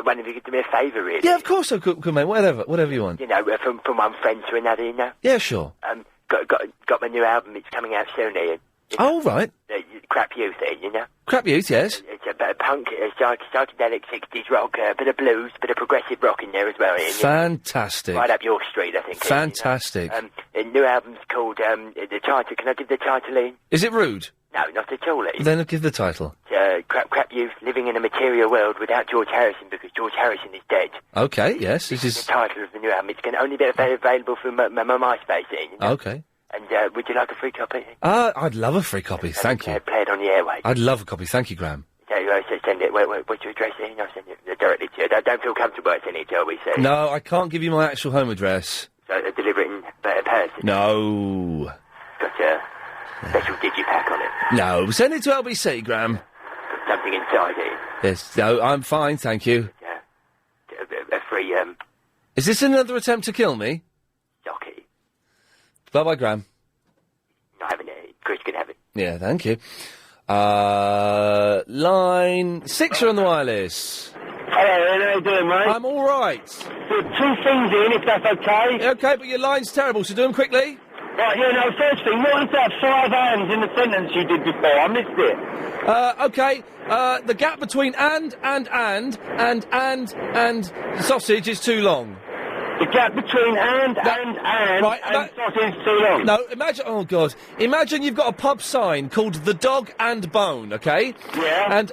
wonder if you could do me a favour, really. Yeah, of course I could, mate. Whatever you want. You know, from one friend to another, you know? Yeah, sure. Got my new album. It's coming out soon, Ian. Oh, right. Crap Youth, Ian, you know? Crap Youth, yes. It's a bit of punk, psychedelic 60s rock, a bit of blues, a bit of progressive rock in there as well, Ian. Fantastic. Right up your street, I think. Fantastic. Ian, you know? The new album's called, the title, can I give the title, Ian? Is it rude? No, not at all, Ian. Then give the title. Crap Youth, living in a material world without George Harrison, because George Harrison is dead. Okay, yes, this is the title of the new album. It's going to only be available from my MySpace, Ian. You know? Okay. And would you like a free copy? I'd love a free copy, thank you. Play it on the airwaves. I'd love a copy, thank you, Graham. So send it. What's your address, Ian? I'll send it directly to you. I don't feel comfortable sending it to LBC. No, I can't give you my actual home address. So deliver it in person. No. Got a special digipack on it. No, send it to LBC, Graham. Got something inside it. Yes, no, I'm fine, thank you. A free, Is this another attempt to kill me? jockey. Bye-bye, Graham. Not having it. Chris can have it. Yeah, thank you. Line 6, you're on the wireless. Hello, Ian. How you doing, mate? I'm all right. There are 2 things, Ian, if that's okay. Okay, but your line's terrible, so do them quickly. Right, yeah, no, first thing, what is that 5 hands in the sentence you did before? I missed it. Okay, the gap between and sausage is too long. The gap between and sausage is too long. No, imagine, oh God, imagine you've got a pub sign called The Dog and Bone, okay? Yeah. And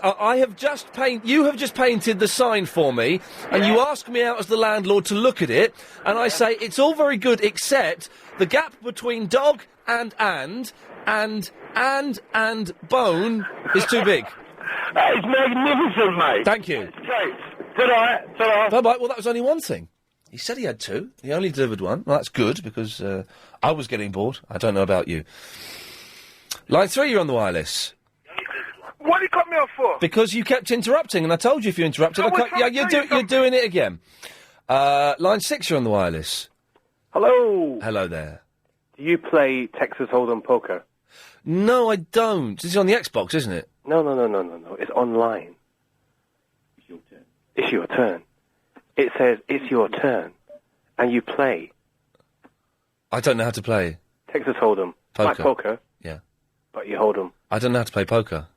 you have just painted the sign for me, and you ask me out as the landlord to look at it, and I say, it's all very good, except the gap between dog and bone is too big. That is magnificent, mate. Thank you. Great. Ta-da. Bye-bye. Well, that was only one thing. He said he had 2. He only delivered 1. Well, that's good, because I was getting bored. I don't know about you. Line 3, you're on the wireless. What did you cut me off for? Because you kept interrupting, and I told you if you interrupted, you're doing it again. Line 6, you're on the wireless. Hello. Hello there. Do you play Texas Hold'em poker? No, I don't. This is on the Xbox, isn't it? No. It's online. It's your turn. It says, it's your turn. And you play. I don't know how to play. Texas Hold'em. Poker. Like poker. Yeah. But you hold 'em. I don't know how to play poker.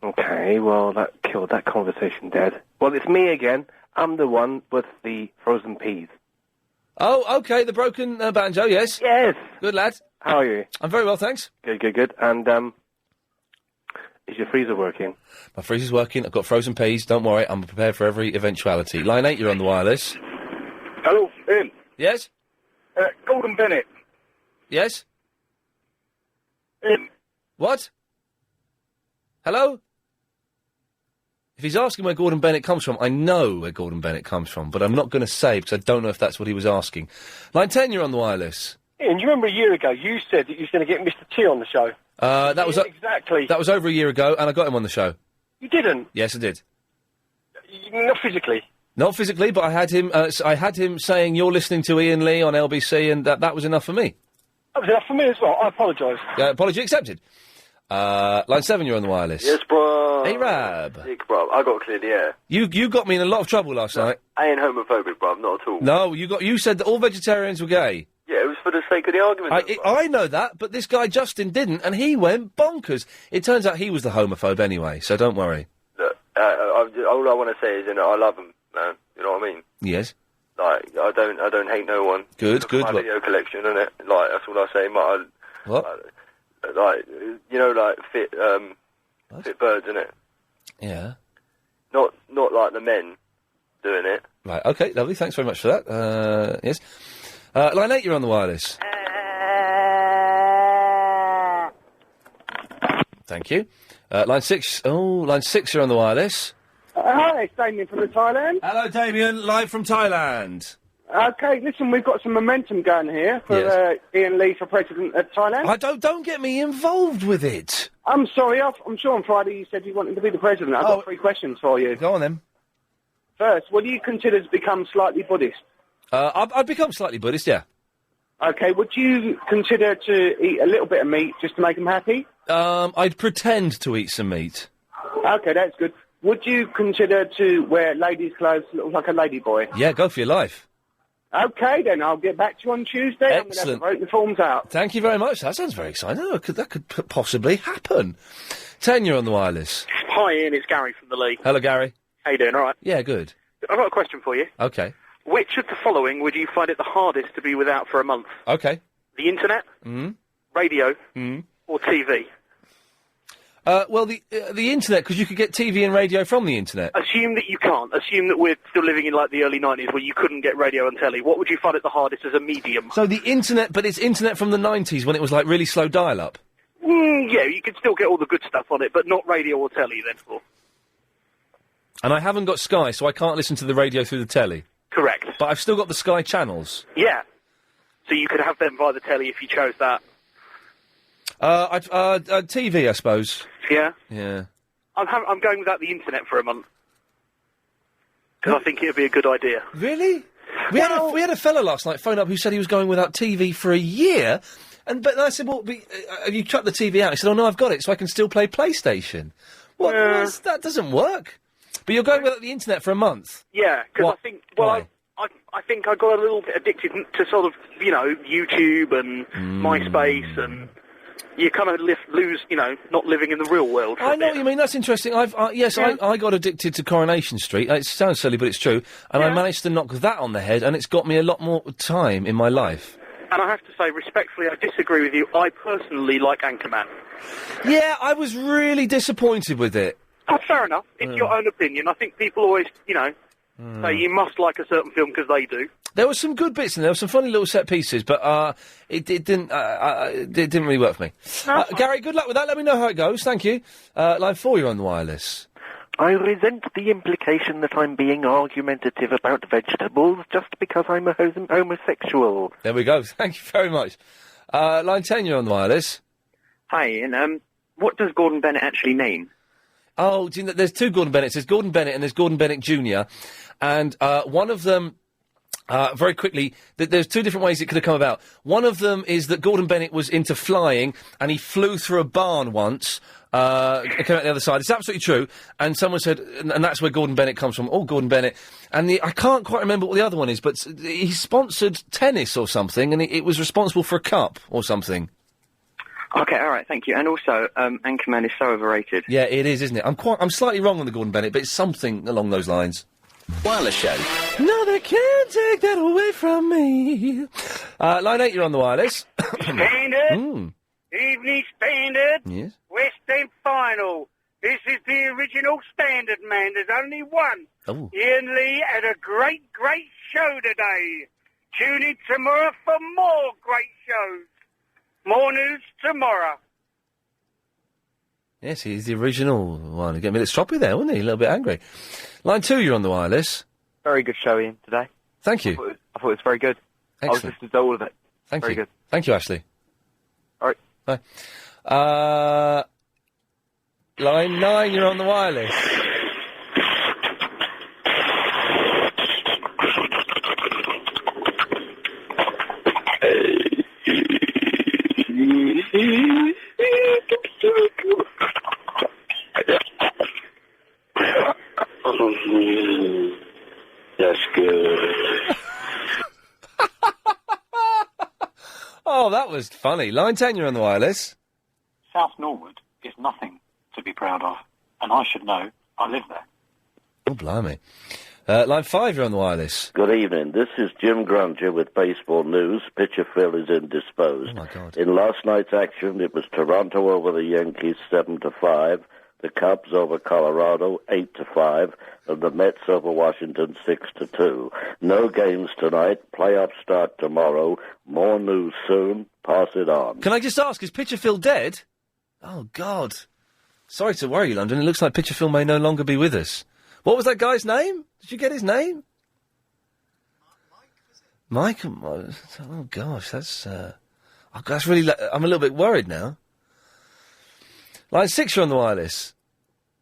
Okay, well, that killed that conversation dead. Well, it's me again. I'm the one with the frozen peas. Oh, okay, the broken banjo, yes. Yes. Good lad. How are you? I'm very well, thanks. Good. And, is your freezer working? My freezer's working. I've got frozen peas. Don't worry, I'm prepared for every eventuality. Line 8, you're on the wireless. Hello, Ian. Yes? Gordon Bennett. Yes? Ian. What? Hello? If he's asking where Gordon Bennett comes from, I know where Gordon Bennett comes from, but I'm not going to say because I don't know if that's what he was asking. Line 10, you're on the wireless. Ian, do you remember a year ago you said that you was going to get Mr. T on the show? That was exactly. That was over a year ago, and I got him on the show. You didn't? Yes, I did. Not physically? Not physically, but I had him saying, you're listening to Iain Lee on LBC, and that was enough for me. That was enough for me as well. I apologise. Apology accepted. Line 7, you're on the wireless. Yes, bro. Hey, Rab. Dick, bro. I got cleared the air. You got me in a lot of trouble last night. I ain't homophobic, bro. Not at all. No, you said that all vegetarians were gay. Yeah, it was for the sake of the argument. I know that, but this guy Justin didn't, and he went bonkers. It turns out he was the homophobe anyway, so don't worry. Look, all I want to say is, I love him, man. You know what I mean? Yes. Like, I don't hate no one. Good. Look at my video collection, innit? Like, that's all I say. What? Like, fit birds, innit? Yeah. Not like the men doing it. Right, okay, lovely. Thanks very much for that. Yes. Line 8, you're on the wireless. Thank you. Line 6. Oh, line 6, you're on the wireless. Hi, it's Damien from Thailand. Hello, Damien. Live from Thailand. Okay, listen, we've got some momentum going here for Iain Lee for president of Thailand. Don't get me involved with it. I'm sorry, I'm sure on Friday you said you wanted to be the president. I've got 3 questions for you. Go on then. First, what do you consider to become slightly Buddhist? I'd become slightly Buddhist, yeah. Okay, would you consider to eat a little bit of meat just to make them happy? I'd pretend to eat some meat. Okay, that's good. Would you consider to wear ladies' clothes that look like a ladyboy? Yeah, go for your life. Okay, then I'll get back to you on Tuesday. Excellent. I'm going to have to vote the forms out. Thank you very much. That sounds very exciting. That could possibly happen. 10, you're on the wireless. Hi, Ian. It's Gary from the Lee. Hello, Gary. How you doing? All right. Yeah, good. I've got a question for you. Okay. Which of the following would you find it the hardest to be without for a month? Okay. The internet, radio, or TV? Well, the internet, because you could get TV and radio from the internet. Assume that you can't. Assume that we're still living in, like, the early 90s where you couldn't get radio and telly. What would you find it the hardest as a medium? So the internet, but it's internet from the 90s when it was, like, really slow dial-up. Yeah, you could still get all the good stuff on it, but not radio or telly, therefore. And I haven't got Sky, so I can't listen to the radio through the telly. Correct. But I've still got the Sky channels. Yeah. So you could have them via the telly if you chose that. TV, I suppose. Yeah? Yeah. I'm going without the internet for a month. Because I think it would be a good idea. Really? We had a fella last night phone up who said he was going without TV for a year, but I said, well, have you chucked the TV out? He said, oh no, I've got it, so I can still play PlayStation. What? That doesn't work. But you're going without the internet for a month? Yeah, because I think, I think I got a little bit addicted to sort of, YouTube and MySpace, and you kind of lose, not living in the real world. I know what you mean. That's interesting. I got addicted to Coronation Street. It sounds silly, but it's true. And I managed to knock that on the head, and it's got me a lot more time in my life. And I have to say, respectfully, I disagree with you. I personally like Anchorman. Yeah, I was really disappointed with it. Oh, fair enough. It's your own opinion. I think people always, say you must like a certain film because they do. There were some good bits in there. There were some funny little set pieces, but it didn't really work for me. Gary, good luck with that. Let me know how it goes. Thank you. Line 4, you're on the wireless. I resent the implication that I'm being argumentative about vegetables just because I'm a homosexual. There we go. Thank you very much. Line 10, you're on the wireless. Hi, Ian. What does Gordon Bennett actually mean? Oh, do you know, there's 2 Gordon Bennetts. There's Gordon Bennett and there's Gordon Bennett Jr. And one of them... very quickly, there's 2 different ways it could have come about. One of them is that Gordon Bennett was into flying, and he flew through a barn once, came out the other side. It's absolutely true. And someone said, and that's where Gordon Bennett comes from. Oh, Gordon Bennett. And I can't quite remember what the other one is, but he sponsored tennis or something, and it was responsible for a cup or something. Okay, all right, thank you. And also, Anchorman is so overrated. Yeah, it is, isn't it? I'm slightly wrong on the Gordon Bennett, but it's something along those lines. Wireless show. No, they can't take that away from me. Line 8, you're on the wireless. Standard. Evening Standard. Yes. West End Final. This is the original Standard, man. There's only one. Oh. Iain Lee had a great, great show today. Tune in tomorrow for more great shows. More news tomorrow. Yes, he's the original one. He got me a little stroppy there, wasn't he? A little bit angry. Line 2, you're on the wireless. Very good show, Ian, today. Thank you. I thought it was very good. Excellent. I was listening to all of it. Thank very you. good. Thank you, Ashley. All right. Bye. Line 9, you're on the wireless. That's good. Oh, that was funny. Line 10, you're on the wireless. South Norwood is nothing to be proud of, and I should know. I live there. Oh, blimey. Line 5, you're on the wireless. Good evening. This is Jim Grunger with baseball news. Pitcher Phil is indisposed. Oh, my God. In last night's action, it was Toronto over the Yankees 7-5, the Cubs over Colorado 8-5, and the Mets over Washington 6-2. No games tonight. Playoffs start tomorrow. More news soon. Pass it on. Can I just ask, is Pitcher Phil dead? Oh, God. Sorry to worry you, London. It looks like Pitcher Phil may no longer be with us. What was that guy's name? Did you get his name? Mike. Oh, gosh, that's really... I'm a little bit worried now. Line 6, you're on the wireless.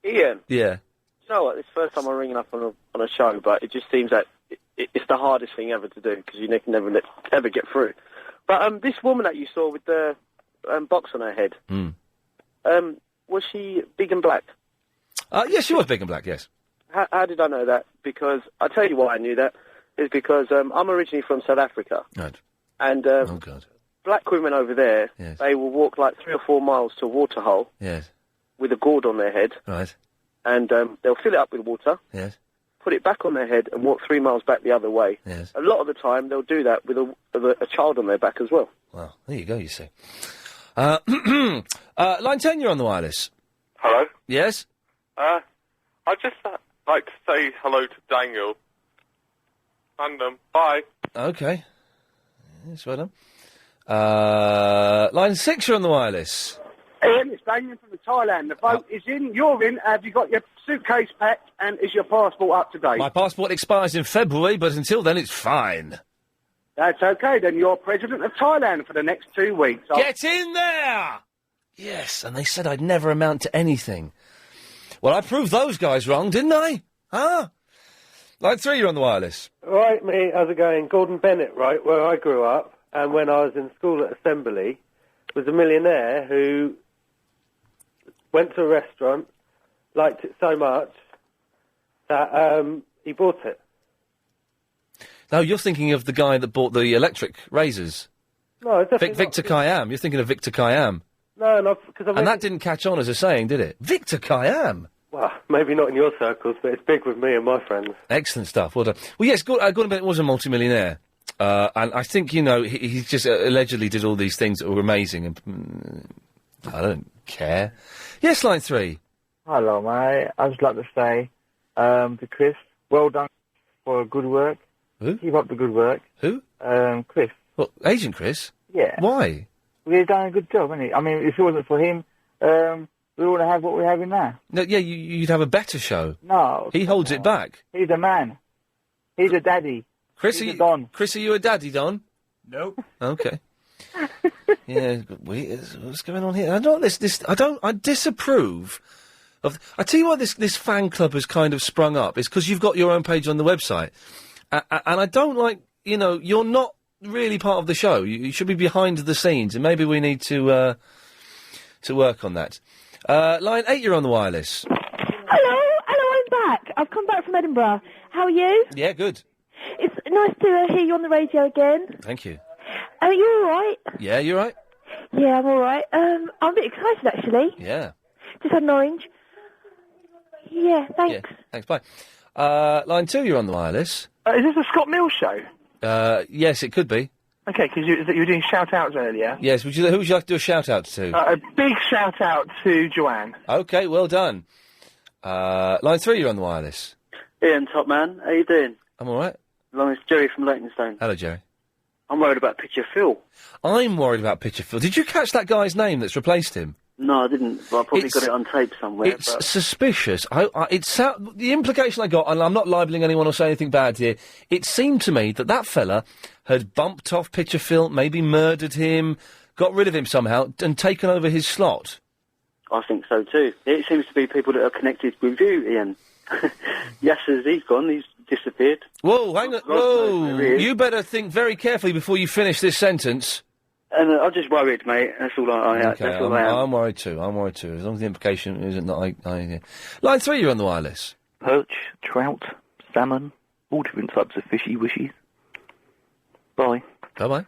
Ian, Yeah. you know what? It's the first time I'm ringing up on a show, but it just seems that it's the hardest thing ever to do because you can never ever get through. But this woman that you saw with the box on her head, was she big and black? Yes, she was big and black, yes. How did I know that? Because I tell you why I knew that is because I'm originally from South Africa, Right. and Oh, God. black women over there, Yes. they will walk like 3 or 4 miles to a water hole Yes. with a gourd on their head, Right. and they'll fill it up with water, Yes. put it back on their head, and walk 3 miles back the other way. Yes. A lot of the time, they'll do that with a child on their back as well. Well, there you go, you see. Line 10, you're on the wireless. Hello? Yes? I'd just like to say hello to Daniel. And, bye. Okay. Yes, well done. Line 6, you're on the wireless. Ian, it's Damien from Thailand. The vote is in, you're in. Have you got your suitcase packed and is your passport up to date? My passport expires in February, but until then it's fine. That's okay, then you're president of Thailand for the next 2 weeks. Get in there! Yes, and they said I'd never amount to anything. Well, I proved those guys wrong, didn't I? Huh? Line 3, you're on the wireless. Right, mate, how's it going? Gordon Bennett, right, where I grew up, and when I was in school at Assembly, was a millionaire who went to a restaurant, liked it so much, that he bought it. No, you're thinking of the guy that bought the electric razors. No, it's definitely Victor Khayyam. You're thinking of Victor Khayyam. No, because And that didn't catch on as a saying, did it? Victor Khayyam. Well, maybe not in your circles, but it's big with me and my friends. Excellent stuff. Well done. Well, yes, Gordon Bennett was a multimillionaire. And I think, he just allegedly did all these things that were amazing. And I don't care. Yes, line 3. Hello, mate. I'd just like to say to Chris, well done for good work. Who? Keep up the good work. Who? Chris. Well, Agent Chris? Yeah. Why? Well, he's done a good job, hasn't he? I mean, if it wasn't for him, we wouldn't have what we're having now. No, yeah, you'd have a better show. No. He holds it back. He's a man. He's a daddy. Chris, He's a Don. Chris, are you a daddy, Don? Nope. Okay. Yeah, what's going on here? I disapprove of. I tell you why this fan club has kind of sprung up. It's because you've got your own page on the website, and I don't like. You're not really part of the show. You should be behind the scenes, and maybe we need to work on that. Line 8, you're on the wireless. Hello, I'm back. I've come back from Edinburgh. How are you? Yeah, good. It's nice to hear you on the radio again. Thank you. Are you all right? Yeah, you're right. Yeah, I'm all right. I'm a bit excited, actually. Yeah. Just had an orange. Yeah, thanks. Yeah, thanks. Bye. Line 2, you're on the wireless. Is this a Scott Mills show? Yes, it could be. Okay, because you were doing shout-outs earlier. Yes, who would you like to do a shout-out to? A big shout-out to Joanne. Okay, well done. Line 3, you're on the wireless. Ian, top man, how you doing? I'm all right. Long as Jerry from Leytonstone. Hello, Jerry. I'm worried about Pitcher Phil. I'm worried about Pitcher Phil. Did you catch that guy's name that's replaced him? No, I didn't, but I probably got it on tape somewhere. It's suspicious. The implication I got, and I'm not libeling anyone or saying anything bad here, it seemed to me that fella had bumped off Pitcher Phil, maybe murdered him, got rid of him somehow, and taken over his slot. I think so too. It seems to be people that are connected with you, Ian. Yasser's, he's gone, he's disappeared. Whoa, hang on. Whoa, you better think very carefully before you finish this sentence. And I'm just worried, mate. That's all I Okay, that's all I am. I'm worried too. As long as the implication isn't that yeah. Line 3, you're on the wireless. Perch, trout, salmon, all different types of fishy wishies. Bye. Bye-bye.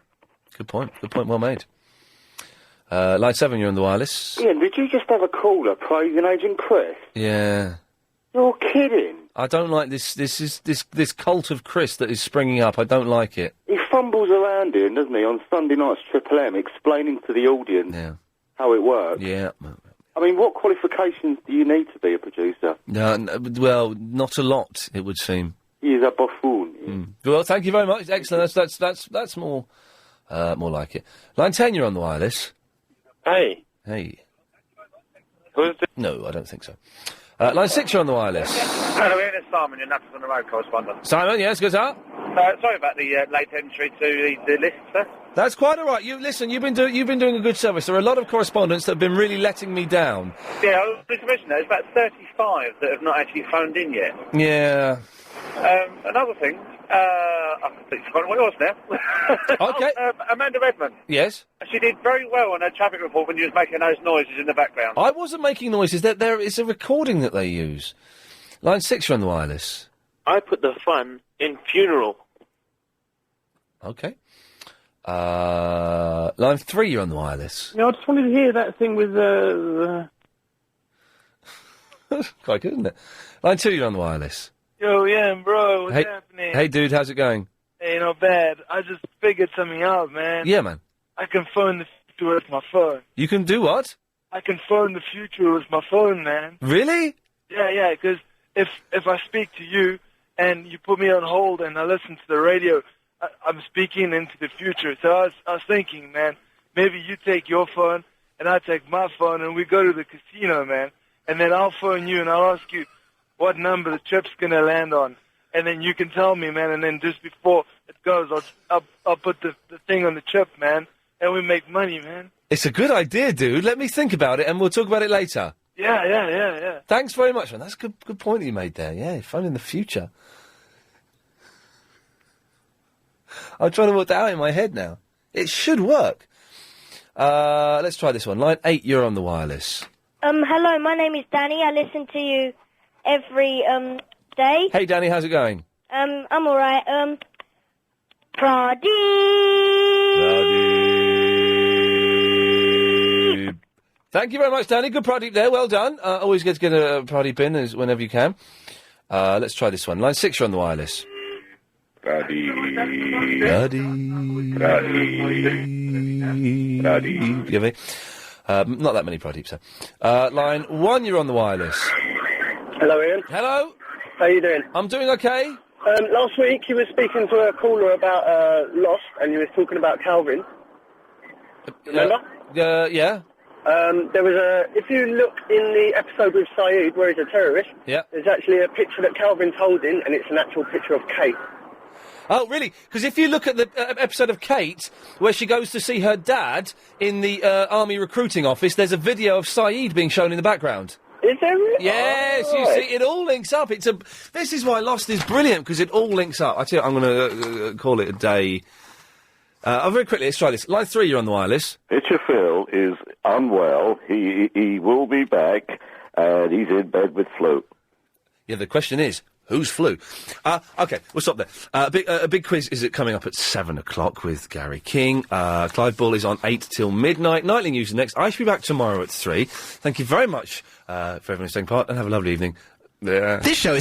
Good point, well made. Line 7, you're on the wireless. Ian, did you just have a caller praising Agent Chris? Yeah. You're kidding. I don't like this cult of Chris that is springing up. I don't like it. He fumbles around here, doesn't he, on Sunday nights Triple M, explaining to the audience how it works. Yeah. I mean, what qualifications do you need to be a producer? Well, not a lot, it would seem. He is a buffoon. Well, thank you very much. Excellent. That's more like it. Line 10, you're on the wireless. Hey. Hey. Who is it? No, I don't think so. Line 6, you're on the wireless. Hello, Ian, it's Simon, your Nutters on the Road correspondent. Simon, yes, good sir. Sorry about the late entry to the list, sir. That's quite all right. You've been doing a good service. There are a lot of correspondents that have been really letting me down. Yeah, I was just mentioning there's about 35 that have not actually phoned in yet. Yeah. Another thing, I think it's what it was now. Okay. Amanda Redmond. Yes. She did very well on her traffic report when you was making those noises in the background. I wasn't making noises. It's a recording that they use. Line 6, you're on the wireless. I put the fun in funeral. Okay. Line 3, you're on the wireless. Yeah, I just wanted to hear that thing with Quite good, isn't it? Line 2, you're on the wireless. Yo, yeah, bro, what's happening? Hey, dude, how's it going? Hey, not bad. I just figured something out, man. Yeah, man. I can phone the future with my phone. You can do what? I can phone the future with my phone, man. Really? Yeah, because if I speak to you and you put me on hold and I listen to the radio, I'm speaking into the future. So I was thinking, man, maybe you take your phone and I take my phone and we go to the casino, man. And then I'll phone you and I'll ask you what number the trip's gonna land on. And then you can tell me, man, and then just before it goes, I'll put the thing on the trip, man, and we make money, man. It's a good idea, dude. Let me think about it and we'll talk about it later. Yeah. Thanks very much, man. That's a good point that you made there. Yeah, phone in the future. I'm trying to work that out in my head now. It should work. Let's try this one. Line 8, you're on the wireless. Hello, my name is Danny. I listen to you every, day. Hey, Danny, how's it going? I'm alright. Pradeep. Thank you very much, Danny. Good Pradeep there. Well done. Always good to get a Pradeep in whenever you can. Let's try this one. Line 6, you're on the wireless. Pradeep. You get me? Not that many Pradeeps, sir. Line 1, you're on the wireless. Hello, Ian. Hello. How you doing? I'm doing okay. Last week you were speaking to a caller about Lost, and you were talking about Calvin. Remember? Yeah. There was if you look in the episode with Saeed, where he's a terrorist, yeah, there's actually a picture that Calvin's holding, and it's an actual picture of Kate. Oh, really? Because if you look at the episode of Kate, where she goes to see her dad in the army recruiting office, there's a video of Saeed being shown in the background. Is there really? Yes, Oh, you right. see, it all links up. This is why Lost is brilliant, because it all links up. I tell you, I'm going to call it a day. Very quickly, let's try this. Line 3, you're on the wireless. Pitcher Phil is unwell. He will be back, and he's in bed with flu. Yeah, the question is, who's flu? Okay, we'll stop there. A big quiz is coming up at 7 o'clock with Gary King. Clive Bull is on 8 till midnight. Nightly News is next. I should be back tomorrow at 3. Thank you very much for everyone taking part, and have a lovely evening. This show is